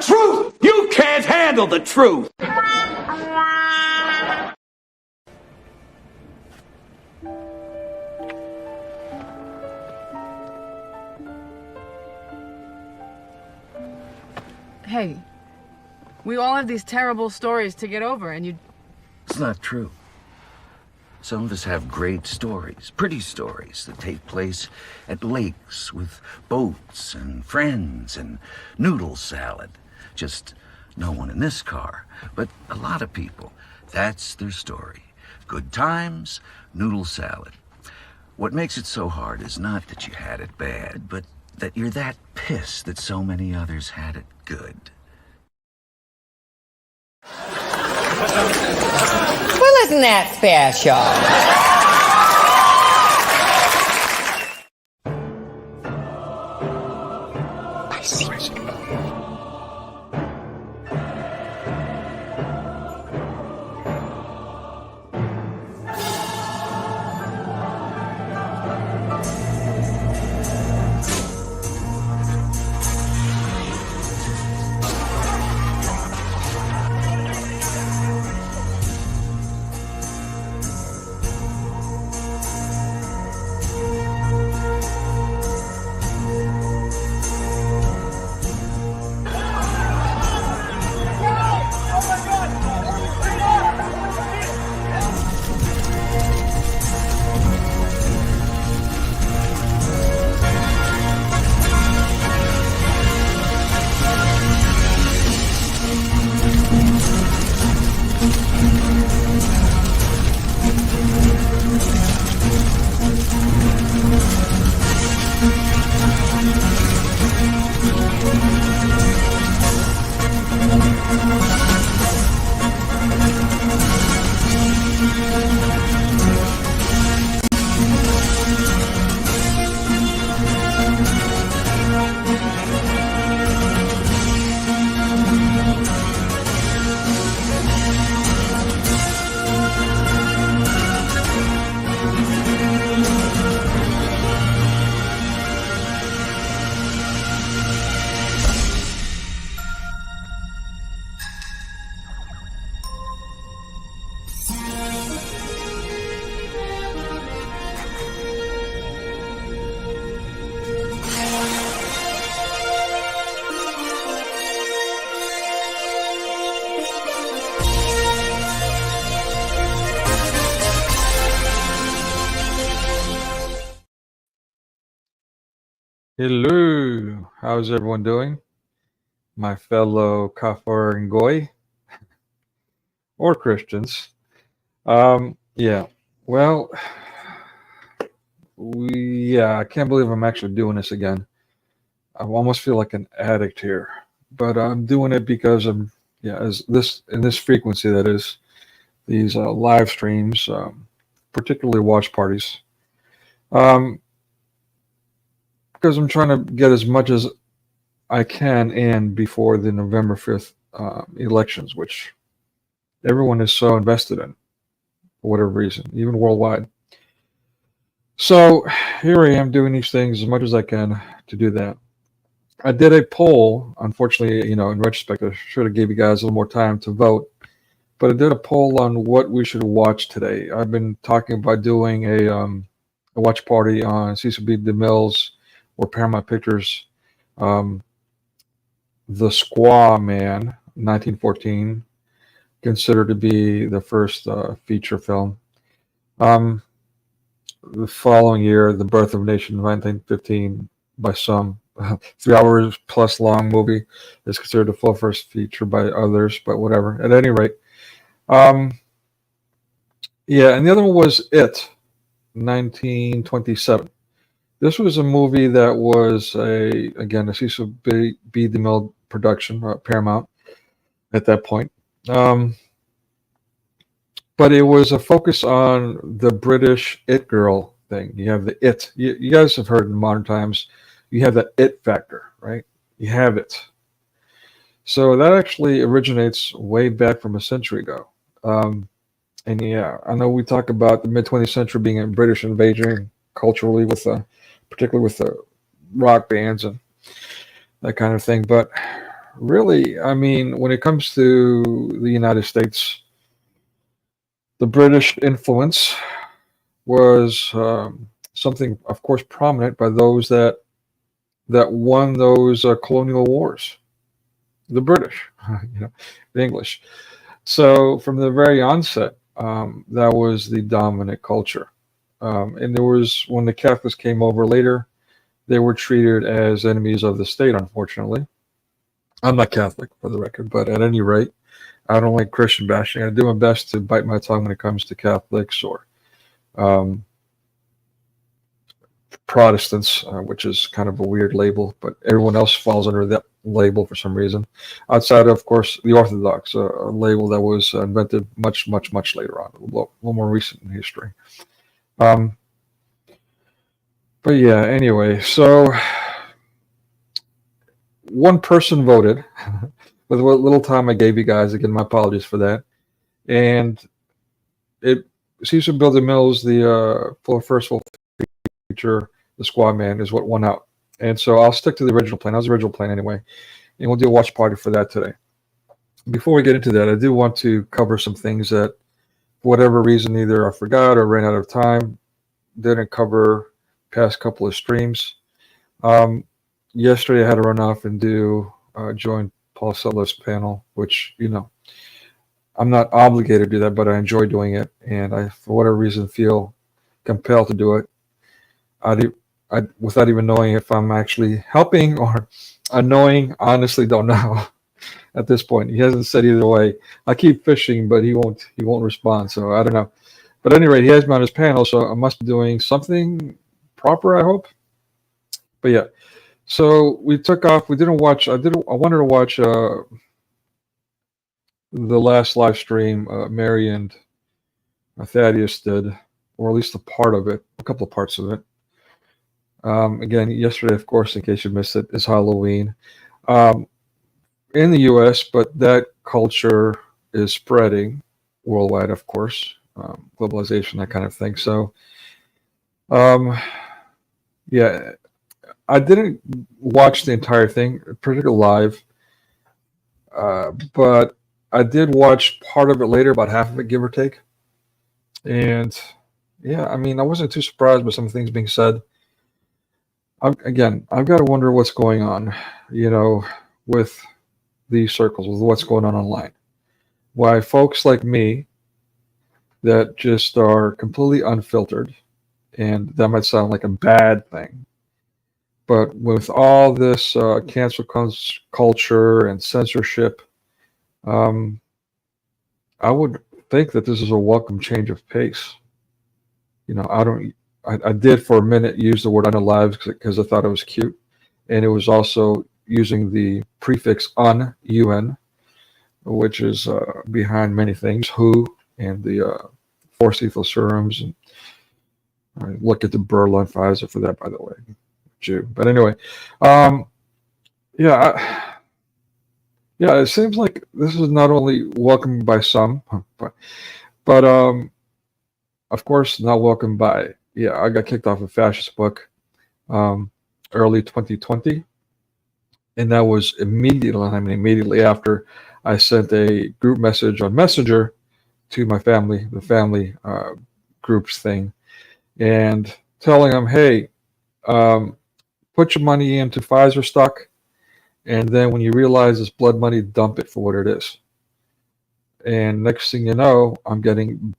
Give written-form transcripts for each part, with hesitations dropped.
truth! You can't handle the truth! Hey, we all have these terrible stories to get over, and you... It's not true. Some of us have great stories, pretty stories that take place at lakes with boats and friends and noodle salad. Just no one in this car, but a lot of people. That's their story. Good times, noodle salad. What makes it so hard is not that you had it bad, but that you're that pissed that so many others had it good. Well, isn't that special? I see. Hello, how's everyone doing? My fellow Kafar and Goy, or Christians. Yeah, well, I can't believe I'm actually doing this again. I almost feel like an addict here, but I'm doing it because I'm, in this frequency, that is, these live streams, particularly watch parties. Because I'm trying to get as much as I can in before the November 5th elections, which everyone is so invested in for whatever reason, even worldwide. So here I am doing these things as much as I can to do that. I did a poll. Unfortunately, in retrospect, I should have gave you guys a little more time to vote. But I did a poll on what we should watch today. I've been talking about doing a watch party on Cecil B. DeMille's or Paramount Pictures, The Squaw Man, 1914, considered to be the first feature film. The following year, The Birth of a Nation, 1915, by some, 3 hours plus long movie, is considered the full first feature by others, but whatever. At any rate, and the other one was It, 1927. This was a movie that was a Cecil B. DeMille production, Paramount, at that point. But it was a focus on the British it girl thing. You have the it. You guys have heard in modern times, you have the it factor, right? You have it. So that actually originates way back from a century ago. And I know we talk about the mid-20th century being a British invasion culturally, particularly with the rock bands and that kind of thing. But really, I mean, when it comes to the United States, the British influence was something, of course, prominent by those that won those colonial wars, the British, the English. So from the very onset, that was the dominant culture. And there was, when the Catholics came over later, they were treated as enemies of the state, unfortunately. I'm not Catholic, for the record, but at any rate, I don't like Christian bashing. I do my best to bite my tongue when it comes to Catholics or Protestants, which is kind of a weird label, but everyone else falls under that label for some reason. Outside of course, the Orthodox, a label that was invented much, much, much later on, a little more recent in history. But yeah, anyway, so one person voted with what little time I gave you guys. Again, my apologies for that. And Cecil B. DeMille's the first full feature, The Squaw Man, is what won out. And so I'll stick to the original plan. That was the original plan anyway. And we'll do a watch party for that today. Before we get into that, I do want to cover some things that, for whatever reason, either I forgot or ran out of time, didn't cover past couple of streams. Yesterday I had to run off and join Paul Sutliff's panel, which, I'm not obligated to do that, but I enjoy doing it. And I, for whatever reason, feel compelled to do it. I without even knowing if I'm actually helping or annoying, honestly don't know at this point. He hasn't said either way. I keep fishing, but he won't respond. So I don't know. But at any rate, he has me on his panel, so I must be doing something proper, I hope. But yeah, so we took off. We didn't watch. I wanted to watch the last live stream Mary and Thaddeus did, or at least a part of it, a couple of parts of it. Again, yesterday, of course, in case you missed it, is Halloween in the U.S., but that culture is spreading worldwide, of course, globalization, that kind of thing. So, yeah, I didn't watch the entire thing, particularly live, but I did watch part of it later, about half of it, give or take. And yeah, I mean, I wasn't too surprised by some things being said. I've got to wonder what's going on, with these circles, with what's going on online. Why folks like me that just are completely unfiltered, and that might sound like a bad thing, but with all this cancel culture and censorship, I would think that this is a welcome change of pace. I did for a minute use the word unalive because I thought it was cute. And it was also using the prefix un, UN, which is behind many things, who, and the forced lethal serums. And I look at the Berlin Pfizer for that, by the way. Jew. But anyway, yeah, it seems like this is not only welcomed by some, but of course, not welcomed by. Yeah, I got kicked off a fascist book early 2020, and that was immediately after I sent a group message on Messenger to my family, the family groups thing, and telling them, hey, put your money into Pfizer stock, and then when you realize it's blood money, dump it for what it is. And next thing you know, I'm getting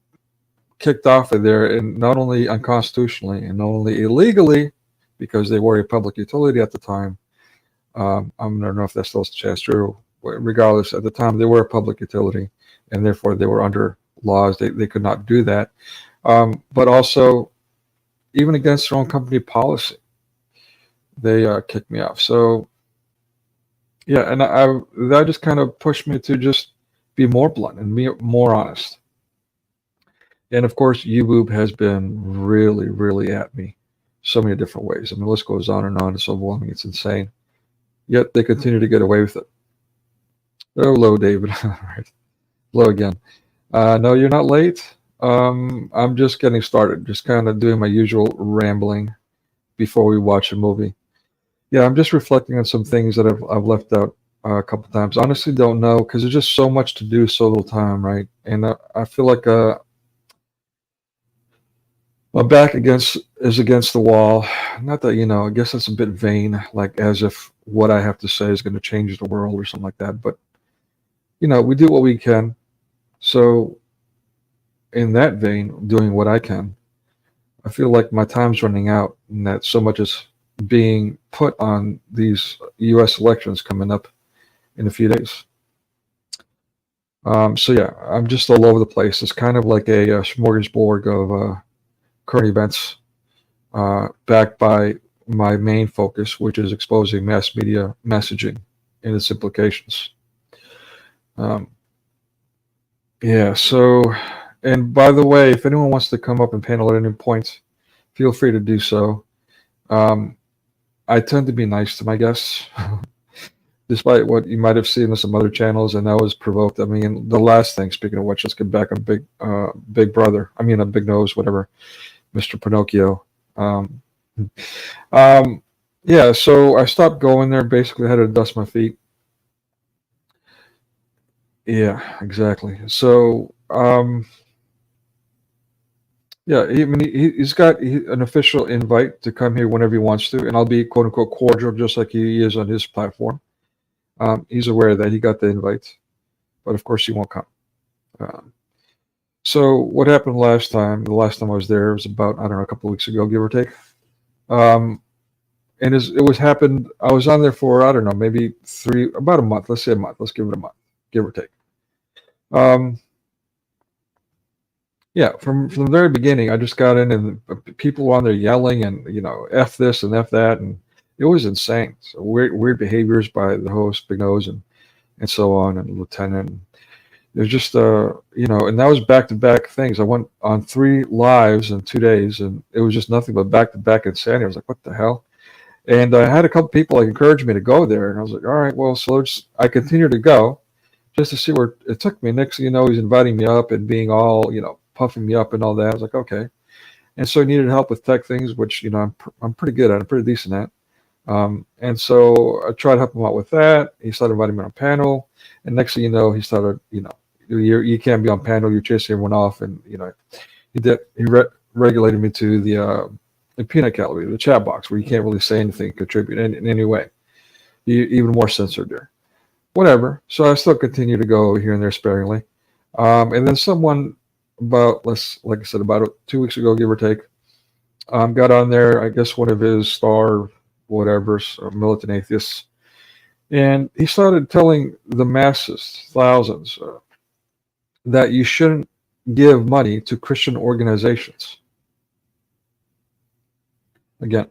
kicked off of there, and not only unconstitutionally and not only illegally, because they were a public utility at the time. I don't know if that still stands true. Regardless, at the time they were a public utility, and therefore they were under laws. They could not do that. But also, even against their own company policy, they kicked me off. So yeah, and that just kind of pushed me to just be more blunt and be more honest. And of course, YouTube has been really, really at me so many different ways. I mean, the list goes on and on. It's overwhelming. It's insane. Yet they continue to get away with it. Oh, hello, David. All right. Hello again. No, you're not late. I'm just getting started. Just kind of doing my usual rambling before we watch a movie. Yeah, I'm just reflecting on some things that I've left out a couple times. Honestly, don't know because there's just so much to do, so little time, right? And I feel like my back is against the wall. Not that, I guess that's a bit vain, like as if what I have to say is going to change the world or something like that. But, we do what we can. So in that vein, doing what I can, I feel like my time's running out and that so much is being put on these U.S. elections coming up in a few days. So yeah, I'm just all over the place. It's kind of like a smorgasbord of current events, backed by my main focus, which is exposing mass media messaging and its implications. So, and by the way, if anyone wants to come up and panel at any point, feel free to do so. I tend to be nice to my guests, despite what you might have seen on some other channels, and I was provoked. I mean, the last thing, speaking of which, let's get back on Big Brother. I mean, a Big Nose, whatever. Mr. Pinocchio. So I stopped going there. Basically, I had to dust my feet. Yeah, exactly. So, he's got an official invite to come here whenever he wants to, and I'll be quote unquote cordial, just like he is on his platform. He's aware that he got the invite, but of course he won't come. So what happened last time? The last time I was there was about, I don't know, a couple of weeks ago, give or take. And it was happened. I was on there for, I don't know, maybe about a month. Let's say a month. Let's give it a month, give or take. From the very beginning, I just got in and people were on there yelling and F this and F that, and it was insane. So weird behaviors by the host, Big Nose, and so on, and Lieutenant. It was just, and that was back-to-back things. I went on 3 lives in 2 days, and it was just nothing but back-to-back insanity. I was like, what the hell? And I had a couple people encourage me to go there, and I was like, all right, well, so I continued to go just to see where it took me. Next thing you know, he's inviting me up and being all, puffing me up and all that. I was like, okay. And so he needed help with tech things, which, I'm pretty good at. I'm pretty decent at. And so I tried to help him out with that. He started inviting me on a panel, and next thing you know, he started, you can't be on panel. You're chasing everyone off, and he regulated me to the peanut gallery, the chat box, where you can't really say anything, contribute in any way. Even more censored there. Whatever. So I still continue to go here and there sparingly. And then someone about 2 weeks ago, give or take, got on there. I guess one of his star whatever, militant atheists, and he started telling the masses, thousands, that you shouldn't give money to Christian organizations. Again,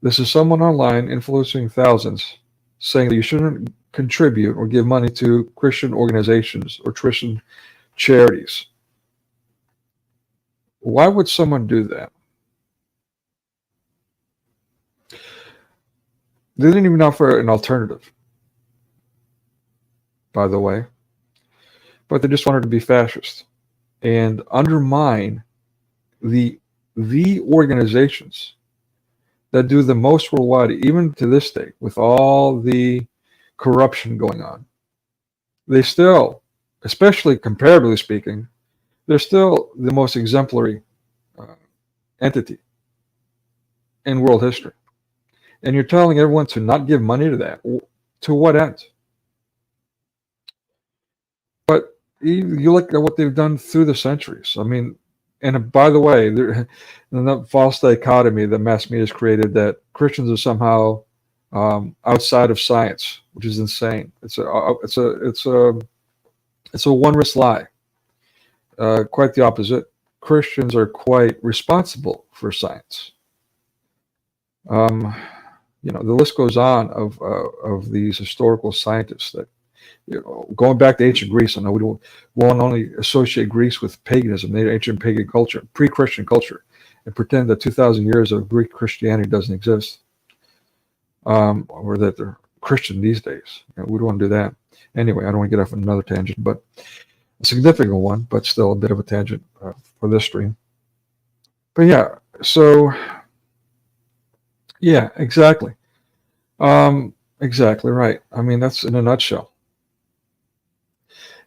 this is someone online influencing thousands saying that you shouldn't contribute or give money to Christian organizations or Christian charities. Why would someone do that? They didn't even offer an alternative, by the way. But they just wanted to be fascist and undermine the organizations that do the most worldwide, even to this day, with all the corruption going on. They still, especially comparatively speaking, they're still the most exemplary entity in world history. And you're telling everyone to not give money to that. To what end? But you look at what they've done through the centuries. I mean, and by the way, the false dichotomy that mass media has created that Christians are somehow outside of science, which is insane. It's a one-wrist lie. Quite the opposite. Christians are quite responsible for science. The list goes on of these historical scientists that, going back to ancient Greece. I know we won't only associate Greece with paganism, the ancient pagan culture, pre-Christian culture, and pretend that 2,000 years of Greek Christianity doesn't exist, or that they're Christian these days. We don't want to do that. Anyway, I don't want to get off on another tangent, but a significant one, but still a bit of a tangent for this stream. But yeah, so yeah, exactly. Exactly right. I mean, that's in a nutshell.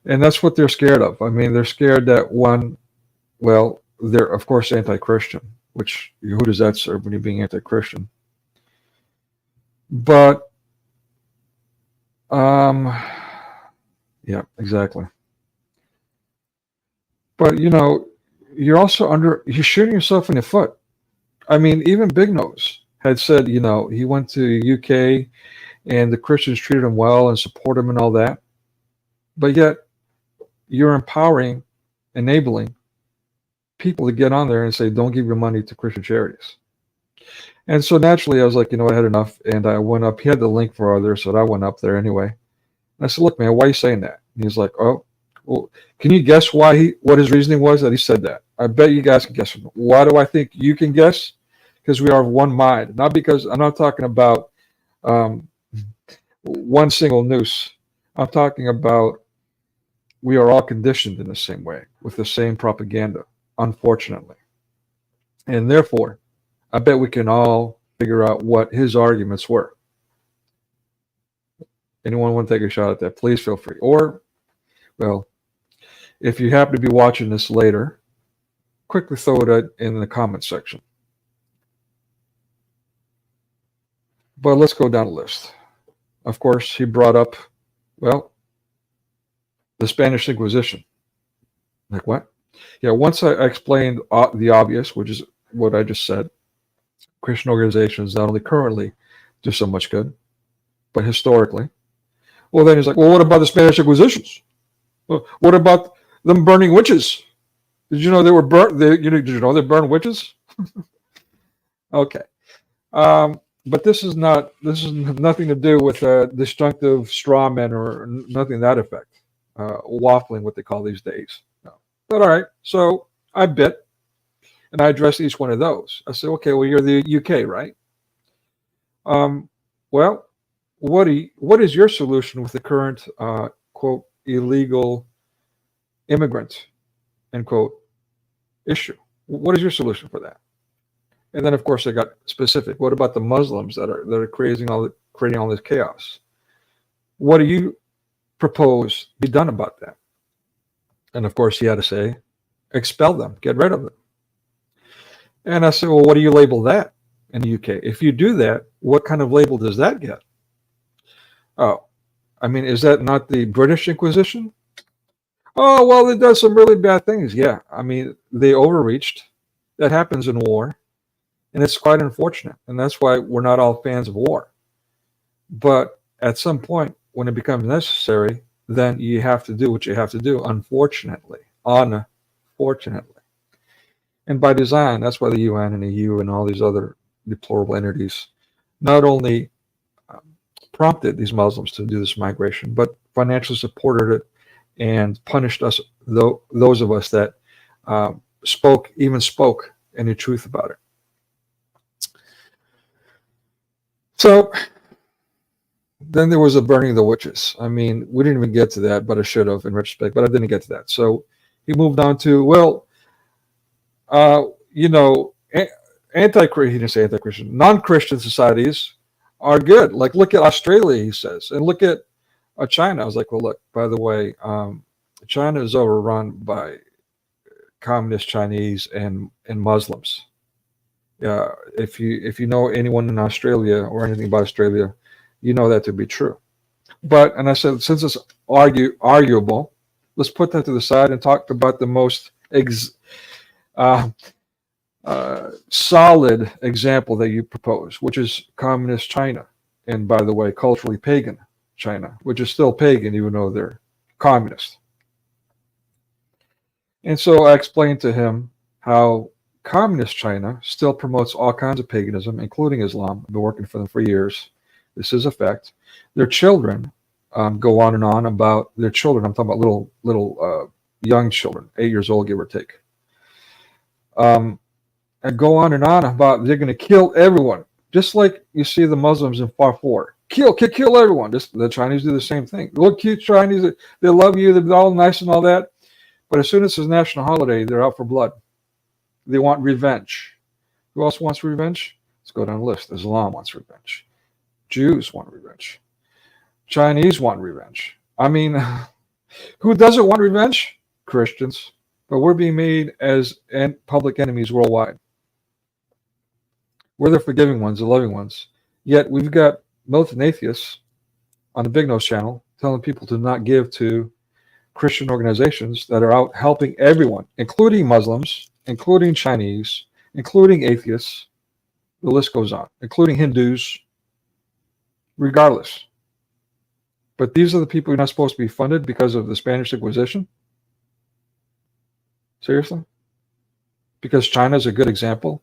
And that's what they're scared of. I mean, they're scared that well, they're of course anti-Christian, which who does that serve when you're being anti-Christian? But, yeah, exactly. But you're you're shooting yourself in the foot. I mean, even Big Nose had said, he went to UK and the Christians treated him well and support him and all that. But yet you're enabling people to get on there and say, don't give your money to Christian charities. And so naturally I was like, I had enough. And I went up. He had the link for others, so I went up there anyway. And I said, look, man, why are you saying that? And he's like, oh, well, can you guess what his reasoning was that he said that? I bet you guys can guess. Why do I think you can guess? Because we are of one mind. Not because I'm not talking about one single noose. I'm talking about we are all conditioned in the same way with the same propaganda, unfortunately. And therefore, I bet we can all figure out what his arguments were. Anyone want to take a shot at that? Please feel free. Or, well, if you happen to be watching this later, quickly throw it in the comment section. But let's go down the list. Of course, he brought up, well, the Spanish Inquisition. Like what? Yeah, once I explained the obvious, which is what I just said, Christian organizations not only currently do so much good, but historically. Well, then he's like, well, what about the Spanish Inquisitions? What about them burning witches? Did you know they were burnt? Did you know they burned witches? Okay. But this is nothing to do with destructive straw men or nothing to that effect. Waffling, what they call these days. No. But all right, so I bit, and I addressed each one of those. I said, okay, well, you're the UK, right? Well, what is your solution with the current quote illegal immigrant end quote issue? What is your solution for that? And then, of course, I got specific. What about the Muslims that are creating all this chaos? What do you propose be done about that? And of course, he had to say, expel them, get rid of them. And I said, well, what do you label that in the UK? If you do that, what kind of label does that get? Oh, I mean, is that not the British Inquisition? Oh, well, it does some really bad things. Yeah, I mean, they overreached. That happens in war. And it's quite unfortunate. And that's why we're not all fans of war. But at some point, when it becomes necessary, then you have to do what you have to do, unfortunately. And by design, that's why the UN and the EU and all these other deplorable entities not only prompted these Muslims to do this migration, but financially supported it and punished us, those of us that spoke any truth about it. So then there was a burning of the witches. I mean, we didn't even get to that, but I should have in retrospect, but I didn't get to that. So he moved on to, well, he didn't say anti-Christian, non-Christian societies are good. Like, look at Australia, he says, and look at China. I was like, well, look, by the way, China is overrun by communist Chinese and Muslims. If you know anyone in Australia or anything about Australia, you know that to be true. And I said, since it's arguable, let's put that to the side and talk about the most solid example that you propose, which is communist China. And by the way, culturally pagan China, which is still pagan even though they're communist. And so I explained to him how communist China still promotes all kinds of paganism, including Islam. I've been working for them for years. This is a fact. Their children go on and on about their children. I'm talking about little young children, 8 years old, give or take. And go on and on about they're going to kill everyone, just like you see the Muslims in Darfur. Kill everyone. The Chinese do the same thing. Look, cute Chinese, they love you, they're all nice and all that. But as soon as it's a national holiday, they're out for blood. They want revenge. Who else wants revenge? Let's go down the list. Islam wants revenge. Jews want revenge. Chinese want revenge. I mean, who doesn't want revenge? Christians. But we're being made as public enemies worldwide. We're the forgiving ones, the loving ones. Yet we've got militant atheists on the Big Nose channel telling people to not give to Christian organizations that are out helping everyone, including Muslims, including Chinese, including atheists. The list goes on, including Hindus, regardless. But these are the people you're not supposed to be funded because of the Spanish Inquisition? Seriously? Because China is a good example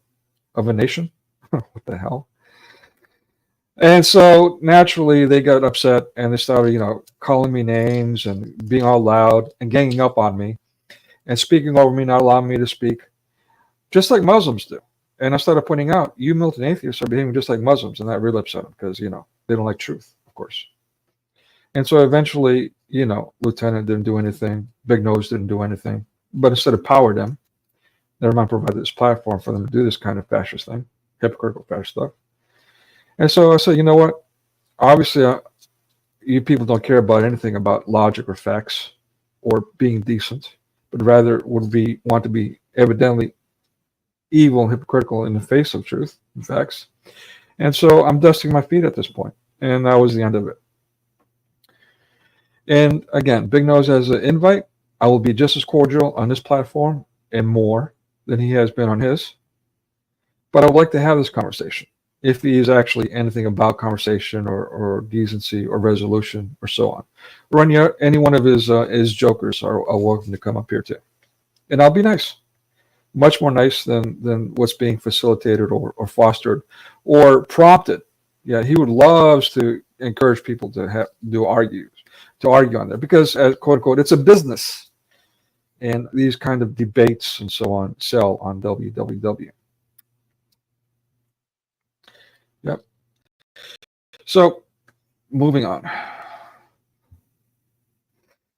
of a nation? What the hell? And so naturally they got upset and they started, calling me names and being all loud and ganging up on me and speaking over me, not allowing me to speak, just like Muslims do. And I started pointing out, you militant atheists are behaving just like Muslims, and that really upset them because, they don't like truth, of course. And so eventually, Lieutenant didn't do anything, Big Nose didn't do anything, but instead of power them, never mind provide this platform for them to do this kind of fascist thing, hypocritical fascist stuff. And so I said, you know what? Obviously, you people don't care about anything about logic or facts or being decent, but rather want to be evidently evil and hypocritical in the face of truth and facts. And so I'm dusting my feet at this point. And that was the end of it. And again, Big Nose has an invite. I will be just as cordial on this platform and more than he has been on his. But I would like to have this conversation. If he is actually anything about conversation or decency or resolution or so on. Or any one of his jokers are welcome to come up here too. And I'll be nice. Much more nice than what's being facilitated or fostered or prompted. Yeah, he would love to encourage people to argue on there because, as quote unquote, it's a business. And these kind of debates and so on sell on www. Yep. So, moving on.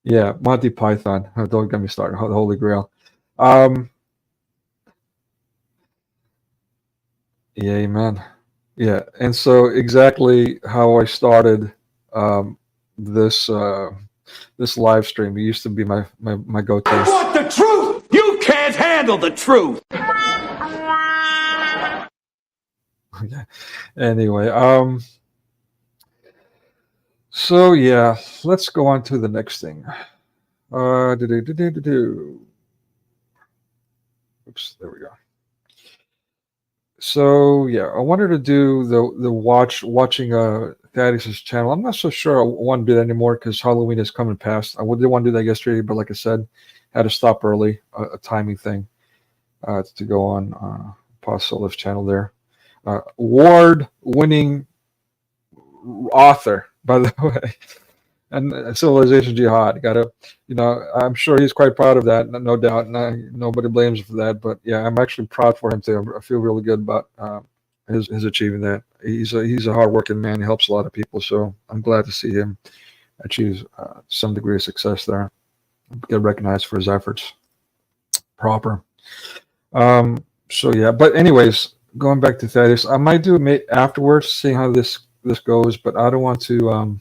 Yeah, Monty Python. Don't get me started. The Holy Grail. Yeah, amen. Yeah, and so exactly how I started this live stream. It used to be my go-to. I want the truth. You can't handle the truth. Okay. Anyway, so yeah, let's go on to the next thing. Oops, there we go. So yeah, I wanted to do the watching Thaddeus' channel. I'm not so sure I want to do that anymore because Halloween is coming past. I did want to do that yesterday, but like I said, had to stop early, a timing thing, to go on Paul channel there. Award-winning author, by the way, and Civilization Jihad. I'm sure he's quite proud of that, no doubt. Nobody blames him for that, but yeah, I'm actually proud for him too. I feel really good about his achieving that. He's a hardworking man. He helps a lot of people, so I'm glad to see him achieve some degree of success there. Get recognized for his efforts. Proper. So yeah, but anyways, going back to Thaddeus, I might do it afterwards, seeing how this goes, but I don't want to.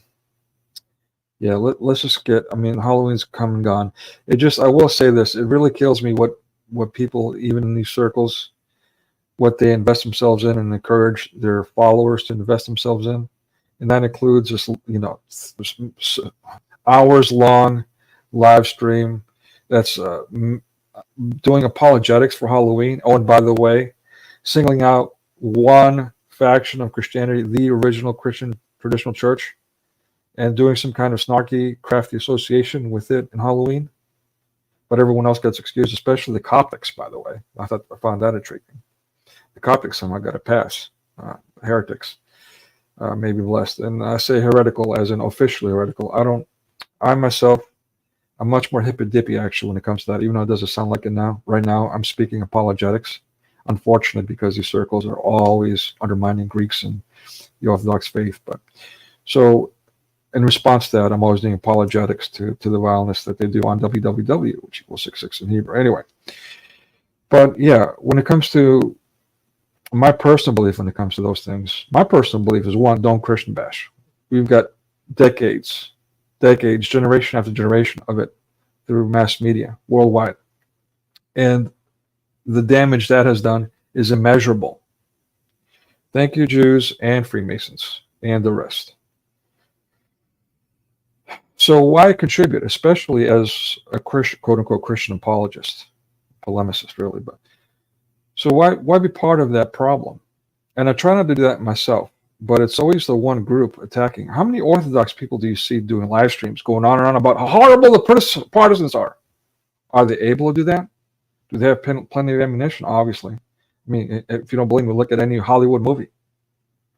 Yeah, let's just get. I mean, Halloween's come and gone. I will say this: it really kills me what people, even in these circles, what they invest themselves in and encourage their followers to invest themselves in, and that includes this, hours-long live stream that's doing apologetics for Halloween. Oh, and by the way, singling out one faction of Christianity, the original Christian traditional church, and doing some kind of snarky, crafty association with it in Halloween. But everyone else gets excused, especially the Coptics, by the way. I found that intriguing. The Coptics somehow got a pass. Heretics, maybe blessed. And I say heretical as in officially heretical. I myself, I'm much more hippy-dippy, actually, when it comes to that, even though it doesn't sound like it now. Right now, I'm speaking apologetics. Unfortunately, because these circles are always undermining Greeks and the Orthodox faith. But so in response to that, I'm always doing apologetics to the vileness that they do on www, which equals 66 in Hebrew. Anyway, but yeah, when it comes to my personal belief when it comes to those things, my personal belief is one, don't Christian bash. We've got decades, generation after generation of it through mass media worldwide. And the damage that has done is immeasurable. Thank you, Jews and Freemasons and the rest. So why contribute, especially as a Christian, quote-unquote Christian apologist, polemicist really, but so why be part of that problem? And I try not to do that myself, but it's always the one group attacking. How many Orthodox people do you see doing live streams going on and on about how horrible the Protestants are? Are they able to do that? Do they have plenty of ammunition? Obviously. I mean, if you don't believe me, look at any Hollywood movie.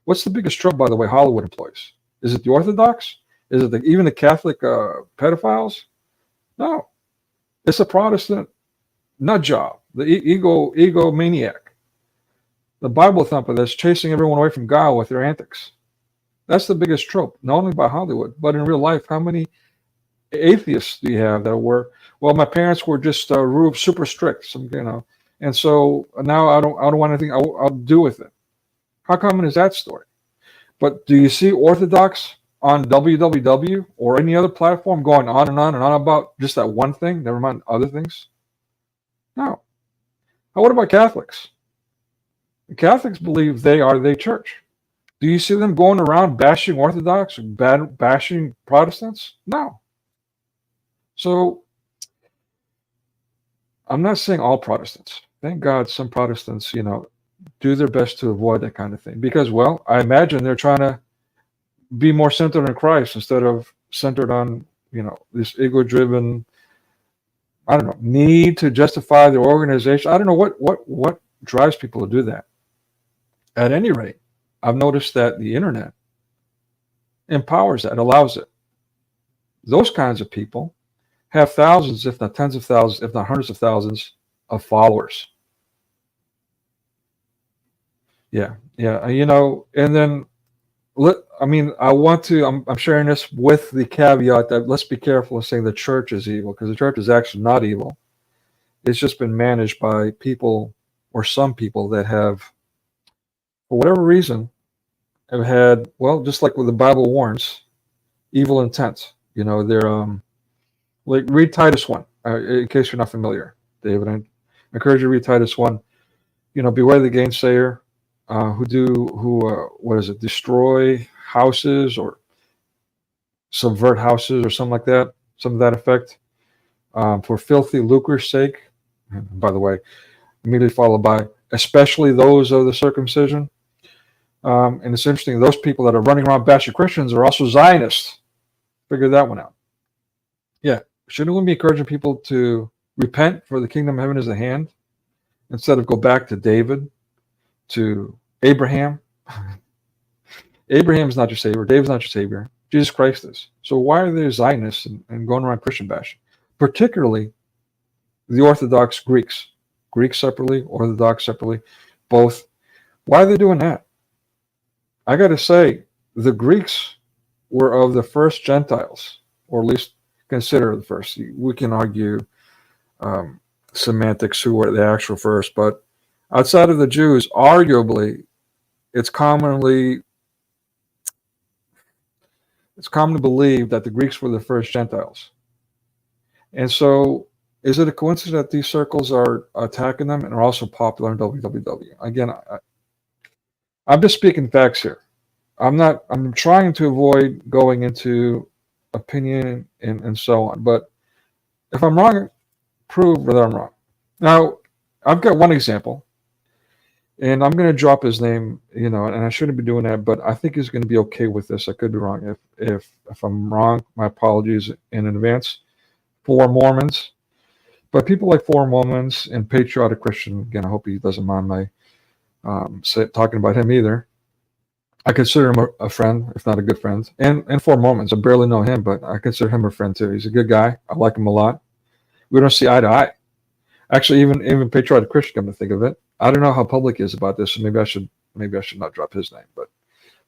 What's the biggest trouble, by the way, Hollywood employs? Is it the Orthodox? Is it even the Catholic pedophiles? No. It's a Protestant nut job, the ego maniac, the Bible thumper that's chasing everyone away from God with their antics. That's the biggest trope, not only by Hollywood, but in real life. How many atheists do you have that were, well, my parents were just super strict, and so now I don't want anything I'll do with it. How common is that story? But do you see Orthodox on www or any other platform going on and on and on about just that one thing, never mind other things? No. Now, what about Catholics? The Catholics believe they are the church. Do you see them going around bashing Orthodox or bashing Protestants? No. So, I'm not saying all Protestants. Thank God some Protestants, do their best to avoid that kind of thing. Because, well, I imagine they're trying to be more centered on Christ instead of centered on, this ego-driven, I don't know, need to justify their organization. I don't know what drives people to do that. At any rate, I've noticed that the internet empowers that, allows it. Those kinds of people have thousands, if not tens of thousands, if not hundreds of thousands of followers. Yeah. And then, I'm sharing this with the caveat that let's be careful of saying the church is evil, because the church is actually not evil. It's just been managed by people, or some people, that have, for whatever reason, have had, well, just like what the Bible warns, evil intent. They're, like, read Titus 1, in case you're not familiar, David. I encourage you to read Titus 1. Beware the gainsayer, who destroy houses or subvert houses or something like that, some of that effect, for filthy lucre's sake. And by the way, immediately followed by, especially those of the circumcision. And it's interesting, those people that are running around bashing Christians are also Zionists. Figure that one out. Yeah, shouldn't we be encouraging people to repent, for the kingdom of heaven is at hand, instead of go back to David, to Abraham? Abraham's not your savior. David's not your savior. Jesus Christ is. So why are there Zionists and going around Christian bashing? Particularly the Orthodox Greeks. Greeks separately, Orthodox separately, both. Why are they doing that? I got to say, the Greeks were of the first Gentiles, or at least consider the first. We can argue semantics, who were the actual first, but outside of the Jews, arguably, it's commonly believed that the Greeks were the first Gentiles. And so, is it a coincidence that these circles are attacking them and are also popular in www? Again, I'm just speaking facts here. I'm trying to avoid going into opinion and so on. But if I'm wrong, prove that I'm wrong. Now, I've got one example, and I'm going to drop his name, and I shouldn't be doing that, but I think he's going to be okay with this. I could be wrong. If I'm wrong, my apologies in advance. For Mormons. But people like Four Mormons and Patriotic Christian, again, I hope he doesn't mind my talking about him either. I consider him a friend, if not a good friend. And Four Mormons, I barely know him, but I consider him a friend too. He's a good guy. I like him a lot. We don't see eye to eye. Actually, even Patriotic Christian, come to think of it. I don't know how public he is about this, so maybe I should not drop his name. But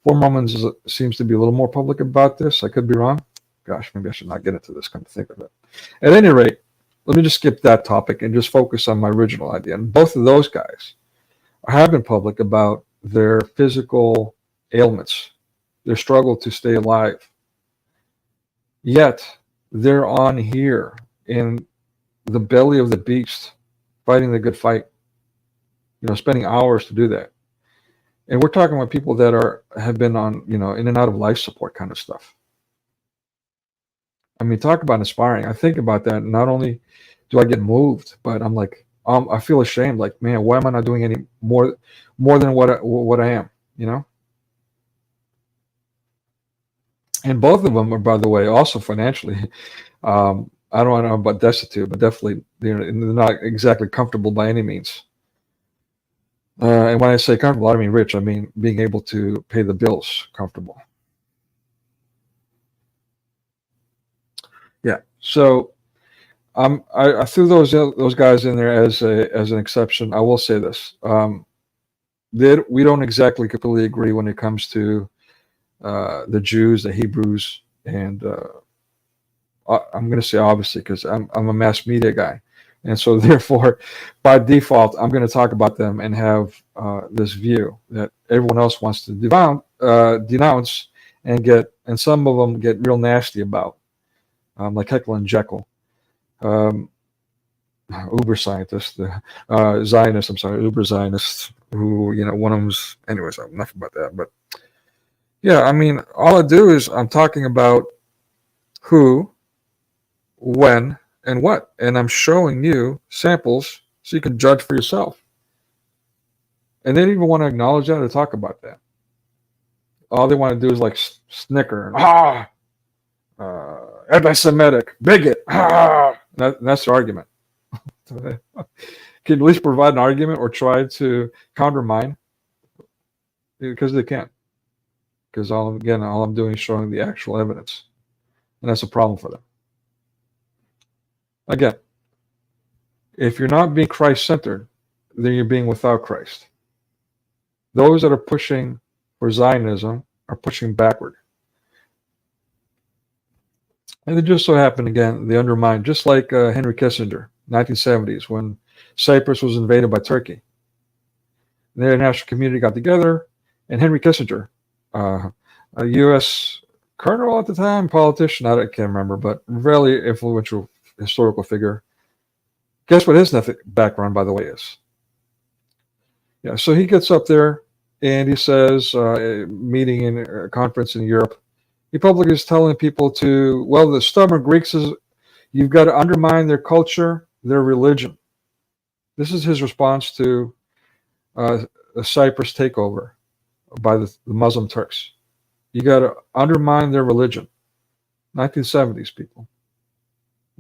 Four Mormons seems to be a little more public about this. I could be wrong. Gosh, maybe I should not get into this, come to think of it. At any rate, let me just skip that topic and just focus on my original idea. And both of those guys have been public about their physical ailments, their struggle to stay alive. Yet they're on here in the belly of the beast, fighting the good fight. Spending hours to do that. And we're talking about people that have been on, in and out of life support kind of stuff. I mean, talk about inspiring. I think about that. Not only do I get moved, but I'm like, I feel ashamed. Like, man, why am I not doing any more than what I am? And both of them are, by the way, also financially. I don't know about destitute, but definitely they're not exactly comfortable by any means. And when I say comfortable, I don't mean rich. I mean being able to pay the bills comfortable. Yeah. So I threw those guys in there as an exception. I will say this: we don't exactly completely agree when it comes to the Jews, the Hebrews, and I'm going to say obviously because I'm a mass media guy, and so therefore, by default, I'm going to talk about them and have this view that everyone else wants to denounce and some of them get real nasty about, like Heckle and Jekyll. Uber scientist, Zionist, I'm sorry, Uber Zionist, who, one of them's, anyways, enough about that. But yeah, I mean, all I do is I'm talking about who, when, and what. And I'm showing you samples so you can judge for yourself. And they don't even want to acknowledge that or talk about that. All they want to do is like snicker. Anti-Semitic, bigot. That's the argument. Can you at least provide an argument or try to counter mine? Because they can't. Because all I'm doing is showing the actual evidence. And that's a problem for them. Again, if you're not being Christ-centered, then you're being without Christ. Those that are pushing for Zionism are pushing backward. And it just so happened, again, they undermined, just like Henry Kissinger, 1970s, when Cyprus was invaded by Turkey. The international community got together, and Henry Kissinger, a U.S. colonel at the time, politician, I can't remember, but really influential historical figure. Guess what his background, by the way, is? Yeah, so he gets up there, and he says, meeting in a conference in Europe, he publicly is telling people the stubborn Greeks you've got to undermine their culture, their religion. This is his response to the Cyprus takeover by the Muslim Turks. You got to undermine their religion. 1970s, people.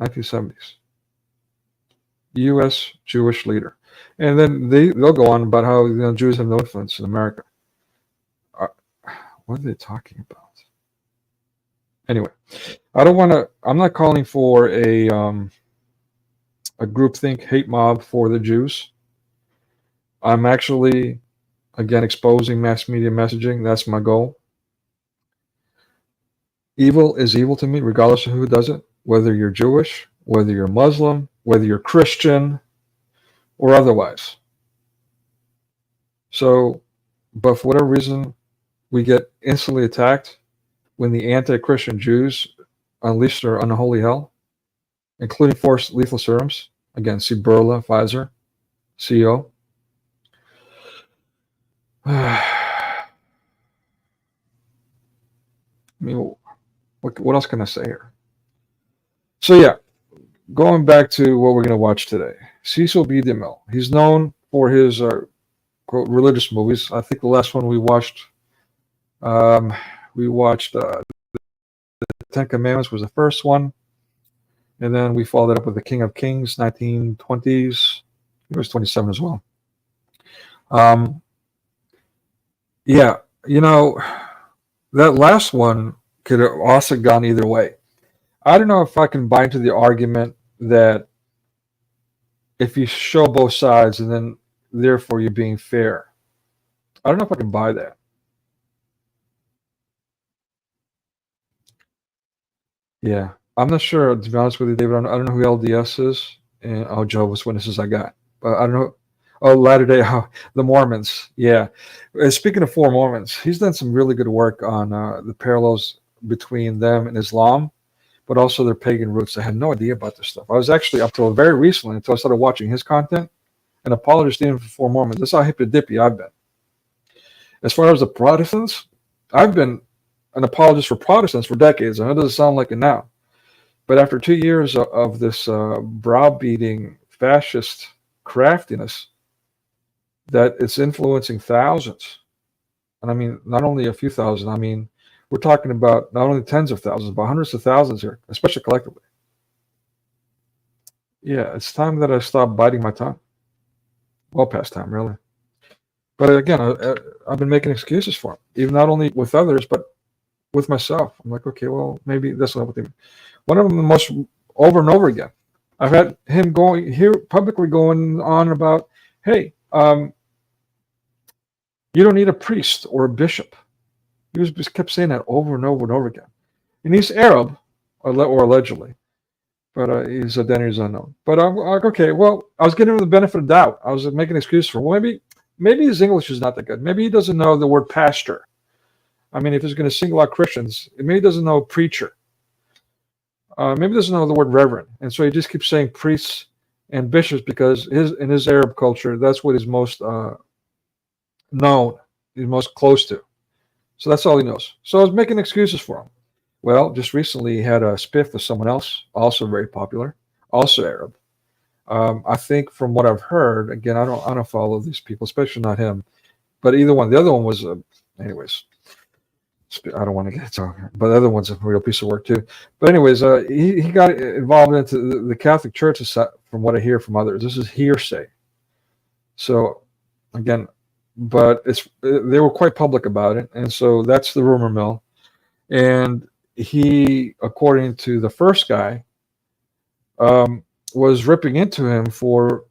1970s. U.S. Jewish leader. And then they'll go on about how Jews have no influence in America. What are they talking about? Anyway, I'm not calling for a groupthink hate mob for the Jews. I'm actually, again, exposing mass media messaging. That's my goal. Evil is evil to me, regardless of who does it, whether you're Jewish, whether you're Muslim, whether you're Christian, or otherwise. So, but for whatever reason, we get instantly attacked when the anti-Christian Jews unleash their unholy hell, including forced lethal serums. Again, see Burla, Pfizer, CEO. I mean, what else can I say here? So yeah, going back to what we're going to watch today. Cecil B. DeMille. He's known for his quote, religious movies. I think the last one we watched the Ten Commandments was the first one. And then we followed it up with The King of Kings, 1920s. It was 27 as well. Yeah, that last one could have also gone either way. I don't know if I can buy into the argument that if you show both sides and then therefore you're being fair. I don't know if I can buy that. Yeah, I'm not sure, to be honest with you, David. I don't know who LDS is, and Jehovah's Witnesses I got. But I don't know. Oh, Latter-day, the Mormons. Yeah. Speaking of four Mormons, he's done some really good work on the parallels between them and Islam, but also their pagan roots. I had no idea about this stuff. I was actually, up till very recently, until I started watching his content, an apologist even for four Mormons. That's how hippy-dippy I've been. As far as the Protestants, I've been an apologist for Protestants for decades. I know it doesn't sound like it now. But after 2 years of this browbeating fascist craftiness, that it's influencing thousands. And I mean, not only a few thousand, I mean, we're talking about not only tens of thousands, but hundreds of thousands here, especially collectively. Yeah, it's time that I stop biting my tongue. Well past time, really. But again, I've been making excuses for him, even not only with others, but with myself. I'm like, okay, well, maybe that's not what they mean. One of them, the most over and over again, I've had him going here publicly going on about, hey, you don't need a priest or a bishop. He just kept saying that over and over and over again. And he's Arab, or allegedly, but his identity is unknown. But I'm like, okay, well, I was giving him the benefit of doubt. I was making an excuse for him. Well, maybe his English is not that good. Maybe he doesn't know the word pastor. I mean, if he's going to single out Christians, maybe he doesn't know preacher. Maybe he doesn't know the word reverend. And so he just keeps saying priests and bishops because in his Arab culture, that's what he's most known, he's most close to. So that's all he knows. So I was making excuses for him. Well, just recently he had a spiff with someone else, also very popular, also Arab. I think from what I've heard, again, I don't follow these people, especially not him, but either one. The other one was, anyways, I don't want to get into it, but the other one's a real piece of work too. But anyways, he got involved into the Catholic Church, from what I hear from others. This is hearsay. So again, but they were quite public about it, and so that's the rumor mill. And he, according to the first guy, was ripping into him for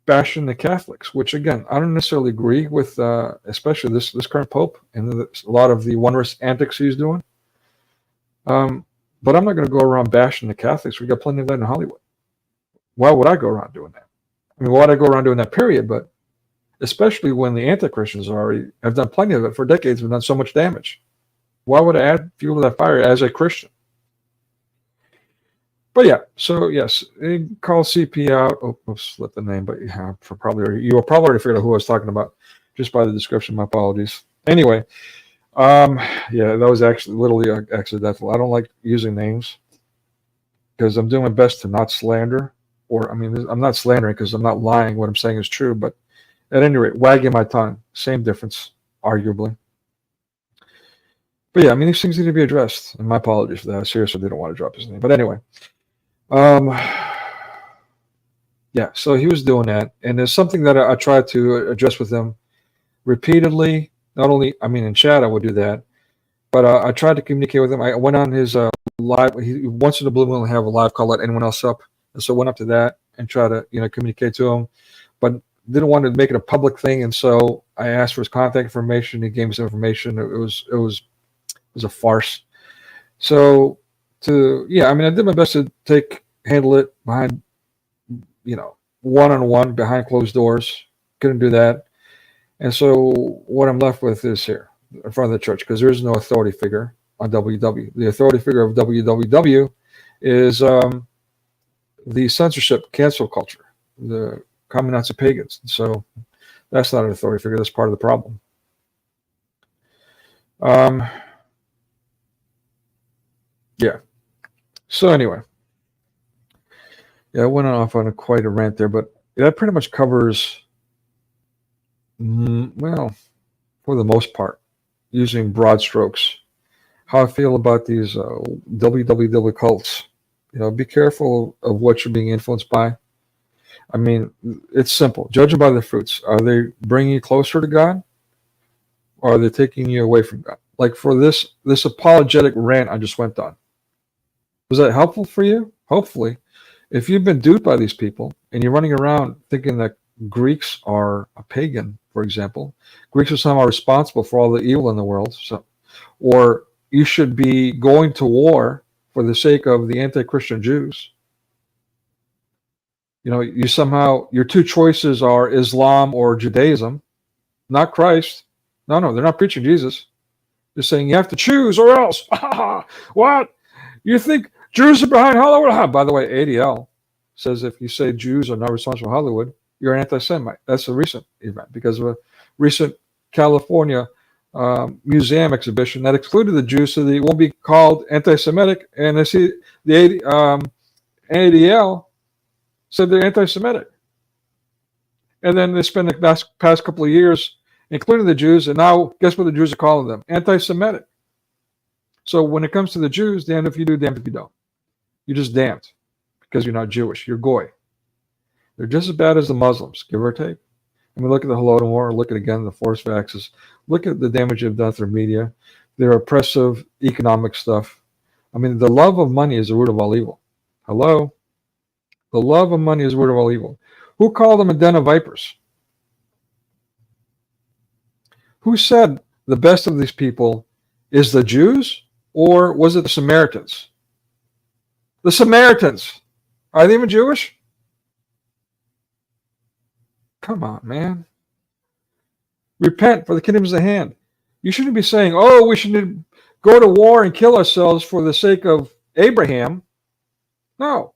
bashing the Catholics, which again, I don't necessarily agree with, especially this current Pope and a lot of the wondrous antics he's doing. But I'm not going to go around bashing the Catholics. We got plenty of that in Hollywood. Why would I go around doing that? I mean, why would I go around doing that, period? But especially when the anti-Christians have done plenty of it for decades and done so much damage. Why would I add fuel to that fire as a Christian? But yeah, so yes, call CP out. Oh, slip the name, but you will probably already figured out who I was talking about just by the description. My apologies. Anyway, yeah, that was actually literally accidental. I don't like using names because I'm doing my best to not slander, I'm not slandering because I'm not lying. What I'm saying is true, but at any rate, wagging my tongue, same difference, arguably. But yeah, these things need to be addressed, and my apologies for that. Seriously, they don't want to drop his name. But anyway, yeah, so he was doing that, and there's something that I tried to address with him repeatedly. Not only, in chat I would do that, but I tried to communicate with him. I went on his live. He once in a blue moon have a live call, let anyone else up, and so I went up to that and try to communicate to him, but didn't want to make it a public thing, and so I asked for his contact information. He gave me some information. It was a farce. So I did my best to handle it behind, one-on-one behind closed doors. Couldn't do that. And so what I'm left with is here in front of the church, because there is no authority figure on WW. The authority figure of WWW is the censorship cancel culture, the communards of pagans. So that's not an authority figure. That's part of the problem. Yeah. So anyway, yeah, I went off on quite a rant there, but that pretty much covers, well, for the most part, using broad strokes, how I feel about these WWW cults. Be careful of what you're being influenced by. It's simple. Judge them by their fruits. Are they bringing you closer to God, or are they taking you away from God? Like for this apologetic rant I just went on. Was that helpful for you? Hopefully. If you've been duped by these people and you're running around thinking that Greeks are a pagan, for example, Greeks are somehow responsible for all the evil in the world, or you should be going to war for the sake of the anti-Christian Jews, You somehow, your two choices are Islam or Judaism, not Christ. No, they're not preaching Jesus. They're saying you have to choose or else. What? You think Jews are behind Hollywood? By the way, ADL says if you say Jews are not responsible for Hollywood, you're an anti-Semite. That's a recent event because of a recent California museum exhibition that excluded the Jews so they won't be called anti-Semitic. And they see the ADL said they're anti-Semitic. And then they spent the past couple of years, including the Jews, and now guess what the Jews are calling them? Anti-Semitic. So when it comes to the Jews, damned if you do, damned if you don't. You're just damned because you're not Jewish. You're Goy. They're just as bad as the Muslims, give or take. I mean, look at the Holodomor, look at, again, the forced vaxxes. Look at the damage they've done through media, their oppressive economic stuff. I mean, the love of money is the root of all evil. Hello? The love of money is the root of all evil. Who called them a den of vipers? Who said the best of these people is the Jews, or was it the Samaritans? The Samaritans. Are they even Jewish? Come on, man. Repent, for the kingdom is at hand. You shouldn't be saying, oh, we should go to war and kill ourselves for the sake of Abraham. No.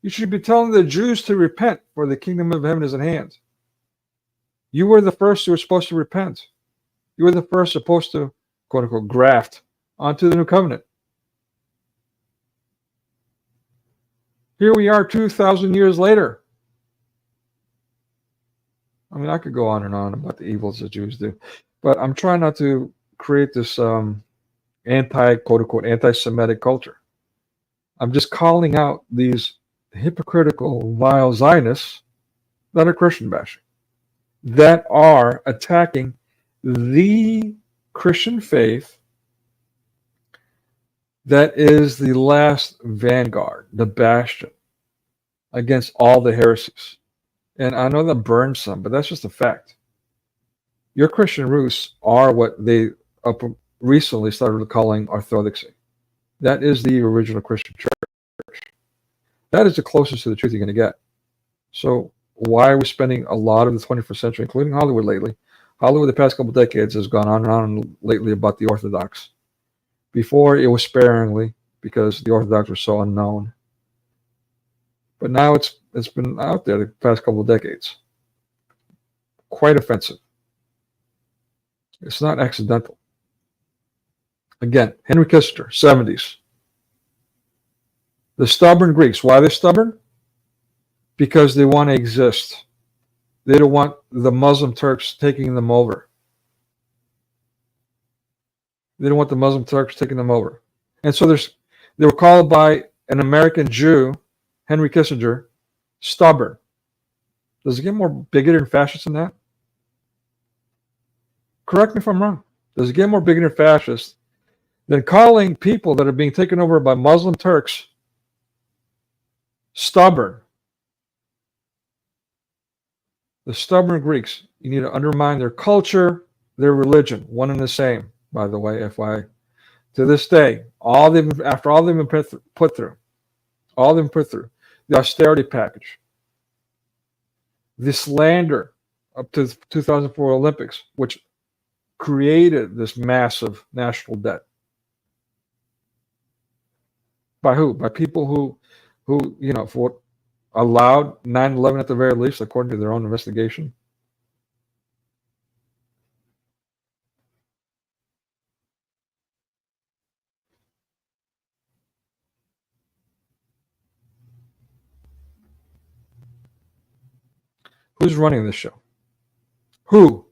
You should be telling the Jews to repent, for the kingdom of heaven is at hand. You were the first who were supposed to repent. You were the first supposed to, quote unquote, graft onto the new covenant. Here we are 2,000 years later. I mean, I could go on and on about the evils the Jews do, but I'm trying not to create this quote unquote, anti-Semitic culture. I'm just calling out these hypocritical, vile Zionists that are Christian bashing, that are attacking the Christian faith that is the last vanguard, the bastion against all the heresies. And I know that burns some, but that's just a fact. Your Christian roots are what they recently started calling orthodoxy. That is the original Christian church. That is the closest to the truth you're going to get. So why are we spending a lot of the 21st century, including Hollywood lately? Hollywood the past couple of decades has gone on and on lately about the Orthodox. Before it was sparingly because the Orthodox were so unknown. But now it's been out there the past couple of decades. Quite offensive. It's not accidental. Again, Henry Kissinger, 70s. The stubborn Greeks. Why are they stubborn? Because they want to exist. They don't want the Muslim Turks taking them over. They don't want the Muslim Turks taking them over. And so they were called by an American Jew, Henry Kissinger, stubborn. Does it get more bigoted and fascist than that? Correct me if I'm wrong. Does it get more bigoted and fascist than calling people that are being taken over by Muslim Turks stubborn? The stubborn Greeks, you need to undermine their culture, their religion, one and the same, by the way, FYI. To this day, after all they've been put through, the austerity package, the slander up to the 2004 Olympics, which created this massive national debt. By who? By people who for allowed 9/11 at the very least, according to their own investigation. Who's running this show? Who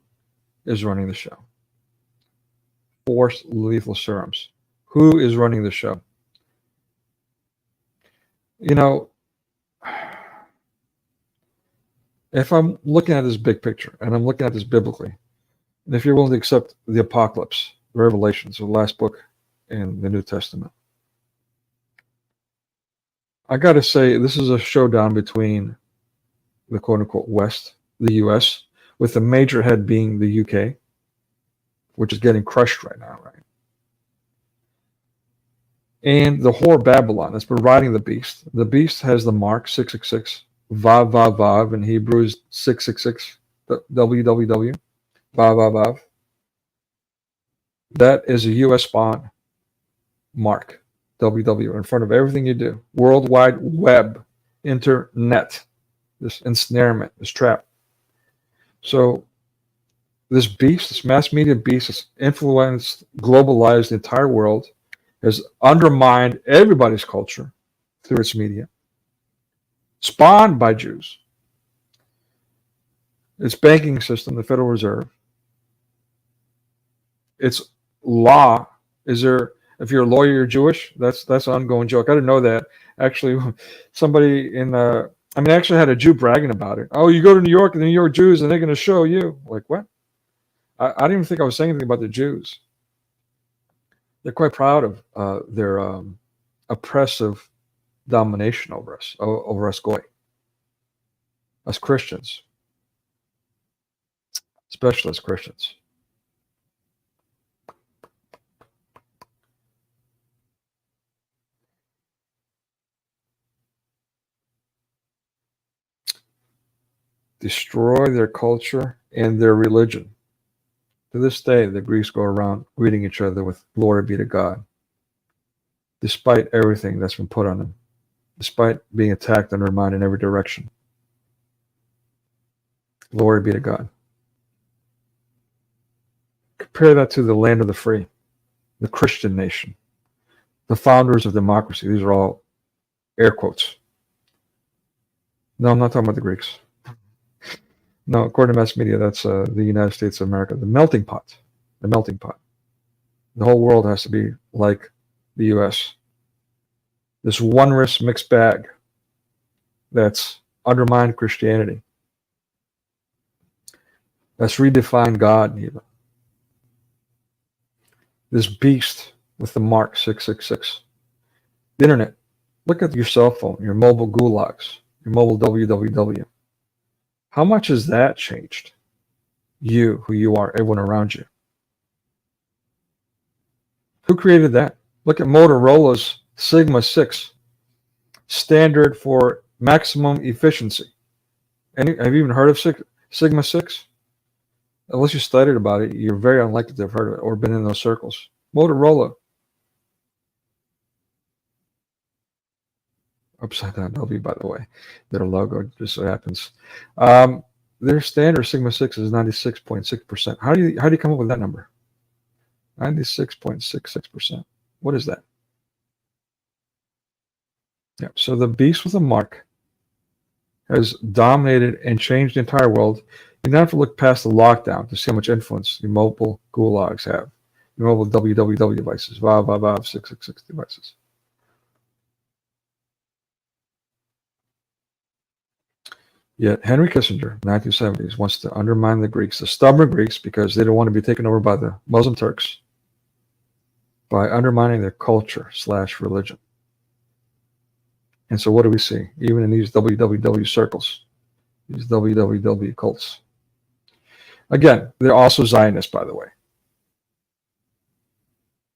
is running the show? Forced lethal serums. Who is running the show? If I'm looking at this big picture, and I'm looking at this biblically, and if you're willing to accept the apocalypse, the Revelations, the last book in the New Testament, I got to say, this is a showdown between the quote-unquote West, the U.S., with the major head being the U.K., which is getting crushed right now, right? And the whore Babylon that's been riding the beast. The beast has the mark 666, Vav Vav Vav, in Hebrews 666, www, Vav Vav Vav. That is a U.S. spawn mark, www, in front of everything you do. World Wide Web, internet, this ensnarement, this trap. So this beast, this mass media beast, has influenced, globalized the entire world, has undermined everybody's culture through its media, spawned by Jews. Its banking system, the Federal Reserve, its law. Is there? If you're a lawyer, you're Jewish. That's an ongoing joke. I didn't know that. Actually, somebody in I actually had a Jew bragging about it. Oh, you go to New York and the New York Jews, and they're going to show you. Like, what? I didn't even think I was saying anything about the Jews. They're quite proud of their oppressive domination over us goy, us Christians, especially as Christians. Destroy their culture and their religion. To this day, the Greeks go around greeting each other with "Glory be to God," despite everything that's been put on them, despite being attacked and undermined in every direction. Glory be to God. Compare that to the land of the free, the Christian nation, the founders of democracy. These are all air quotes. No, I'm not talking about the Greeks. No, according to mass media, that's the United States of America, the melting pot. The melting pot. The whole world has to be like the U.S. This one-risk mixed bag that's undermined Christianity. That's redefined God, even. This beast with the mark 666. The internet. Look at your cell phone, your mobile gulags, your mobile www. How much has that changed? You, who you are, everyone around you. Who created that? Look at Motorola's Sigma 6, standard for maximum efficiency. Have you even heard of Sigma 6? Unless you studied about it, you're very unlikely to have heard of it or been in those circles. Motorola. Upside down W, by the way, their logo, just so happens. Their standard Sigma 6 is 96.6%. How do you come up with that number? 96.66%. What is that? Yeah. So the beast with a mark has dominated and changed the entire world. You don't have to look past the lockdown to see how much influence your mobile gulags have. Your mobile www devices, vav, vav, vav, 666 devices. Yet Henry Kissinger, 1970s, wants to undermine the Greeks, the stubborn Greeks, because they don't want to be taken over by the Muslim Turks, by undermining their culture / religion. And so what do we see? Even in these www circles, these www cults. Again, they're also Zionists, by the way.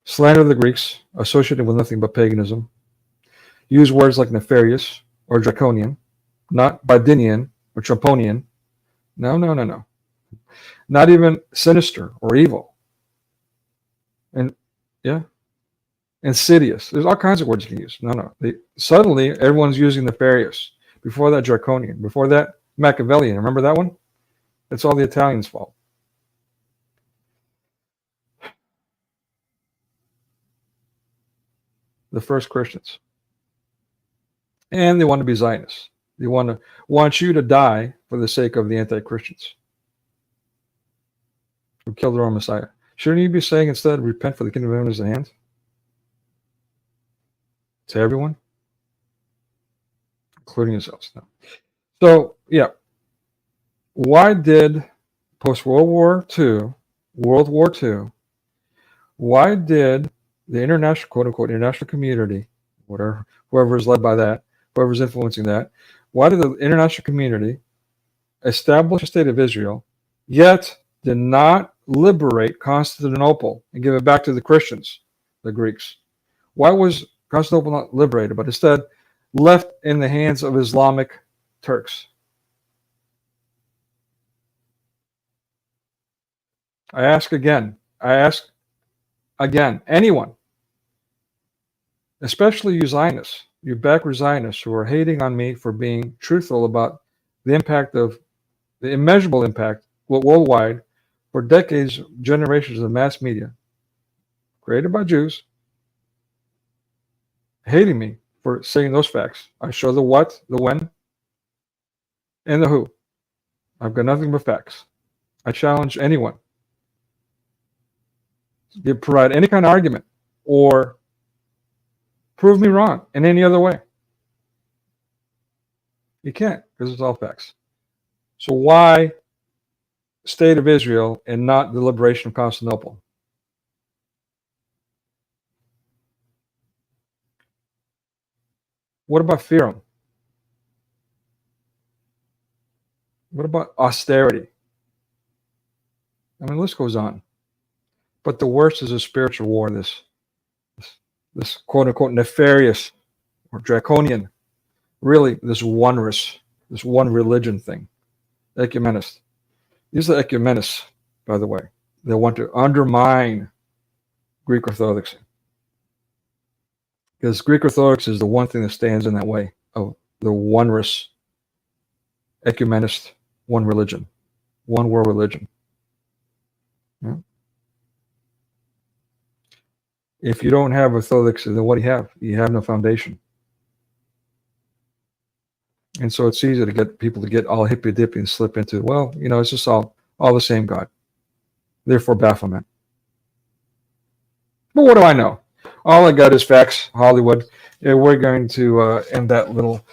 Slander of the Greeks, associated with nothing but paganism. Use words like nefarious or draconian, not Badinian or Trumponian. No. Not even sinister or evil. And insidious. There's all kinds of words you can use. No. Suddenly, everyone's using nefarious. Before that, draconian. Before that, Machiavellian. Remember that one? It's all the Italians' fault. The first Christians. And they want to be Zionists. They want you to die for the sake of the anti-Christians who killed their own Messiah. Shouldn't you be saying instead, repent for the kingdom of heaven is at hand? To everyone? Including yourselves. No. So, yeah. Why did post-World War II, why did the international, quote-unquote, international community, whoever is led by that, whoever's influencing that, why did the international community establish a state of Israel, yet did not liberate Constantinople and give it back to the Christians, the Greeks? Why was Constantinople not liberated, but instead left in the hands of Islamic Turks. I ask again, anyone, especially you Zionists, you backward Zionists who are hating on me for being truthful about the impact of the immeasurable impact worldwide for decades, generations of mass media created by Jews, hating me for saying those facts. I show the what, the when, and the who. I've got nothing but facts. I challenge anyone to provide any kind of argument or prove me wrong in any other way. You can't, because it's all facts. So why State of Israel and not the liberation of Constantinople? What about Pharaoh? What about austerity? I mean, the list goes on. But the worst is a spiritual war, this quote-unquote nefarious or draconian, really this one religion thing, ecumenists. These are ecumenists, by the way. They want to undermine Greek Orthodoxy. Because Greek Orthodoxy is the one thing that stands in that way of the onerous ecumenist, one religion, one world religion. Yeah. If you don't have Orthodoxy, then what do you have? You have no foundation. And so it's easy to get people to get all hippy-dippy and slip into, well, you know, it's just all the same God. Therefore, Baphomet. But what do I know? All I got is facts, Hollywood. Yeah, we're going to end that little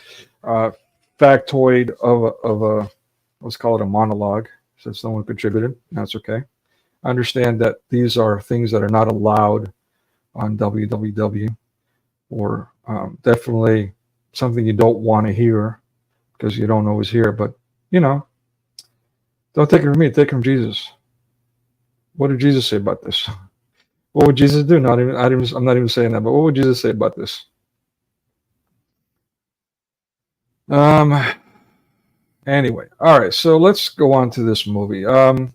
factoid of a, let's call it a monologue, since no one contributed. That's okay. I understand that these are things that are not allowed on www, or definitely something you don't want to hear because you don't always hear. But, you know, don't take it from me, take it from Jesus. What did Jesus say about this? What would Jesus do? I'm not even saying that, but what would Jesus say about this? Anyway, all right, so let's go on to this movie.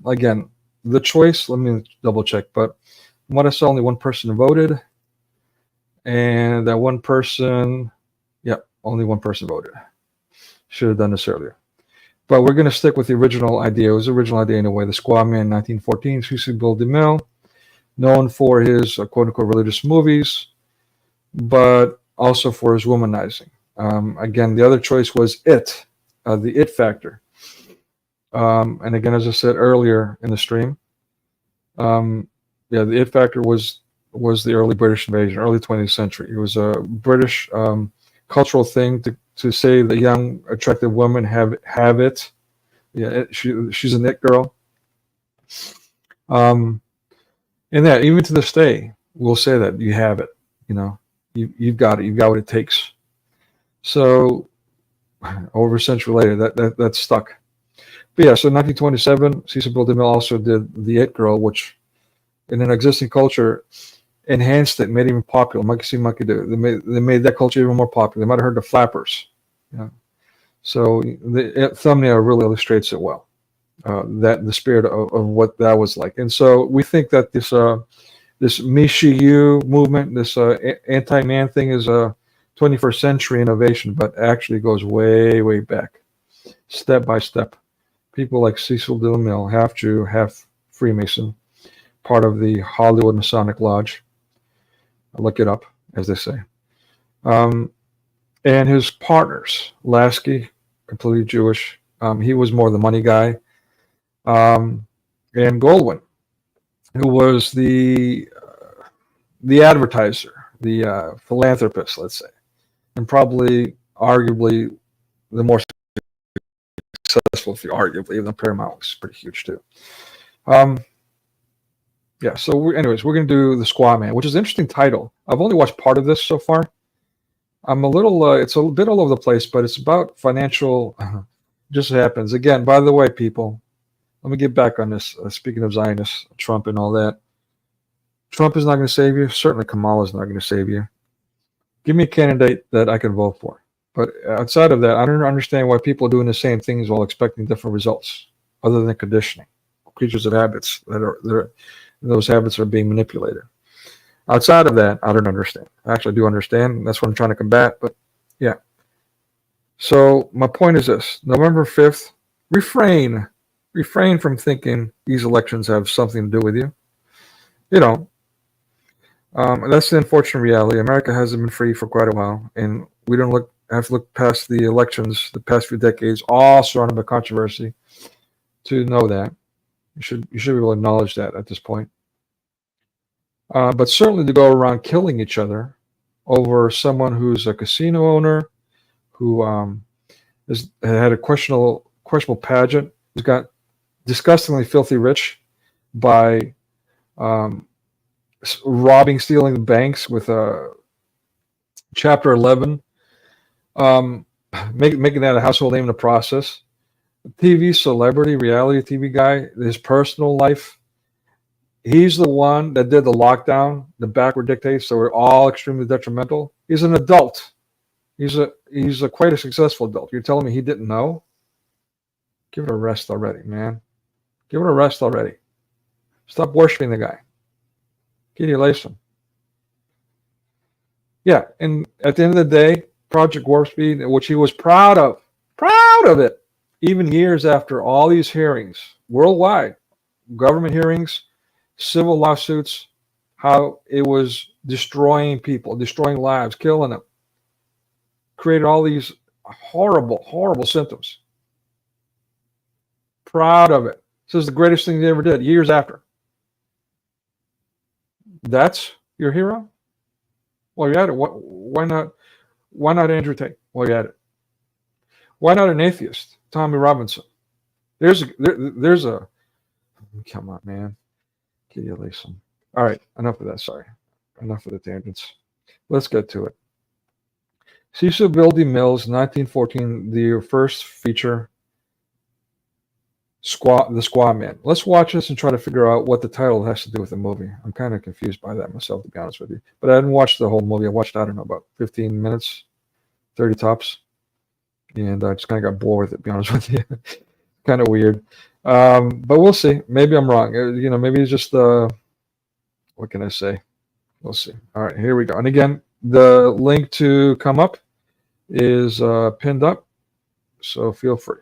Again, the choice, let me double check, but from what I saw, only one person voted. And that one person, only one person voted. Should have done this earlier. But we're going to stick with the original idea. It was the original idea in a way. The Squaw Man, 1914, Cecil B. DeMille, known for his quote-unquote religious movies, but also for his womanizing. Again, the other choice was It, the It Factor. And again, as I said earlier in the stream, the It Factor was the early British invasion, early 20th century. It was a British cultural thing to say the young, attractive women have it. Yeah, she's an it girl. And that even to this day, we'll say that you have it. You know, you've got it. You've got what it takes. So over a century later, that's stuck. But yeah, so in 1927, Cecil B. DeMille also did The It Girl, which in an existing culture enhanced it, made it even popular. Monkey see, monkey do. They made that culture even more popular. They might have heard the Flappers. Yeah. So the thumbnail really illustrates it well. That the spirit of what that was like. And so we think that this Me She You movement, this anti-man thing is a 21st century innovation, but actually goes way, way back, step by step. People like Cecil B. DeMille, half Jew, half Freemason, part of the Hollywood Masonic Lodge. Look it up, as they say. And his partners, Lasky, completely Jewish. He was more the money guy. And Goldwyn, who was the advertiser, the philanthropist, let's say, and probably arguably the more successful, arguably, even though Paramount was pretty huge too. So we're going to do The Squaw Man, which is an interesting title. I've only watched part of this so far. I'm a little, it's a bit all over the place, but it's about financial, just happens. Again, by the way, people, let me get back on this. Speaking of Zionists, Trump and all that. Trump is not going to save you. Certainly Kamala is not going to save you. Give me a candidate that I can vote for. But outside of that, I don't understand why people are doing the same things while expecting different results, other than conditioning. Creatures of habits those habits are being manipulated. Outside of that, I don't understand. I actually do understand. That's what I'm trying to combat. But yeah. So my point is this: November 5th, refrain from thinking these elections have something to do with you. You know, that's the unfortunate reality. America hasn't been free for quite a while, and we don't have to look past the elections, the past few decades, all surrounded by controversy, to know that. You should be able to acknowledge that at this point. But certainly to go around killing each other over someone who's a casino owner, who had a questionable pageant, who's got disgustingly filthy rich by stealing banks with a Chapter 11, making that a household name in the process. TV celebrity, reality TV guy, his personal life. He's the one that did the lockdown, the backward dictates that were all extremely detrimental. He's an adult. He's quite a successful adult. You're telling me he didn't know? Give it a rest already, man. Give it a rest already. Stop worshiping the guy. Kitty Latham. Yeah, and at the end of the day, Project Warp Speed, which he was proud of it, even years after all these hearings, worldwide, government hearings, civil lawsuits, how it was destroying people, destroying lives, killing them, created all these horrible, horrible symptoms. Proud of it. This is the greatest thing they ever did, years after. That's your hero? Well, you're at it. Why not Andrew Tate? Well, you're at it. Why not an atheist, Tommy Robinson? There's a come on, man. Kitty Latham. All right, enough of that. Sorry, enough of the tangents. Let's get to it. Cecil B. DeMille's 1914, the first feature, the Squaw Man. Let's watch this and try to figure out what the title has to do with the movie. I'm kind of confused by that myself, to be honest with you. But I didn't watch the whole movie. I watched, I don't know, about 15 minutes, 30 tops. And I just kind of got bored with it, to be honest with you. Kind of weird. But we'll see. Maybe I'm wrong. Maybe it's just, what can I say? We'll see. All right, here we go. And again, the link to come up is pinned up. So feel free.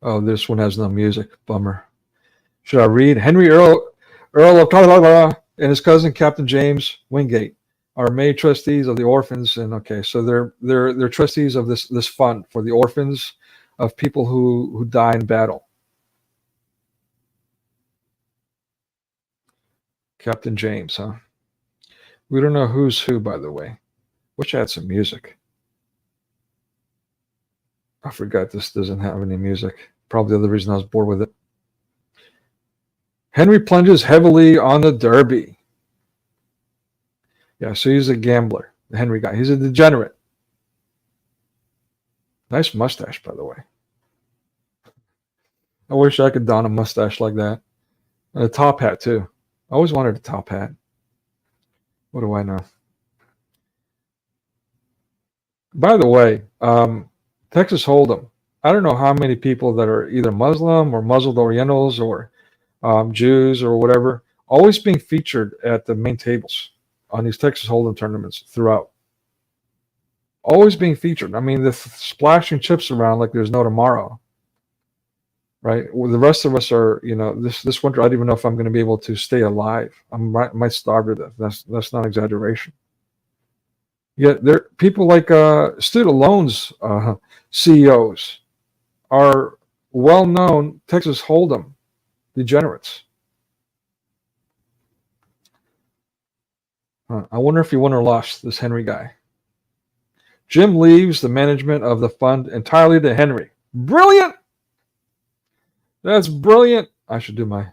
Oh, this one has no music. Bummer. Should I read? Henry Earl of Colorado and his cousin Captain James Wingate are made trustees of the orphans, and okay, so they're trustees of this fund for the orphans of people who die in battle. Captain James, huh? We don't know who's who, by the way. Wish I had some music. I forgot this doesn't have any music. Probably the other reason I was bored with it. Henry plunges heavily on the Derby. Yeah, so he's a gambler, the Henry guy. He's a degenerate. Nice mustache, by the way. I wish I could don a mustache like that. And a top hat, too. I always wanted a top hat. What do I know? By the way, Texas Hold'em. I don't know how many people that are either Muslim or Muslim Orientals or Jews or whatever, always being featured at the main tables on these Texas Hold'em tournaments throughout. Always being featured. I mean, they're splashing chips around like there's no tomorrow. Right? Well, the rest of us are, this winter, I don't even know if I'm going to be able to stay alive. I might starve to death. That's not exaggeration. Yet there, people like student loans CEOs are well-known Texas Hold'em degenerates. I wonder if he won or lost, this Henry guy. Jim leaves the management of the fund entirely to Henry. Brilliant! That's brilliant. I should do my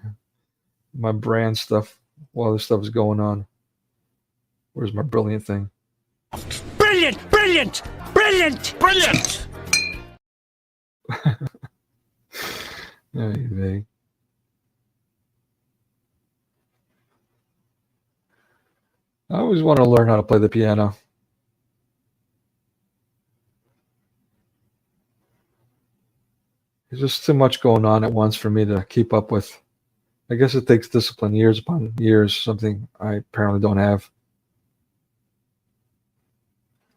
brand stuff while this stuff is going on. Where's my brilliant thing? Brilliant! Brilliant! Brilliant! Brilliant! Hey. I always want to learn how to play the piano. There's just too much going on at once for me to keep up with. I guess it takes discipline, years upon years, something I apparently don't have.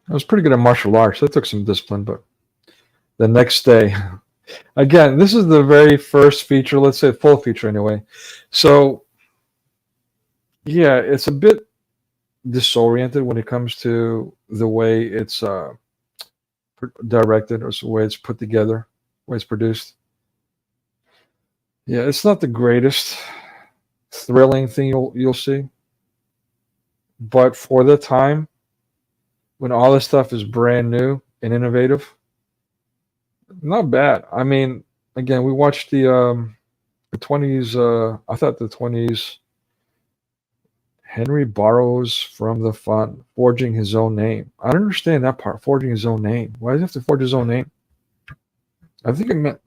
I was pretty good at martial arts. That took some discipline, but the next day, again, this is the very first feature, let's say full feature anyway. So, yeah, it's a bit disoriented when it comes to the way it's directed or the way it's put together, the way it's produced. Yeah, it's not the greatest thrilling thing you'll see, but for the time, when all this stuff is brand new and innovative, not bad. I mean, again, we watched the 20s. I thought the 20s. Henry borrows from the fund, forging his own name. I don't understand that part. Forging his own name. Why does he have to forge his own name? I think it meant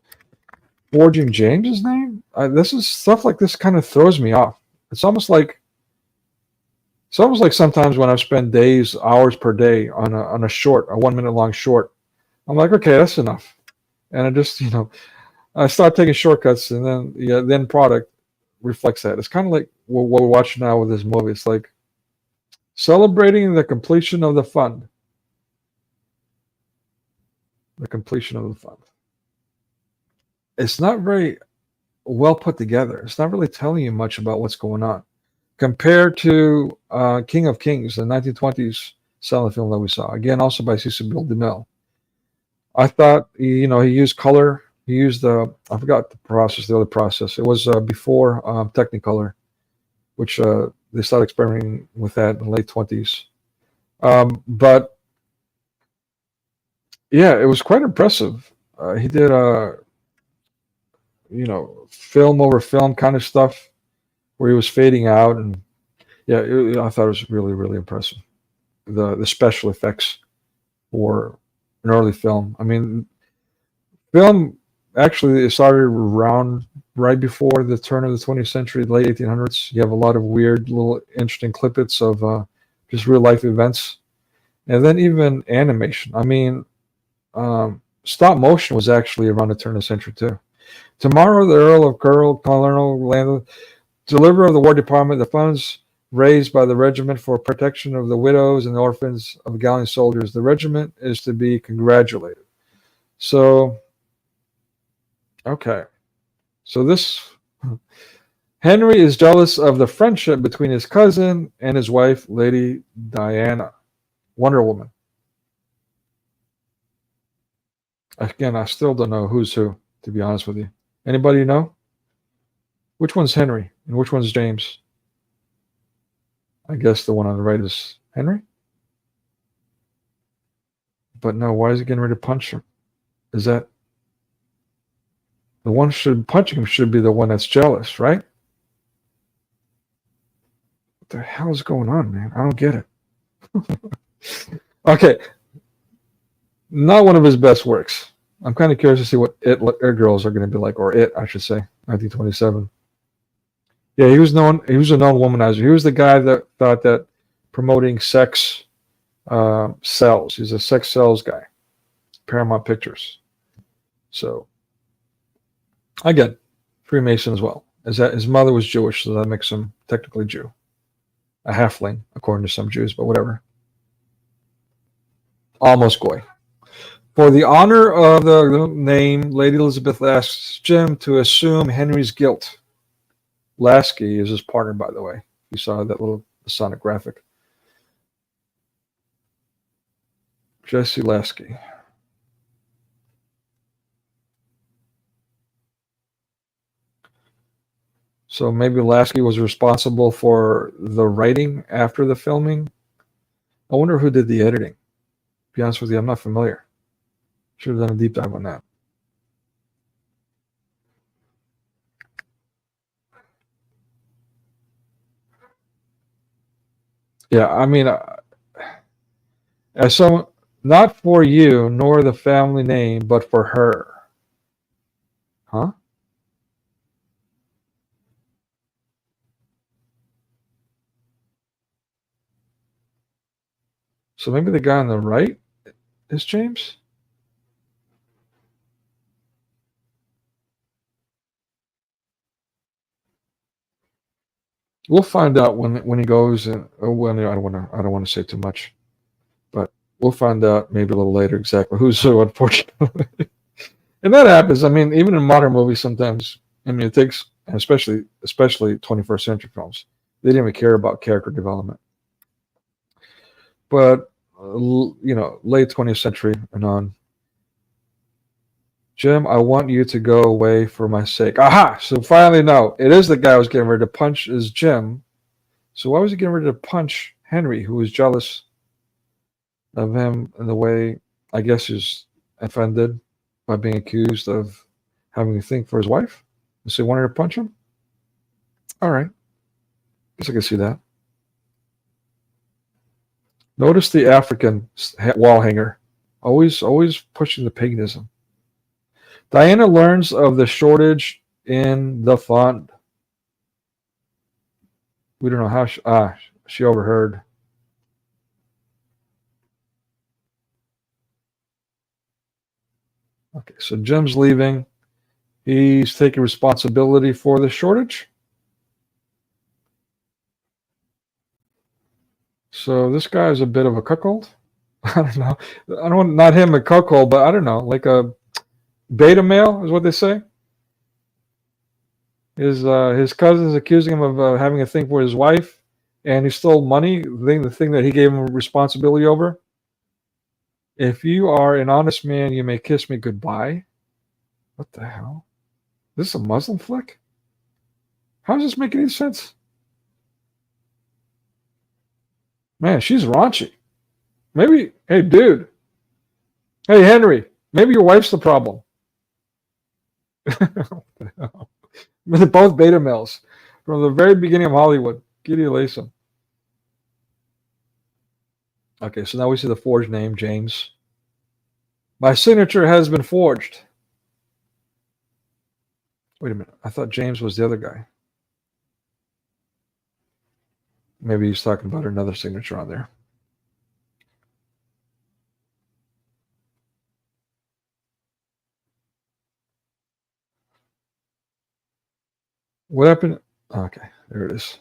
forging James's name. This is stuff like this kind of throws me off. It's almost like sometimes when I've spent days, hours per day on a short, a 1 minute long short, I'm like, okay, that's enough. And I just, I start taking shortcuts, and then the end product reflects that. It's kind of like what we're watching now with this movie. It's like celebrating the completion of the fund. The completion of the fund. It's not very well put together. It's not really telling you much about what's going on. Compared to King of Kings, the 1920s silent film that we saw. Again, also by Cecil B. DeMille. I thought, he used color. He used I forgot the other process. It was before Technicolor, which they started experimenting with that in the late 20s. But yeah, it was quite impressive. He did film over film kind of stuff where he was fading out, and yeah, I thought it was really, really impressive. The special effects for an early film. I mean, film actually started around right before the turn of the 20th century, the late 1800s. You have a lot of weird little interesting clippets of just real life events. And then even animation. I mean, stop motion was actually around the turn of the century too. Tomorrow, the Earl of Colonel Landon, deliverer of the War Department, the funds raised by the regiment for protection of the widows and orphans of gallant soldiers. The regiment is to be congratulated. So, okay. So this, Henry is jealous of the friendship between his cousin and his wife, Lady Diana, Wonder Woman. Again, I still don't know who's who, to be honest with you. Anybody know? Which one's Henry and which one's James? I guess the one on the right is Henry. But no, why is he getting ready to punch him? Is that the one punching him should be the one that's jealous, right? What the hell is going on, man? I don't get it. Okay. Not one of his best works. I'm kind of curious to see what It Girls are going to be like, or It, I should say, 1927. Yeah, he was a known womanizer. He was the guy that thought that promoting sex sells. He's a sex sells guy. Paramount Pictures. So, again, Freemason as well. His mother was Jewish, so that makes him technically Jew. A halfling, according to some Jews, but whatever. Almost Goy. For the honor of the name, Lady Elizabeth asks Jim to assume Henry's guilt. Lasky is his partner, by the way. You saw that little Masonic graphic. Jesse Lasky. So maybe Lasky was responsible for the writing after the filming. I wonder who did the editing. To be honest with you, I'm not familiar. Should have done a deep dive on that. Yeah, I mean, as someone, not for you, nor the family name, but for her. Huh? So maybe the guy on the right is James? We'll find out when he goes, and I don't want to say too much, but we'll find out maybe a little later exactly who's who. Unfortunately, and that happens. I mean, even in modern movies, sometimes. I mean, it takes, especially 21st century films, they didn't even care about character development. But late 20th century and on. Jim, I want you to go away for my sake. Aha! So finally, no, it is the guy who was getting ready to punch is Jim. So why was he getting ready to punch Henry, who was jealous of him in the way, I guess, he's offended by being accused of having a thing for his wife? So he wanted to punch him? All right. Guess I can see that. Notice the African wall hanger. Always pushing the paganism. Diana learns of the shortage in the fund. We don't know how she overheard. Okay, so Jim's leaving. He's taking responsibility for the shortage. So this guy is a bit of a cuckold. I don't know. Not him a cuckold, but I don't know, like a beta male is what they say. His cousin's accusing him of having a thing for his wife, and he stole money, the thing that he gave him responsibility over. If you are an honest man, you may kiss me goodbye. What the hell? This is a Muslim flick? How does this make any sense? Man, she's raunchy. Maybe, hey, dude. Hey, Henry, maybe your wife's the problem. They're both beta males from the very beginning of Hollywood. Giddy Latham. Okay, so now we see the forged name, James. My signature has been forged. Wait a minute. I thought James was the other guy. Maybe he's talking about another signature on there. What happened? Okay, there it is.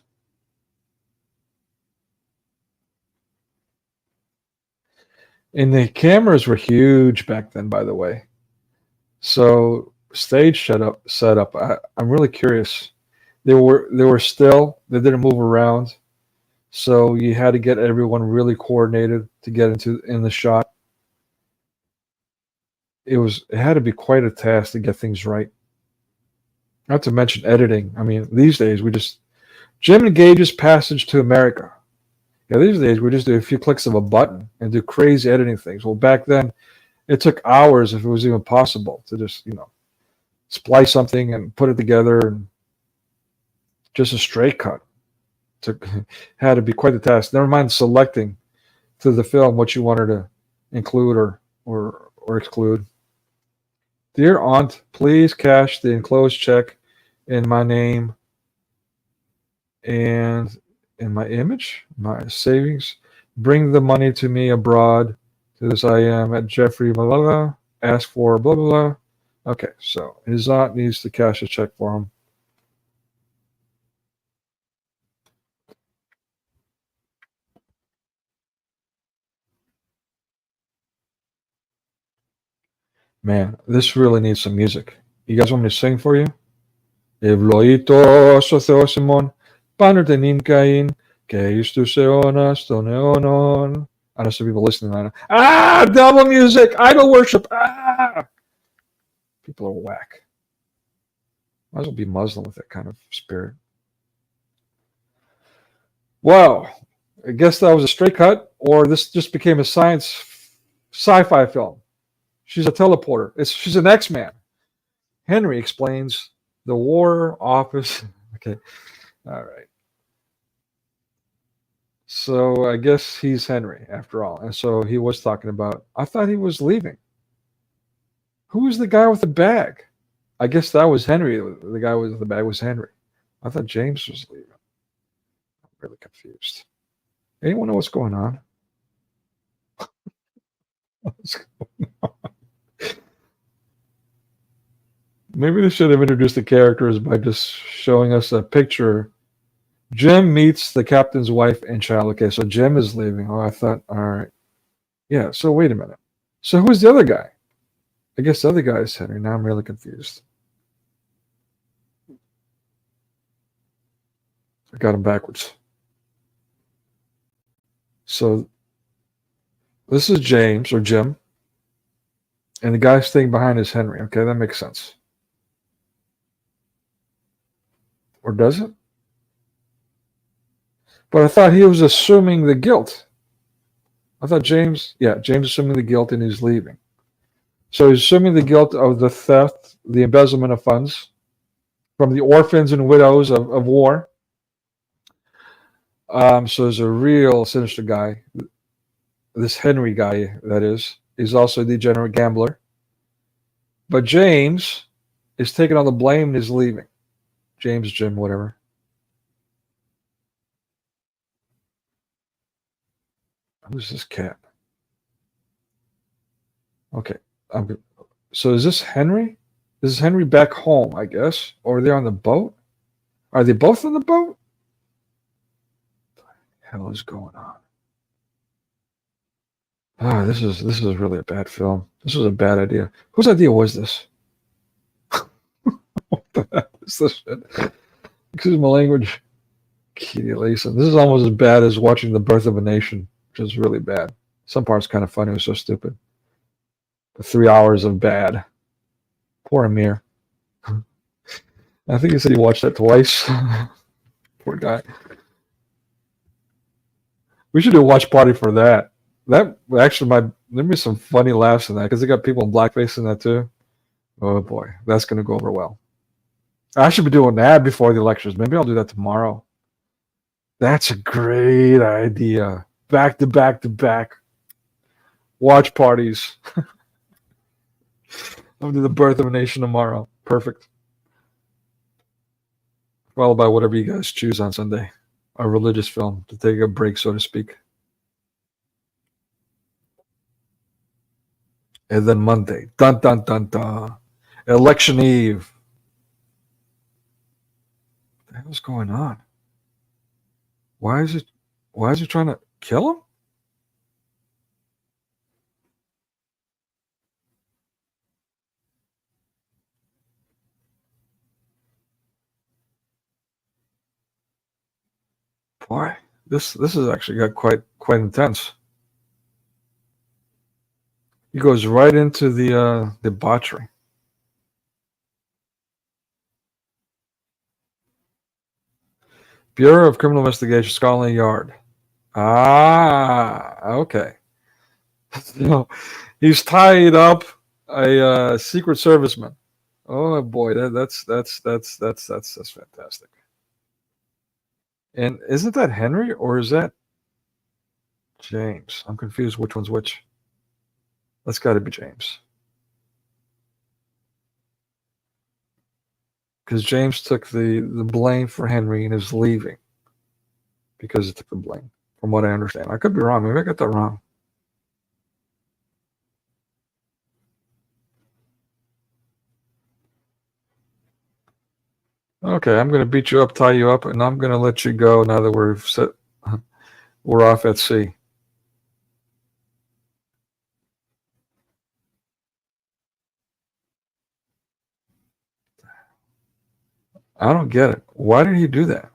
And the cameras were huge back then, by the way. So stage set up. I'm really curious. They didn't move around. So you had to get everyone really coordinated to get in the shot. It had to be quite a task to get things right. Not to mention editing. I mean, these days Jim engages passage to America. Yeah, these days we just do a few clicks of a button and do crazy editing things. Well, back then it took hours, if it was even possible, to just, splice something and put it together, and just a straight cut. Had to be quite a task. Never mind selecting to the film what you wanted to include or exclude. Dear Aunt, please cash the enclosed check in my name and in my image, my savings. Bring the money to me abroad. To this I am at Jeffrey Malala. Ask for blah, blah, blah. Okay, so his aunt needs to cash a check for him. Man, this really needs some music. You guys want me to sing for you? Ευλογητός ο Θεός ημών, πάνω τενήν καήν, και εις τους αιώνας των αιώνων. I know some people listening right now. Devil music, idol worship. People are whack. Might as well be Muslim with that kind of spirit. Wow. I guess that was a straight cut, or this just became a sci-fi film. She's a teleporter. She's an X-Man. Henry explains the War Office. Okay. All right. So I guess he's Henry after all. And so he was talking about, I thought he was leaving. Who was the guy with the bag? I guess that was Henry. The guy with the bag was Henry. I thought James was leaving. I'm really confused. Anyone know what's going on? Maybe they should have introduced the characters by just showing us a picture. Jim meets the captain's wife and child. Okay, so Jim is leaving. Oh, I thought, all right. Yeah, so wait a minute. So who's the other guy? I guess the other guy is Henry. Now I'm really confused. I got him backwards. So this is James or Jim. And the guy staying behind is Henry. Okay, that makes sense. Or does it? But I thought he was assuming the guilt. I thought James assuming the guilt and he's leaving. So he's assuming the guilt of the theft, the embezzlement of funds from the orphans and widows of war. So there's a real sinister guy. This Henry guy, that is. He's also a degenerate gambler. But James is taking all the blame and is leaving. James, Jim, whatever. Who's this cat? Okay. So is this Henry? This is Henry back home, I guess. Or are they on the boat? Are they both on the boat? What the hell is going on? Ah, this is really a bad film. This was a bad idea. Whose idea was this? What the hell is this shit? Excuse my language. Kitty Lason. This is almost as bad as watching The Birth of a Nation, which is really bad. Some parts kind of funny. It was so stupid. The 3 hours of bad. Poor Amir. I think he said he watched that twice. Poor guy. We should do a watch party for that. That actually there be some funny laughs in that because they got people in blackface in that too. Oh boy, that's going to go over well. I should be doing that before the elections. Maybe I'll do that tomorrow. That's a great idea. Back to back to back. Watch parties. I'll do The Birth of a Nation tomorrow. Perfect. Followed by whatever you guys choose on Sunday. A religious film to take a break, so to speak. And then Monday. Dun, dun, dun, dun. Election Eve. What the hell's going on? Why is he trying to kill him? Boy, this has actually got quite intense. He goes right into the debauchery. Bureau of Criminal Investigation, Scotland Yard. Ah, okay. No, he's tied up a Secret Serviceman. Oh boy, that's fantastic. And isn't that Henry or is that James? I'm confused which one's which. That's got to be James. Because James took the blame for Henry and is leaving because he took the blame, from what I understand. I could be wrong. Maybe I got that wrong. Okay, I'm going to beat you up, tie you up, and I'm going to let you go now that we're off at sea. I don't get it. Why did he do that?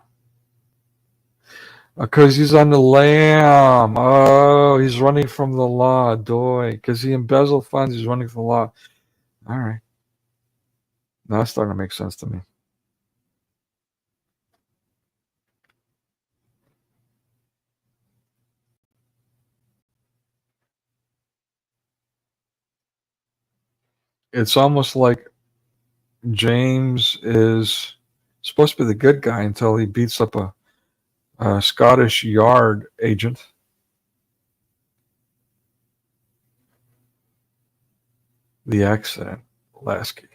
Because he's on the lam. Oh, he's running from the law. Doy. Because he embezzled funds, he's running from the law. All right. Now that's starting to make sense to me. It's almost like James is supposed to be the good guy until he beats up a Scottish Yard agent. The accident, Lasky.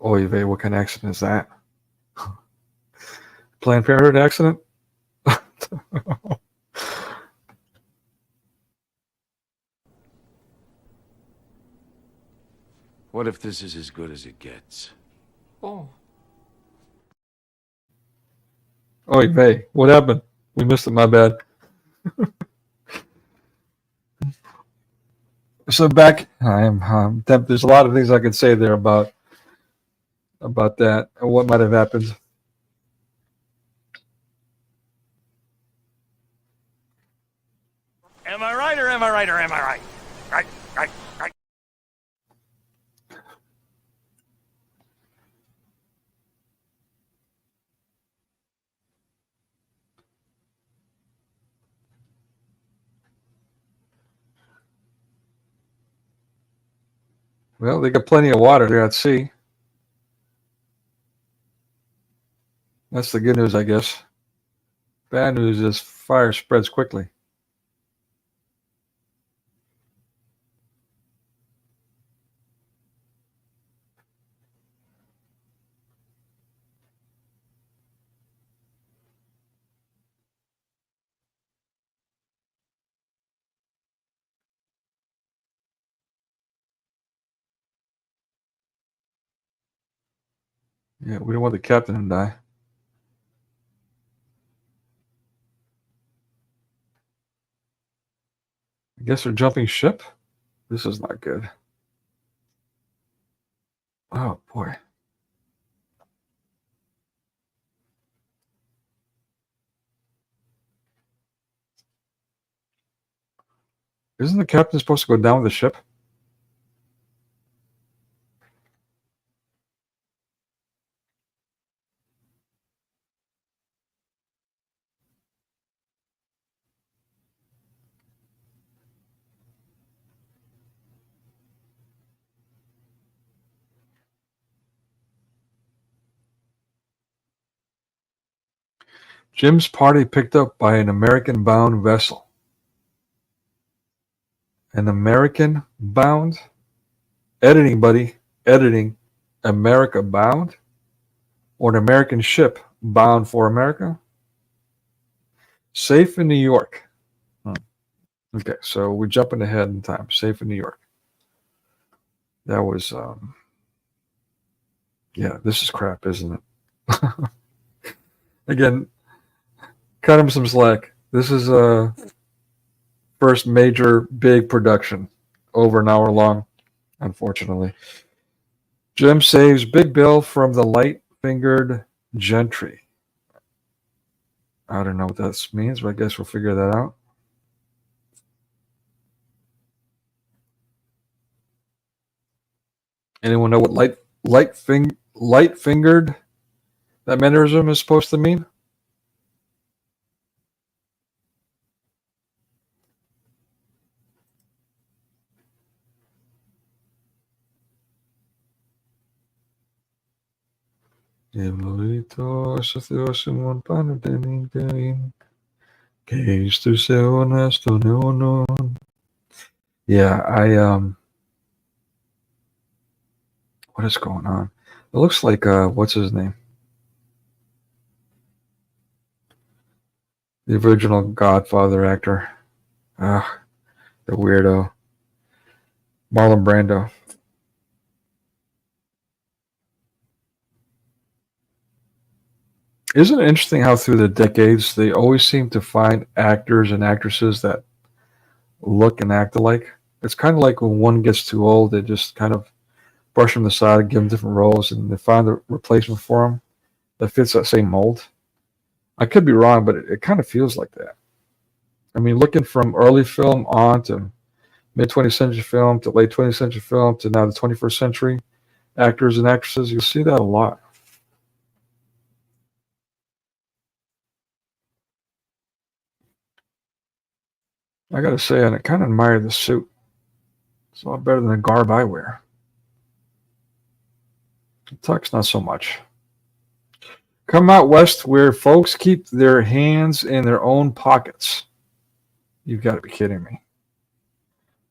Oy vey, what kind of accident is that? Planned Parenthood accident? What if this is as good as it gets? Oh. Oh, hey, what happened? We missed it, my bad. So back, there's a lot of things I could say there about that and what might have happened. Am I right or am I right or am I right? Right, right, right. Well, they got plenty of water there at sea. That's the good news, I guess. Bad news is fire spreads quickly. Yeah, we don't want the captain to die. I guess they're jumping ship? This is not good. Oh, boy. Isn't the captain supposed to go down with the ship? Jim's party picked up by an American-bound vessel. An American-bound? Editing, buddy. Editing. America-bound? Or an American ship bound for America? Safe in New York. Okay, so we're jumping ahead in time. Safe in New York. That was, yeah, this is crap, isn't it? Again, cut him some slack. This is first major big production, over an hour long, unfortunately. Jim saves Big Bill from the light-fingered gentry. I don't know what that means, but I guess we'll figure that out. Anyone know what light-fingered that mannerism is supposed to mean? Yeah, what is going on? It looks like what's his name? The original Godfather actor. The weirdo. Marlon Brando. Isn't it interesting how through the decades they always seem to find actors and actresses that look and act alike? It's kind of like when one gets too old, they just kind of brush them aside and give them different roles, and they find a replacement for them that fits that same mold. I could be wrong, but it kind of feels like that. I mean, looking from early film on to mid-20th century film to late 20th century film to now the 21st century actors and actresses, you see that a lot. I gotta say, I kind of admire the suit. It's a lot better than the garb I wear. The tux, not so much. Come out west where folks keep their hands in their own pockets. You've got to be kidding me.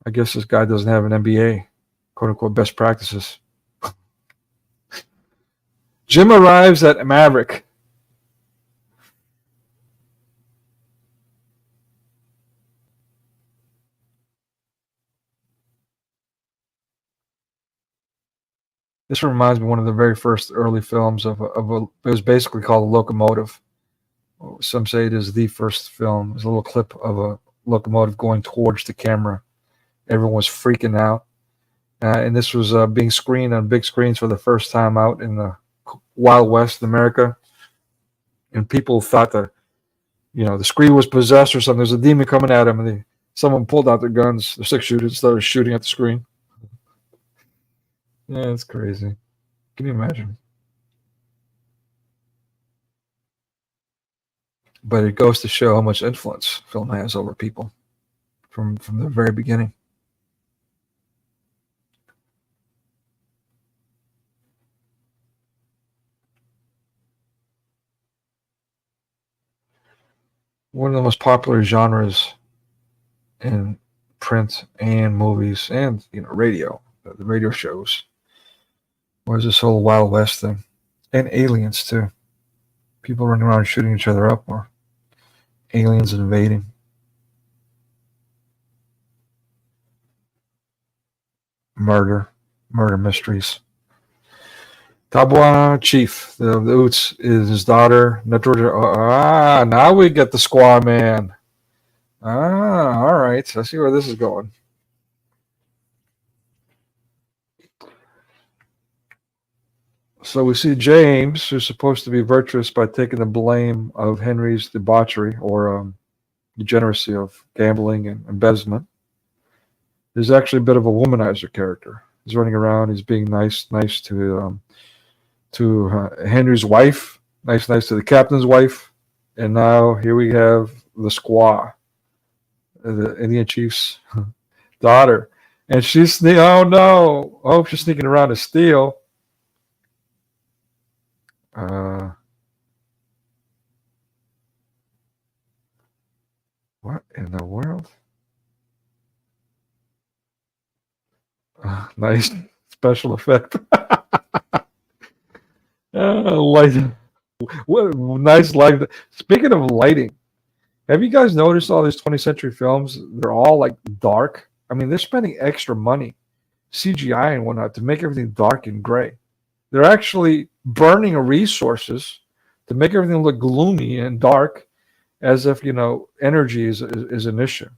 I guess this guy doesn't have an MBA, quote unquote, best practices. Jim arrives at Maverick. This reminds me of one of the very first early films of it was basically called A Locomotive. Some say it is the first film. There's a little clip of a locomotive going towards the camera. Everyone was freaking out. And this was being screened on big screens for the first time out in the Wild West, America. And people thought that, the screen was possessed or something. There's a demon coming at them, and someone pulled out their guns, their 6-shooters, started shooting at the screen. Yeah, it's crazy. Can you imagine? But it goes to show how much influence film has over people from the very beginning. One of the most popular genres in print and movies and radio, the radio shows, was this whole Wild West thing, and aliens too. People running around shooting each other up, or aliens invading. Murder mysteries. Tabwa Chief, the Oots, is his daughter. Now we get the Squaw Man. All right. I see where this is going. So we see James, who's supposed to be virtuous by taking the blame of Henry's debauchery or degeneracy of gambling and embezzlement. He's actually a bit of a womanizer character. He's running around. He's being nice to Henry's wife, nice to the captain's wife, and now here we have the squaw, the Indian chief's daughter, and she's oh no! I hope she's sneaking around to steal. What in the world? Nice special effect. Light. What nice light. Speaking of lighting, have you guys noticed all these 20th century films? They're all like dark. I mean, they're spending extra money, CGI and whatnot, to make everything dark and gray. They're actually burning resources to make everything look gloomy and dark, as if energy is an issue.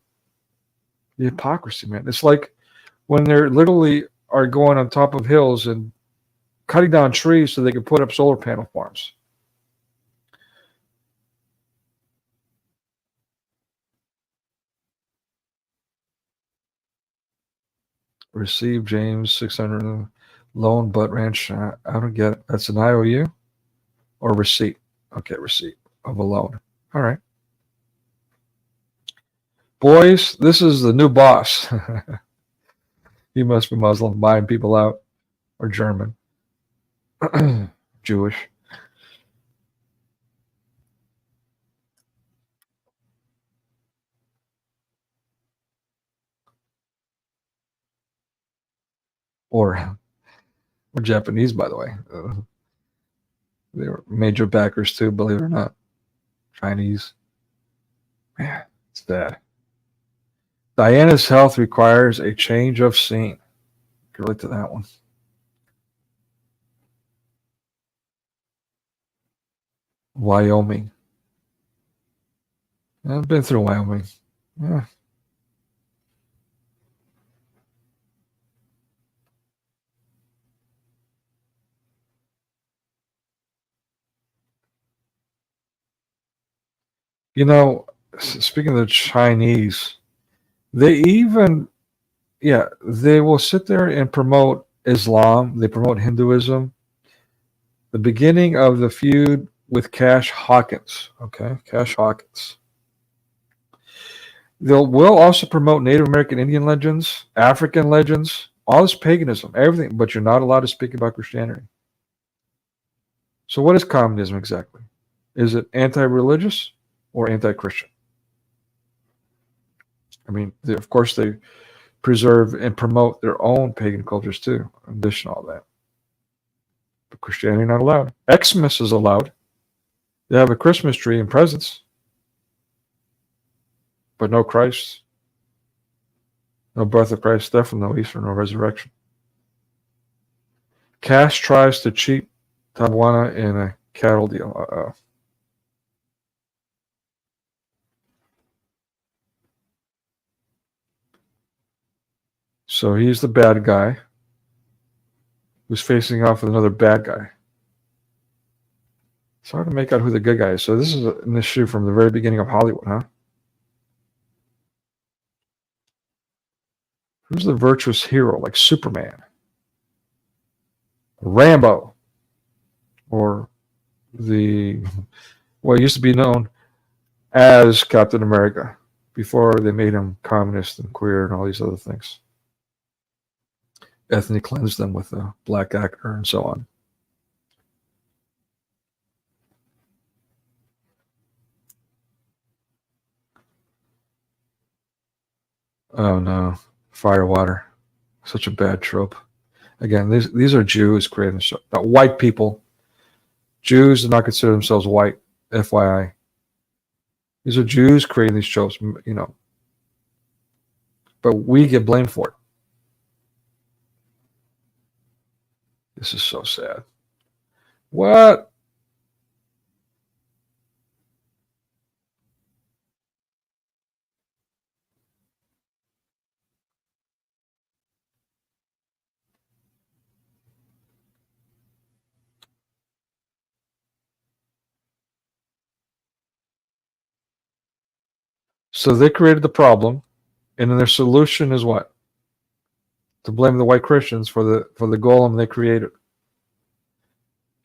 The hypocrisy, man. It's like when they're literally are going on top of hills and cutting down trees so they can put up solar panel farms. Receive James 600 loan butt ranch. I don't get it. That's an IOU or receipt. Okay, receipt of a loan. All right. Boys, this is the new boss. He must be Muslim, buying people out, or German. Jewish. Or Japanese, by the way. They were major backers too, believe it or not. Chinese. Man, it's bad. Diana's health requires a change of scene. Can relate to that one. Wyoming. I've been through Wyoming. Yeah. Speaking of the Chinese, they will sit there and promote Islam. They promote Hinduism. The beginning of the feud with Cash Hawkins. Okay, Cash Hawkins. Will also promote Native American Indian legends, African legends, all this paganism, everything, but you're not allowed to speak about Christianity. So what is communism exactly? Is it anti-religious or anti-Christian? I mean, of course, they preserve and promote their own pagan cultures too, in addition to all that. But Christianity not allowed. Xmas is allowed. They have a Christmas tree and presents, but no Christ. No birth of Christ, definitely no Easter, no resurrection. Cash tries to cheat Tabuana in a cattle deal. Uh-oh. So he's the bad guy who's facing off with another bad guy. It's hard to make out who the good guy is. So this is an issue from the very beginning of Hollywood, huh? Who's the virtuous hero, like Superman, Rambo, or what used to be known as Captain America before they made him communist and queer and all these other things. Ethnic cleansed them with a black actor and so on. Oh no, firewater. Such a bad trope. Again, these are Jews creating the show. Not white people. Jews do not consider themselves white, FYI. These are Jews creating these shows, you know. But we get blamed for it. This is so sad. What? So they created the problem, and then their solution is what? To blame the white Christians for the golem they created.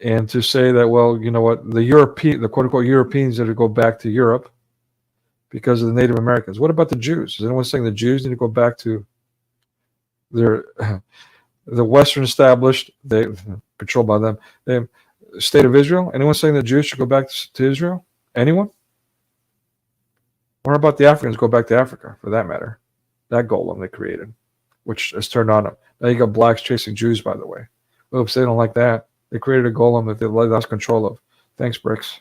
And to say that, well, you know what, the quote unquote Europeans need to go back to Europe because of the Native Americans. What about the Jews? Is anyone saying the Jews need to go back to the Western established, they controlled by them, the state of Israel? Anyone saying the Jews should go back to Israel? Anyone? What about the Africans go back to Africa, for that matter? That golem they created, which has turned on them. Now you got blacks chasing Jews, by the way. Oops, they don't like that. They created a golem that they lost control of. Thanks, Bricks.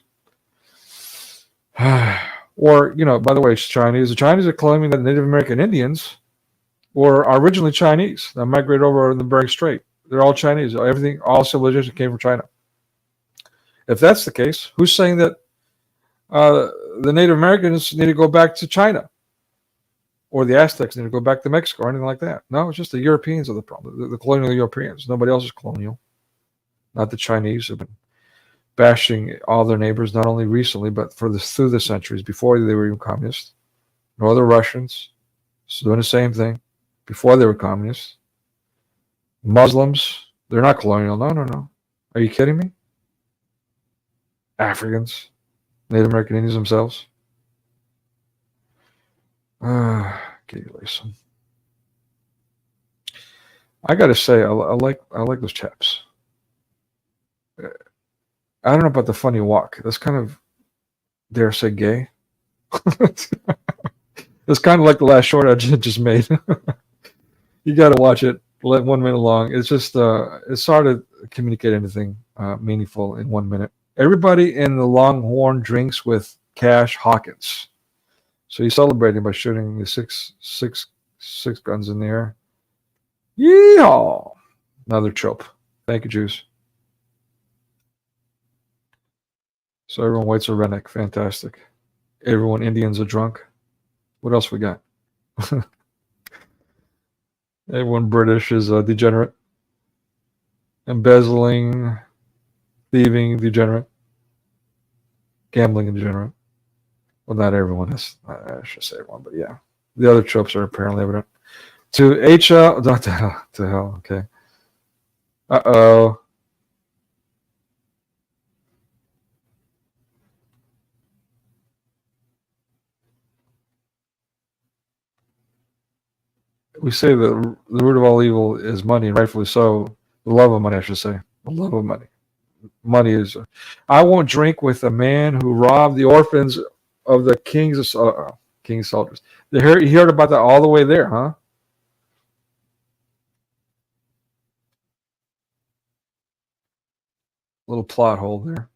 Or, you know, by the way, the Chinese are claiming that Native American Indians were originally Chinese that migrated over in the Bering Strait. They're all Chinese. Everything, all civilization came from China. If that's the case, who's saying that the Native Americans need to go back to China, or the Aztecs need to go back to Mexico, or anything like that? No, it's just the Europeans are the problem. The colonial Europeans. Nobody else is colonial. Not the Chinese have been bashing all their neighbors, not only recently, but through the centuries, before they were even communist. Nor the Russians, doing the same thing, before they were communists. Muslims, they're not colonial. No. Are you kidding me? Africans, Native American Indians themselves. Listen. I got to say, I like those chaps. I don't know about the funny walk. That's kind of, dare I say, gay. It's kind of like the last short I just made. You got to watch it. 1 minute long. It's just it's hard to communicate anything meaningful in 1 minute. Everybody in the Longhorn drinks with Cash Hawkins. So he's celebrating by shooting the six guns in the air. Yeehaw! Another trope. Thank you, Jews. So everyone whites are redneck. Fantastic. Everyone Indians are drunk. What else we got? Everyone British is degenerate. Embezzling, thieving, degenerate. Gambling, degenerate. Well, not everyone is. I should say everyone, but yeah. The other tropes are apparently evident. To HL, not to hell. To hell, okay. Uh-oh. We say that the root of all evil is money, and rightfully so. The love of money, I should say. The love of money. Money is. I won't drink with a man who robbed the orphans of the king's soldiers. You heard about that all the way there, huh? Little plot hole there.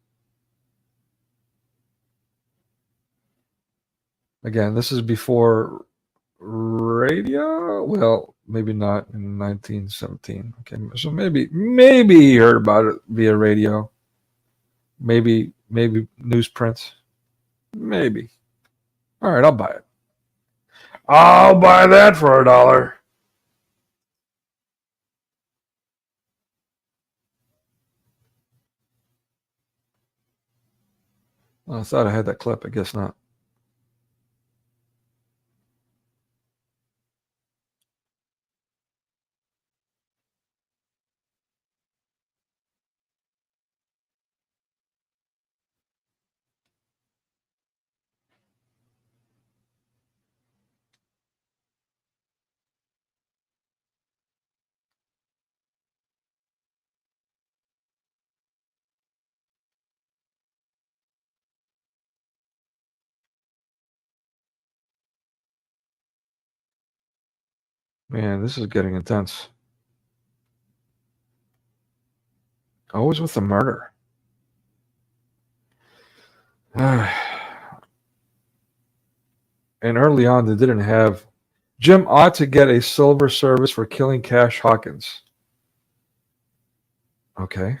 Again, this is before radio. Well, maybe not in 1917. Okay, so maybe he heard about it via radio. Maybe newsprint. Maybe. All right, I'll buy it. I'll buy that for $1. Well, I thought I had that clip. I guess not. Man, this is getting intense. Always with the murder. And early on, they didn't have... Jim ought to get a silver service for killing Cash Hawkins. Okay.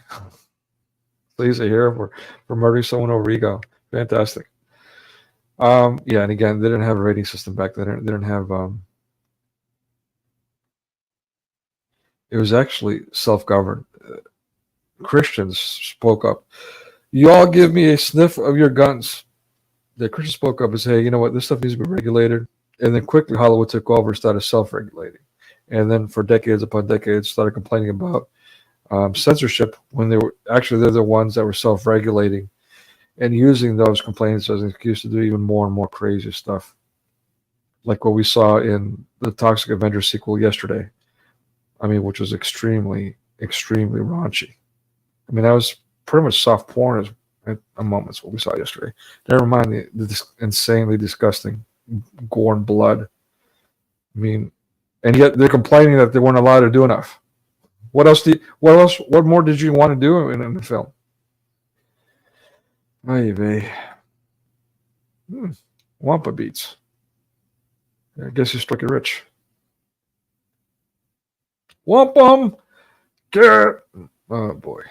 Please, a hero for murdering someone over ego. Fantastic. Yeah, and again, they didn't have a rating system back then. They didn't have... it was actually self-governed. Christians spoke up. You all give me a sniff of your guns. The Christians spoke up and said, hey, you know what, this stuff needs to be regulated. And then quickly Hollywood took over and started self-regulating. And then for decades upon decades started complaining about censorship when they're the ones that were self-regulating and using those complaints as an excuse to do even more and more crazy stuff. Like what we saw in the Toxic Avenger sequel yesterday. I mean, which was extremely, extremely raunchy. I mean, that was pretty much soft porn at moments, what we saw yesterday. Never mind the insanely disgusting gore and blood. I mean, and yet they're complaining that they weren't allowed to do enough. What more did you want to do in the film? Ay vey. Wampa beats. I guess you struck it rich. Wampum! Get! Oh boy.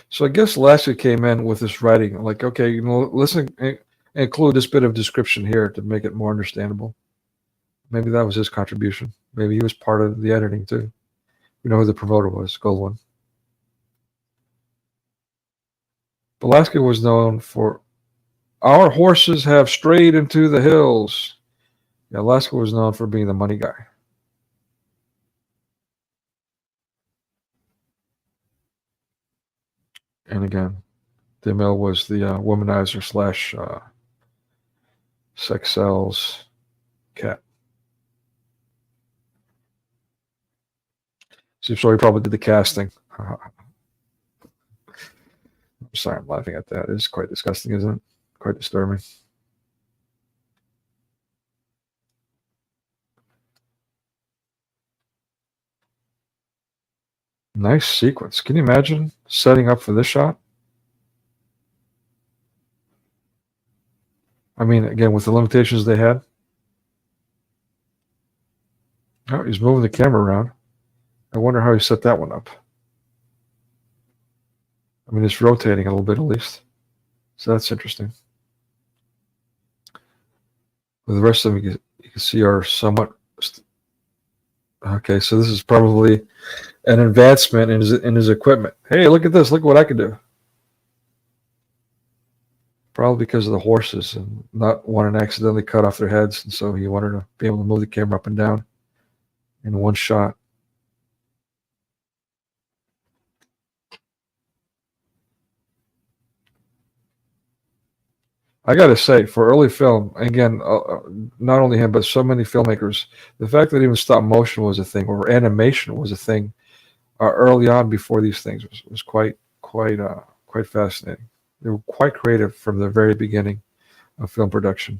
So I guess Lasky came in with this writing, like, okay, you know, listen, include this bit of description here to make it more understandable. Maybe that was his contribution. Maybe he was part of the editing too. We know who the promoter was, Goldwyn. But Lasky was known for, our horses have strayed into the hills. Yeah, Lasky was known for being the money guy. And again, DeMille was the womanizer slash sex sells cat. So he probably did the casting. I'm sorry, I'm laughing at that. It's quite disgusting, isn't it? Quite disturbing. Nice sequence. Can you imagine setting up for this shot? I mean, again, with the limitations they had. Oh, he's moving the camera around. I wonder how he set that one up. I mean, it's rotating a little bit at least. So that's interesting. With the rest of them, you can see are somewhat... Okay, so this is probably an advancement in his equipment. Hey, look at this. Look what I can do. Probably because of the horses and not wanting to accidentally cut off their heads. And so he wanted to be able to move the camera up and down in one shot. I got to say, for early film, again, not only him, but so many filmmakers, the fact that even stop motion was a thing, or animation was a thing, early on before these things was quite fascinating. They were quite creative from the very beginning of film production.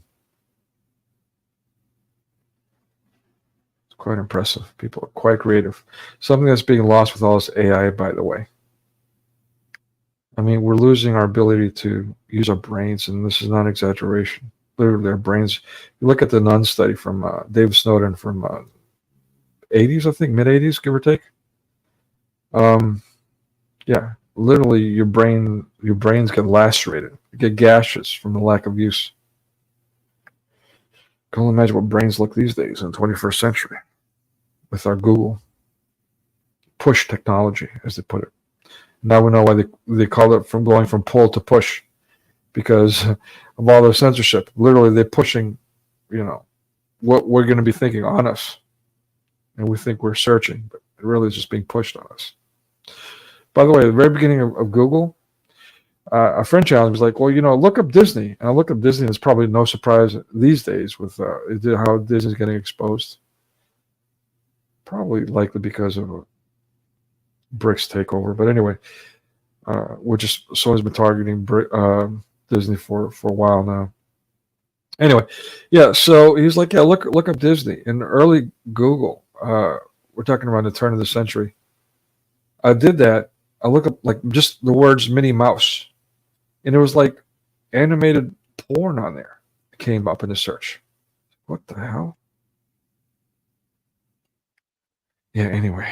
It's quite impressive. People are quite creative. Something that's being lost with all this AI, by the way. I mean, we're losing our ability to use our brains, and this is not an exaggeration. Literally, our brains. You look at the Nun study from David Snowden from 80s, I think, mid 80s, give or take. Yeah, literally, your brains get lacerated, you get gaseous from the lack of use. Can only imagine what brains look these days in the 21st century with our Google push technology, as they put it. Now we know why they call it from going from pull to push, because of all their censorship. Literally, they're pushing, what we're going to be thinking on us. And we think we're searching, but it really is just being pushed on us. By the way, at the very beginning of Google, a friend challenged me, was like, well, look up Disney. And I look up Disney, and it's probably no surprise these days with how Disney's getting exposed. Probably likely because of a BRICS takeover. But anyway, which is so has been targeting Disney for a while now. Anyway, yeah, so he's like, yeah, look up Disney. In early Google, we're talking around the turn of the century. I did that. I look up like just the words Minnie Mouse, and it was like animated porn on there. It came up in the search. What the hell? Yeah, anyway.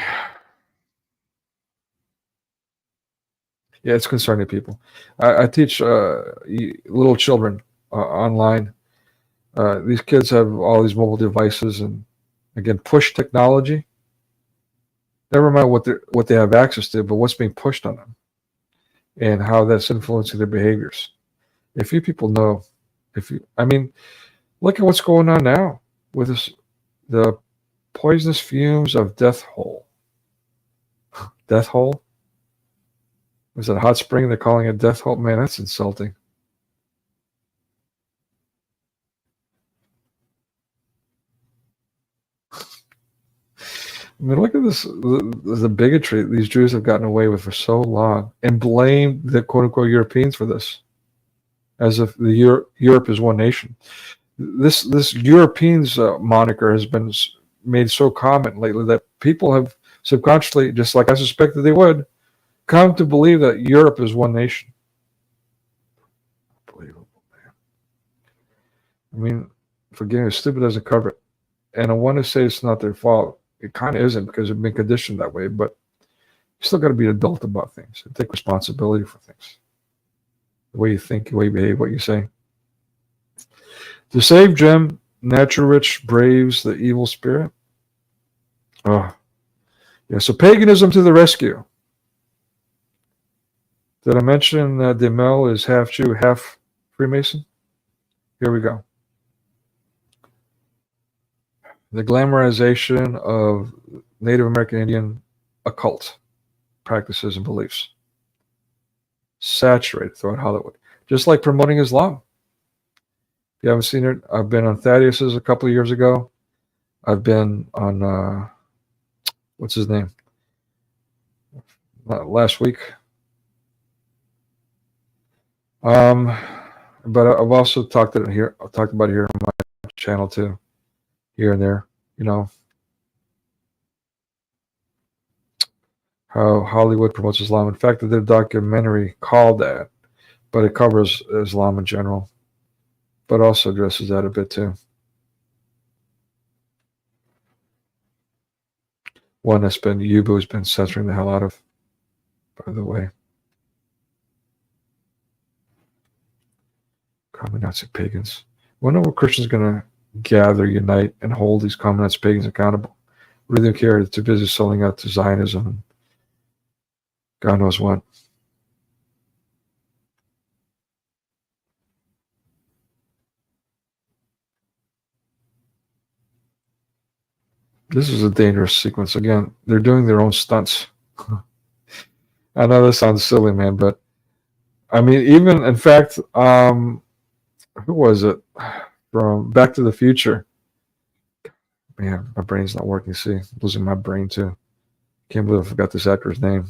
Yeah, it's concerning people. I teach little children online. These kids have all these mobile devices and, again, push technology. Never mind what they have access to, but what's being pushed on them and how that's influencing their behaviors. If you people know, look at what's going on now with the poisonous fumes of Death Hole. Death Hole? Was it a hot spring? They're calling it Death Hole? Man, that's insulting. Look at this, the bigotry these Jews have gotten away with for so long, and blame the quote-unquote Europeans for this, as if Europe is one nation. This Europeans moniker has been made so common lately that people have subconsciously, just like I suspected they would, come to believe that Europe is one nation. Unbelievable, man. For getting stupid doesn't cover it. And I want to say it's not their fault. It kind of isn't, because they've been conditioned that way, but you still got to be an adult about things and take responsibility for things. The way you think, the way you behave, what you say. To save Jim, Natural Rich braves the evil spirit. Oh, yeah, so paganism to the rescue. Did I mention DeMille is half Jew, half Freemason? Here we go. The glamorization of Native American Indian occult practices and beliefs. Saturated throughout Hollywood. Just like promoting Islam. If you haven't seen it, I've been on Thaddeus's a couple of years ago. I've been on, what's his name? Last week. But I've also talked about it here on my channel too. Here and there, how Hollywood promotes Islam. In fact, they did a documentary called that, but it covers Islam in general, but also addresses that a bit too. One that's been Yubu has been censoring the hell out of, by the way. Common Nazi pagans. Wonder what Christians going to gather, unite, and hold these communist pagans accountable. Really don't care. They're too busy selling out to Zionism and God knows what. This is a dangerous sequence. Again, they're doing their own stunts. I know this sounds silly, man, but even in fact, who was it? From Back to the Future. Man, my brain's not working. See, I'm losing my brain too. Can't believe I forgot this actor's name.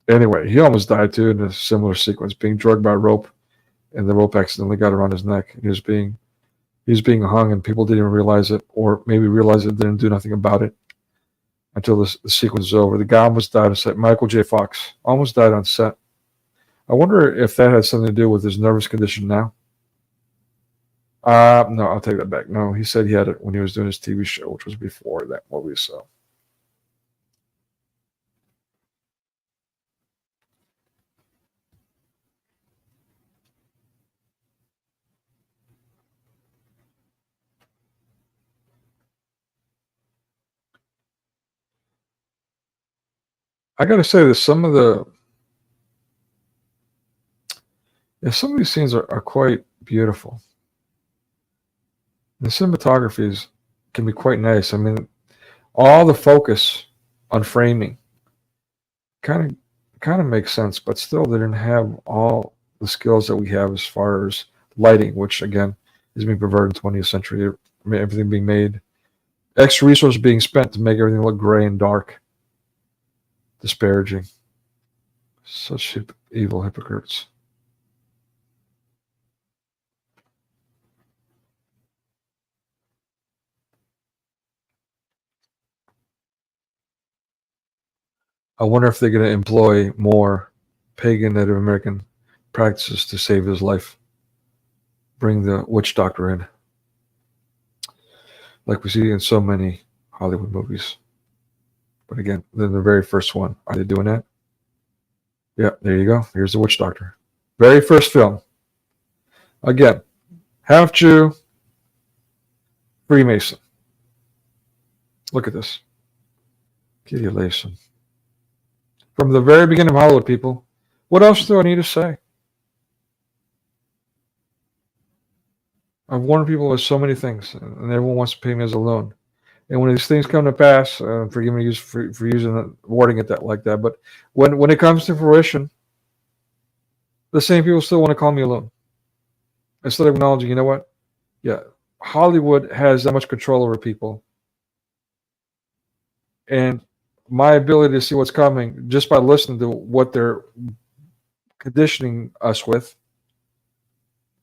Anyway, he almost died too in a similar sequence, being drugged by a rope, and the rope accidentally got around his neck. He was being hung, and people didn't even realize it, or maybe realized it, didn't do nothing about it until the sequence was over. The guy almost died on set. Michael J. Fox almost died on set I wonder if that had something to do with his nervous condition now. No, I'll take that back. No, he said he had it when he was doing his TV show, which was before that movie. So. I got to say that some of these scenes are quite beautiful. The cinematography can be quite nice. I mean, all the focus on framing kind of makes sense, but still they didn't have all the skills that we have as far as lighting, which again is being perverted in the 20th century. I mean, everything being made, extra resources being spent to make everything look gray and dark, disparaging. Such evil hypocrites. I wonder if they're going to employ more pagan Native American practices to save his life. Bring the witch doctor in. Like we see in so many Hollywood movies. But again, then the very first one. Are they doing that? Yeah, there you go. Here's the witch doctor. Very first film. Again, half Jew, Freemason. Look at this. Gideon. From the very beginning of Hollywood, people. What else do I need to say? I've warned people about so many things, and everyone wants to pay me as a loan. And when these things come to pass, forgive me for using wording it like that, but when it comes to fruition, the same people still want to call me a loan. Instead of acknowledging, you know what? Yeah, Hollywood has that much control over people. And my ability to see what's coming just by listening to what they're conditioning us with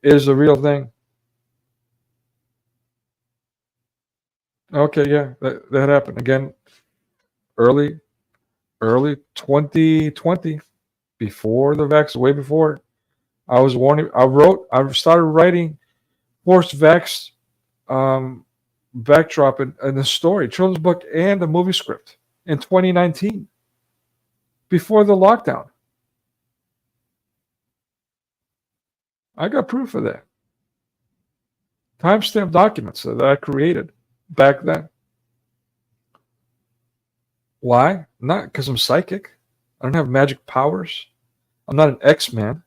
is the real thing. Okay, yeah, that happened again. Early 2020, before the vaccine, way before it. I was warning. I started writing forced vax backdrop in the story, children's book, and the movie script in 2019, before the lockdown. I got proof of that. Timestamp documents that I created back then. Why? Not because I'm psychic. I don't have magic powers. I'm not an X-Man.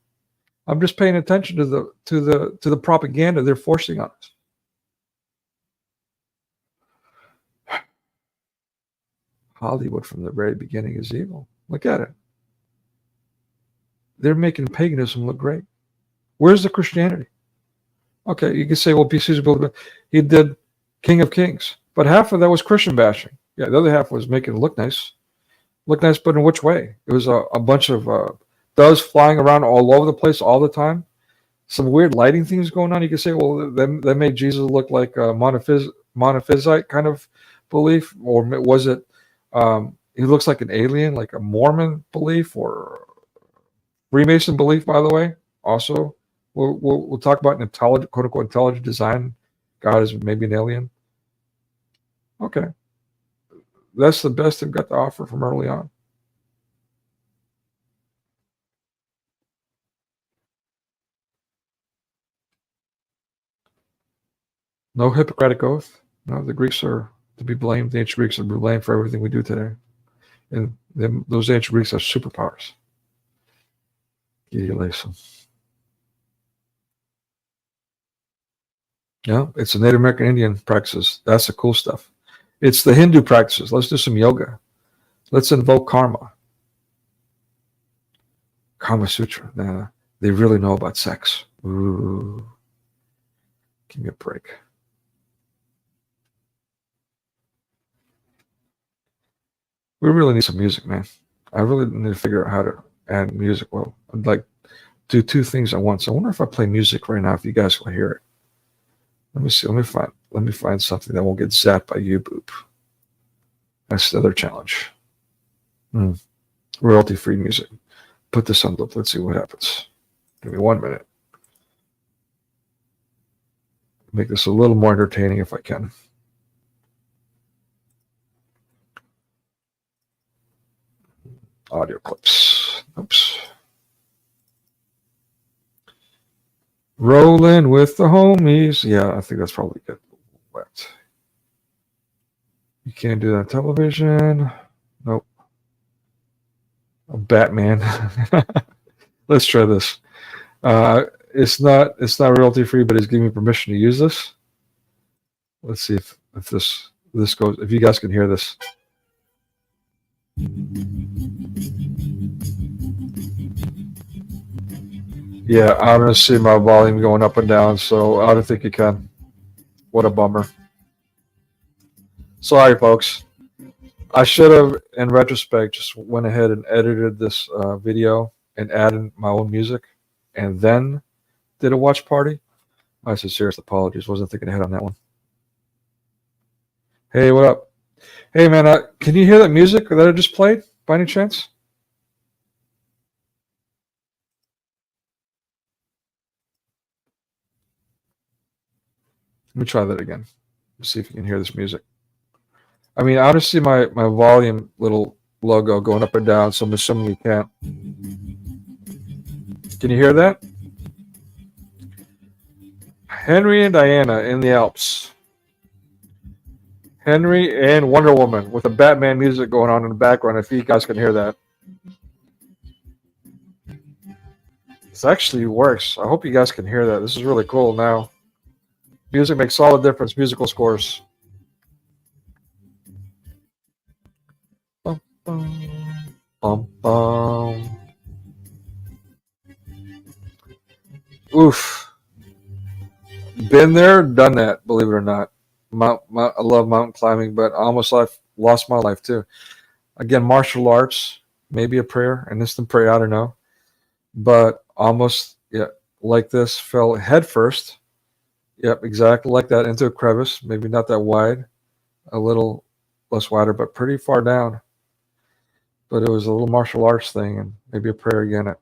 I'm just paying attention to the propaganda they're forcing on us. Hollywood from the very beginning is evil. Look at it. They're making paganism look great. Where's the Christianity? Okay, you can say, well, Cecil B, he did King of Kings, but half of that was Christian bashing. Yeah, the other half was making it look nice. Look nice, but in which way? It was a bunch of doves flying around all over the place all the time. Some weird lighting things going on. You can say, well, that made Jesus look like a monophysite kind of belief, or was it he looks like an alien, like a Mormon belief or Freemason belief, by the way. Also, we'll talk about an intelligent, quote unquote, intelligent design. God is maybe an alien. Okay. That's the best they've got to offer from early on. No Hippocratic oath. No, the Greeks are to be blamed. The ancient Greeks are to be blamed for everything we do today. And those ancient Greeks have superpowers. Yeah, it's the Native American Indian practices. That's the cool stuff. It's the Hindu practices. Let's do some yoga. Let's invoke karma. Kama Sutra. Nah, they really know about sex. Ooh. Give me a break. We really need some music, man. I really need to figure out how to add music. Well, I'd like do two things at once. I wonder if I play music right now, if you guys will hear it. Let me see. Let me find something that won't get zapped by YouTube. That's the other challenge. Royalty-free music. put this on loop. Let's see what happens. Give me 1 minute. Make this a little more entertaining if I can. Audio clips. Oops. Rolling with the homies. Yeah, I think that's probably good. Wet. You can't do that on television. Nope. Batman. Let's try this. It's not royalty free, but it's giving me permission to use this. Let's see if this goes. If you guys can hear this. Yeah, I don't see my volume going up and down, so I don't think you can. What a bummer. Sorry, folks. I should have, in retrospect, just went ahead and edited this video and added my own music, and then did a watch party. I said serious apologies. Wasn't thinking ahead on that one. Hey, what up? Hey, man, can you hear that music that I just played by any chance? Let me try that again. Let's see if you can hear this music. I mean, I don't see my volume little logo going up and down, so I'm assuming you can't. Can you hear that? Henry and Diana in the Alps. Henry and Wonder Woman with the Batman music going on in the background, if you guys can hear that. This actually works. I hope you guys can hear that. This is really cool now. Music makes all the difference, musical scores. Bum, bum, bum, bum. Oof. Been there, done that, believe it or not. I love mountain climbing, but I almost lost my life too. Again, martial arts, maybe a prayer, an instant prayer, I don't know. But almost, yeah, like this, fell head first. Yep, exactly like that, into a crevice, maybe not that wide, a little less wider, but pretty far down. But it was a little martial arts thing, and maybe a prayer again. It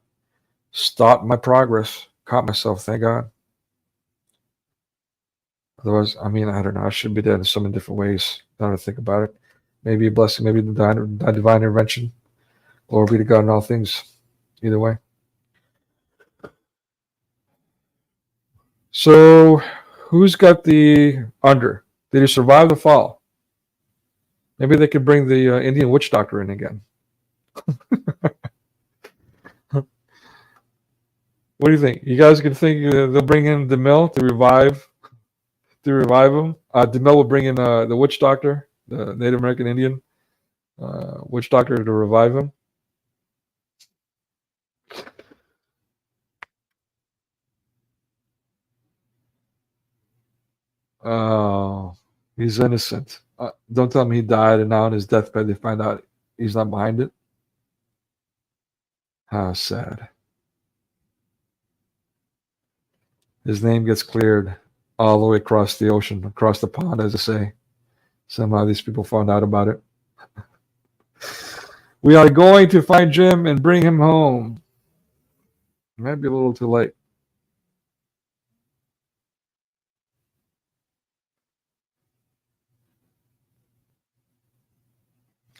stopped my progress, caught myself, thank God. Otherwise, I mean, I don't know. I should be dead in so many different ways. Now to think about it. Maybe a blessing, maybe the divine intervention. Glory be to God in all things. Either way. So, who's got the under? Did he survive the fall? Maybe they could bring the Indian witch doctor in again. What do you think? You guys can think they'll bring in DeMille to revive him? DeMille will bring in the witch doctor, the Native American Indian witch doctor, to revive him. Oh, he's innocent. Don't tell me he died and now on his deathbed they find out he's not behind it. How sad. His name gets cleared all the way across the ocean, across the pond, as I say. Somehow these people found out about it. We are going to find Jim and bring him home. It might be a little too late.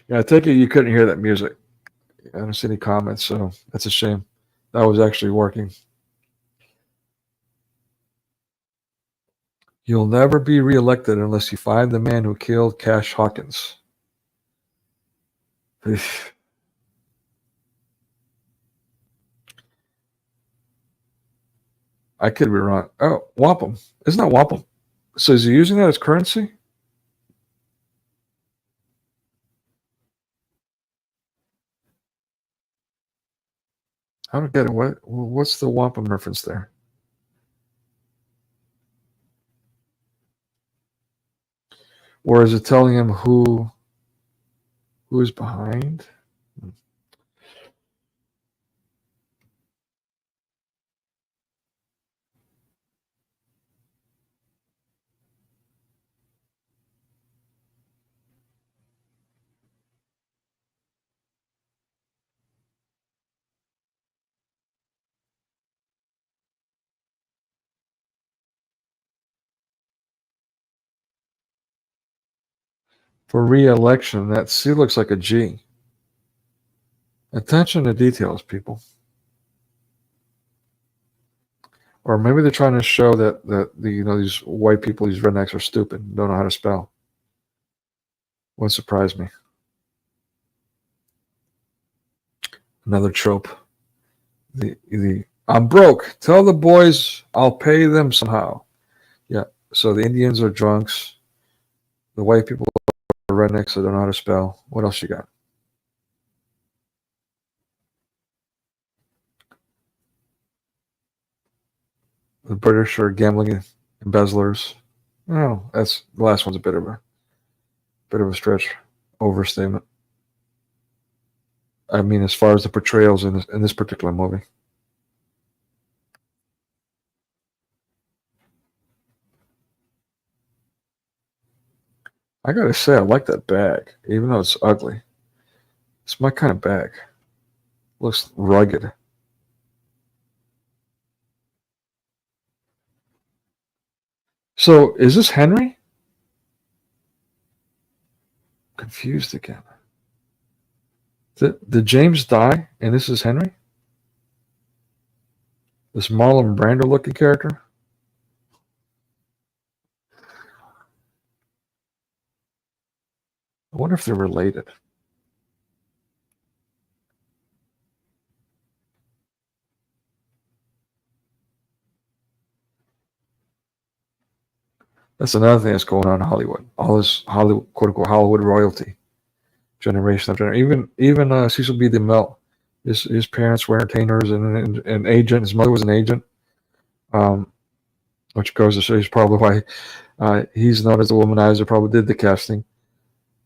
Yeah, I take it you couldn't hear that music. I don't see any comments, so that's a shame. That was actually working. You'll never be reelected unless you find the man who killed Cash Hawkins. I could be wrong. Oh, wampum. Isn't that wampum? So is he using that as currency? I don't get it. What's the wampum reference there? Or is it telling him who is behind? for re-election. That C looks like a G. Attention to details, people. Or maybe they're trying to show that these white people, these rednecks, are stupid, don't know how to spell. Wouldn't surprise me. Another trope. The I'm broke. Tell the boys I'll pay them somehow. Yeah. So the Indians are drunks. The white people are rednecks that don't know how to spell. What else you got? The British are gambling embezzlers. Oh, that's the last one's a bit of a stretch, overstatement. I mean, as far as the portrayals in this particular movie. I gotta say, I like that bag, even though it's ugly. It's my kind of bag. Looks rugged. So, is this Henry? Confused again. Did James die, and this is Henry? This Marlon Brando looking character? I wonder if they're related. That's another thing that's going on in Hollywood. All this Hollywood, quote unquote, Hollywood royalty, generation after generation. Even Cecil B. DeMille, his parents were entertainers and an agent. His mother was an agent, which goes to show you probably why he's known as the womanizer. Probably did the casting.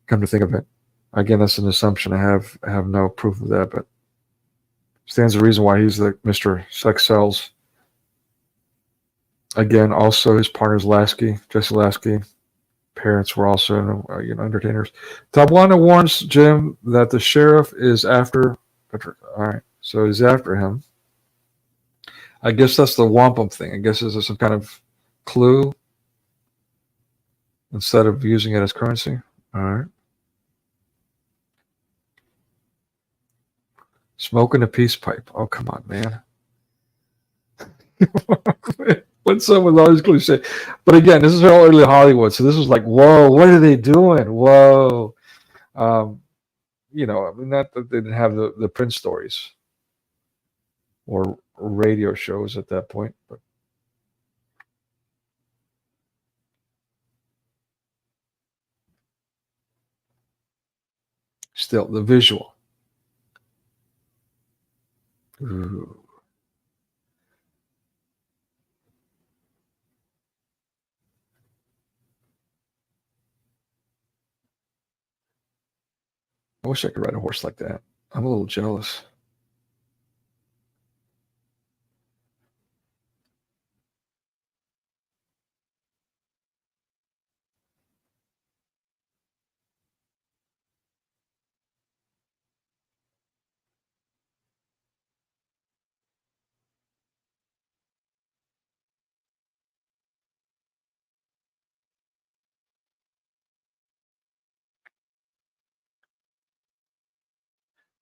Come to think of it, again, that's an assumption. I have no proof of that, but stands to reason why he's the Mr. Sex Sells. Again, also his partner's Lasky, Jesse Lasky. Parents were also entertainers. Tawana warns Jim that the sheriff is after Patrick. All right, so he's after him. I guess that's the wampum thing. I guess this is some kind of clue instead of using it as currency. All right. Smoking a peace pipe. Oh, come on, man. What's up with all these cliches? But again, this is all early Hollywood, so this was like, whoa, what are they doing? Whoa. I mean, not that they didn't have the print stories or radio shows at that point, but still, the visual. Ooh. I wish I could ride a horse like that. I'm a little jealous.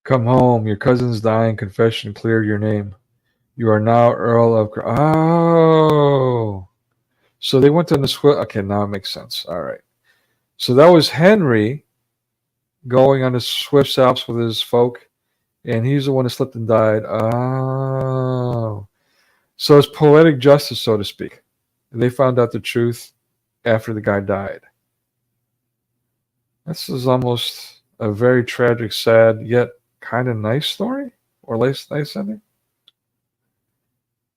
Come home. Your cousin's dying. Confession cleared your name. You are now Earl of... Oh. So they went to the Swift... Okay, now it makes sense. All right. So that was Henry going on the Swift's Alps with his folk, and he's the one that slipped and died. Oh. So it's poetic justice, so to speak. And they found out the truth after the guy died. This is almost a very tragic, sad, yet kind of nice story, or nice ending.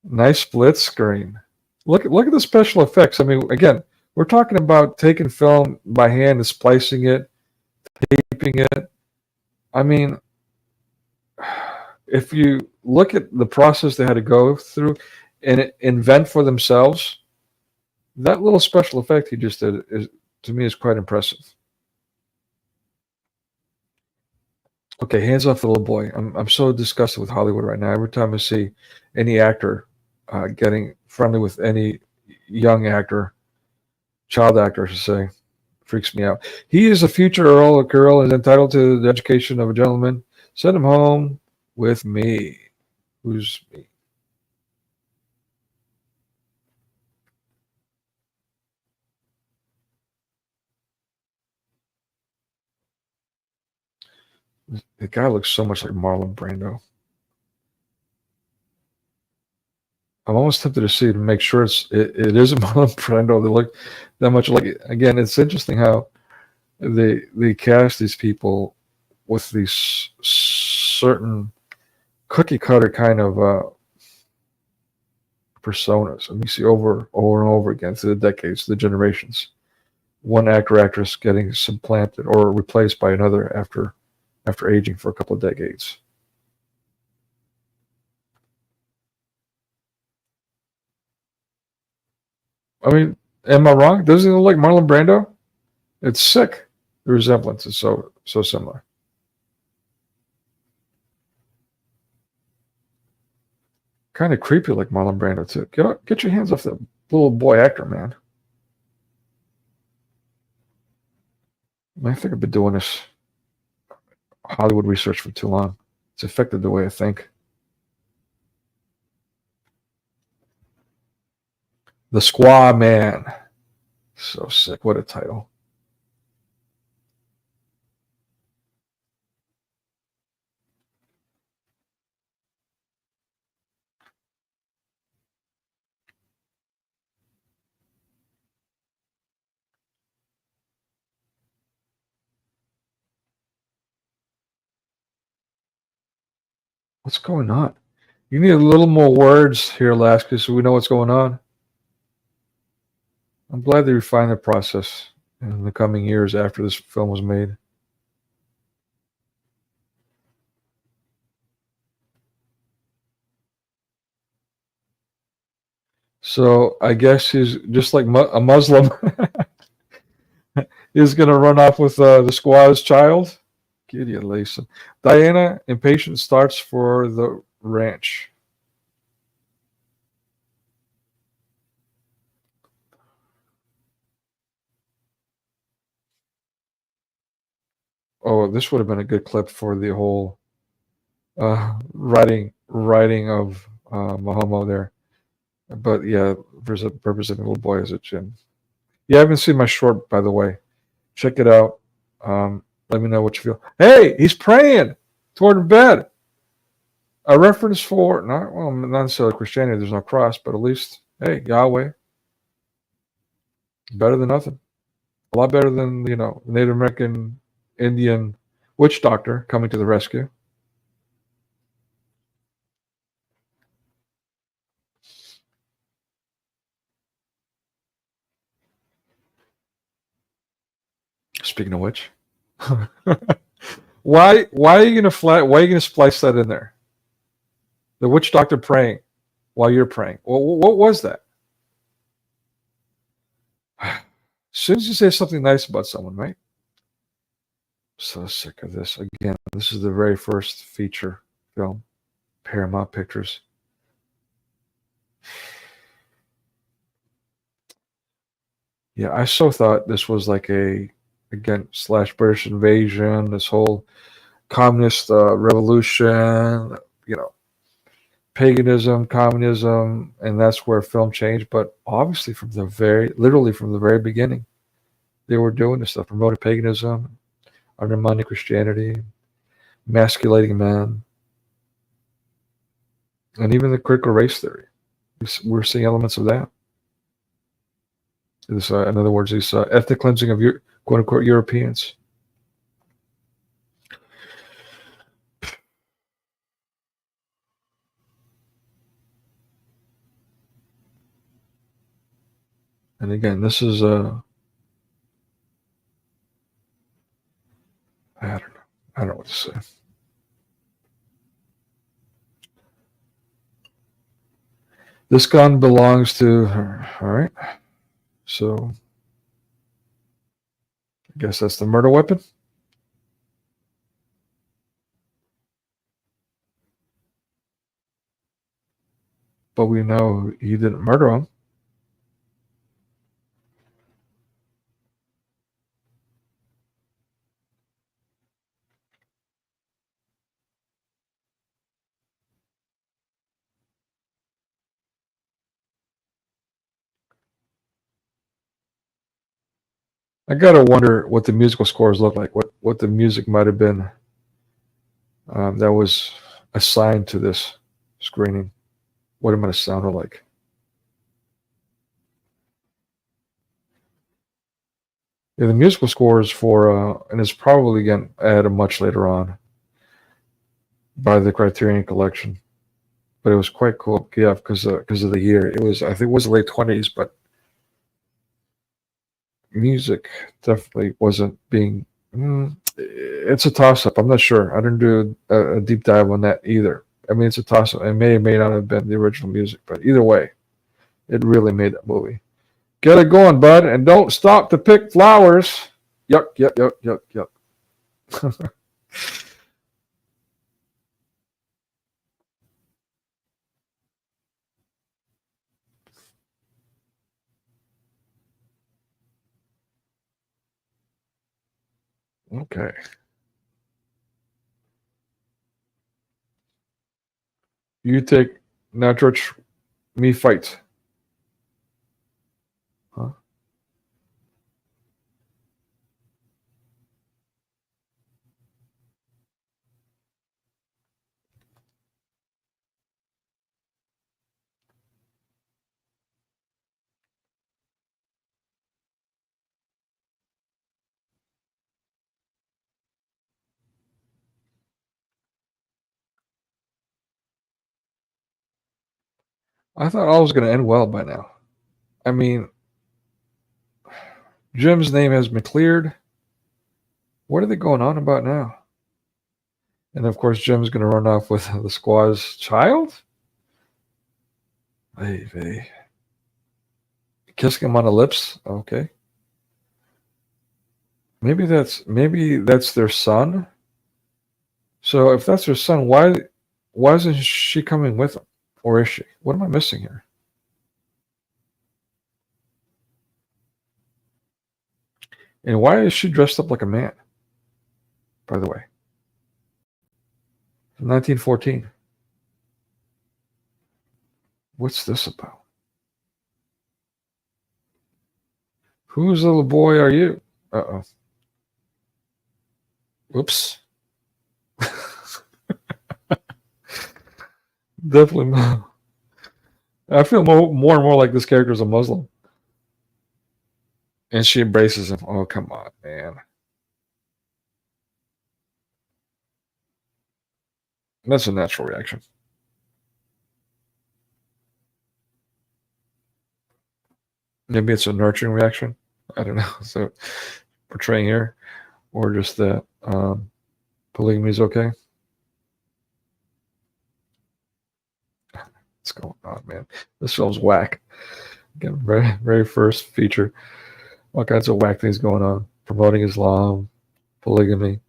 Nice split screen. Look at the special effects. I mean, again, we're talking about taking film by hand and splicing it, taping it. I mean, if you look at the process they had to go through and invent for themselves, that little special effect he just did to me is quite impressive. Okay, hands off the little boy. I'm so disgusted with Hollywood right now. Every time I see any actor getting friendly with any young actor, child actor, I should say, freaks me out. He is a future earl or girl and is entitled to the education of a gentleman. Send him home with me. Who's me? The guy looks so much like Marlon Brando. I'm almost tempted to see to make sure it isn't Marlon Brando. They look that much like it. Again, it's interesting how they cast these people with these certain cookie cutter kind of personas, and you see over and over again through the decades, the generations. One actor, actress getting supplanted or replaced by another after aging for a couple of decades. I mean, am I wrong? Doesn't he look like Marlon Brando? It's sick. The resemblance is so similar. Kind of creepy like Marlon Brando too. Get your hands off that little boy actor, man. I think I've been doing this Hollywood research for too long. It's affected the way I think. The Squaw Man. So sick. What a title. What's going on? You need a little more words here, Lasky, so we know what's going on. I'm glad they refined the process in the coming years after this film was made. So I guess he's just like a Muslim. He's going to run off with the squaw's child. Giddy Lason. Diana, impatient, starts for the ranch. Oh, this would have been a good clip for the whole writing of Mahomo there. But yeah, there's a representing little boy as a Jim. You haven't seen my short, by the way. Check it out. Let me know what you feel. Hey, he's praying toward bed. A reference for not necessarily Christianity. There's no cross, but at least hey, Yahweh. Better than nothing. A lot better than Native American Indian witch doctor coming to the rescue. Speaking of which, why are you gonna splice that in there? The witch doctor praying while you're praying. Well, what was that? As soon as you say something nice about someone, right? So sick of this. Again, this is the very first feature film, Paramount Pictures. Yeah, I so thought this was like again, / British invasion, this whole communist revolution, paganism, communism, and that's where film changed. But obviously literally from the very beginning, they were doing this stuff, promoting paganism, undermining Christianity, emasculating men, and even the critical race theory. We're seeing elements of that. This, in other words, this ethnic cleansing of quote-unquote Europeans. And again, this is I don't know what to say. This gun belongs to her. All right. So I guess that's the murder weapon. But we know he didn't murder him. I gotta wonder what the musical scores look like. What the music might have been that was assigned to this screening. What it might have sounded like. Yeah, the musical scores for and it's probably again added much later on by the Criterion Collection, but it was quite cool. Yeah, because of the year. It was, I think it was the late 20s, but music definitely wasn't being. It's a toss-up. I'm not sure. I didn't do a deep dive on that either. I mean, it's a toss-up. It may or may not have been the original music, but either way, it really made that movie. Get it going, bud, and don't stop to pick flowers. Yuck, yuck, yuck, yuck, yuck. Okay. You take now, George. Me fight. Huh? I thought all was going to end well by now. I mean, Jim's name has been cleared. What are they going on about now? And of course, Jim's going to run off with the squaw's child. Hey. Kissing him on the lips. Okay. Maybe that's their son. So if that's their son, why isn't she coming with him? Or is she? What am I missing here? And why is she dressed up like a man? By the way. 1914. What's this about? Whose little boy are you? Uh-oh. Whoops. Definitely. I feel more and more like this character is a Muslim. And she embraces him. Oh, come on, man. That's a natural reaction. Maybe it's a nurturing reaction. I don't know. So portraying here, or just that polygamy is okay. What's going on, man? This film's whack. Again, very first feature. All kinds of whack things going on. Promoting Islam, polygamy.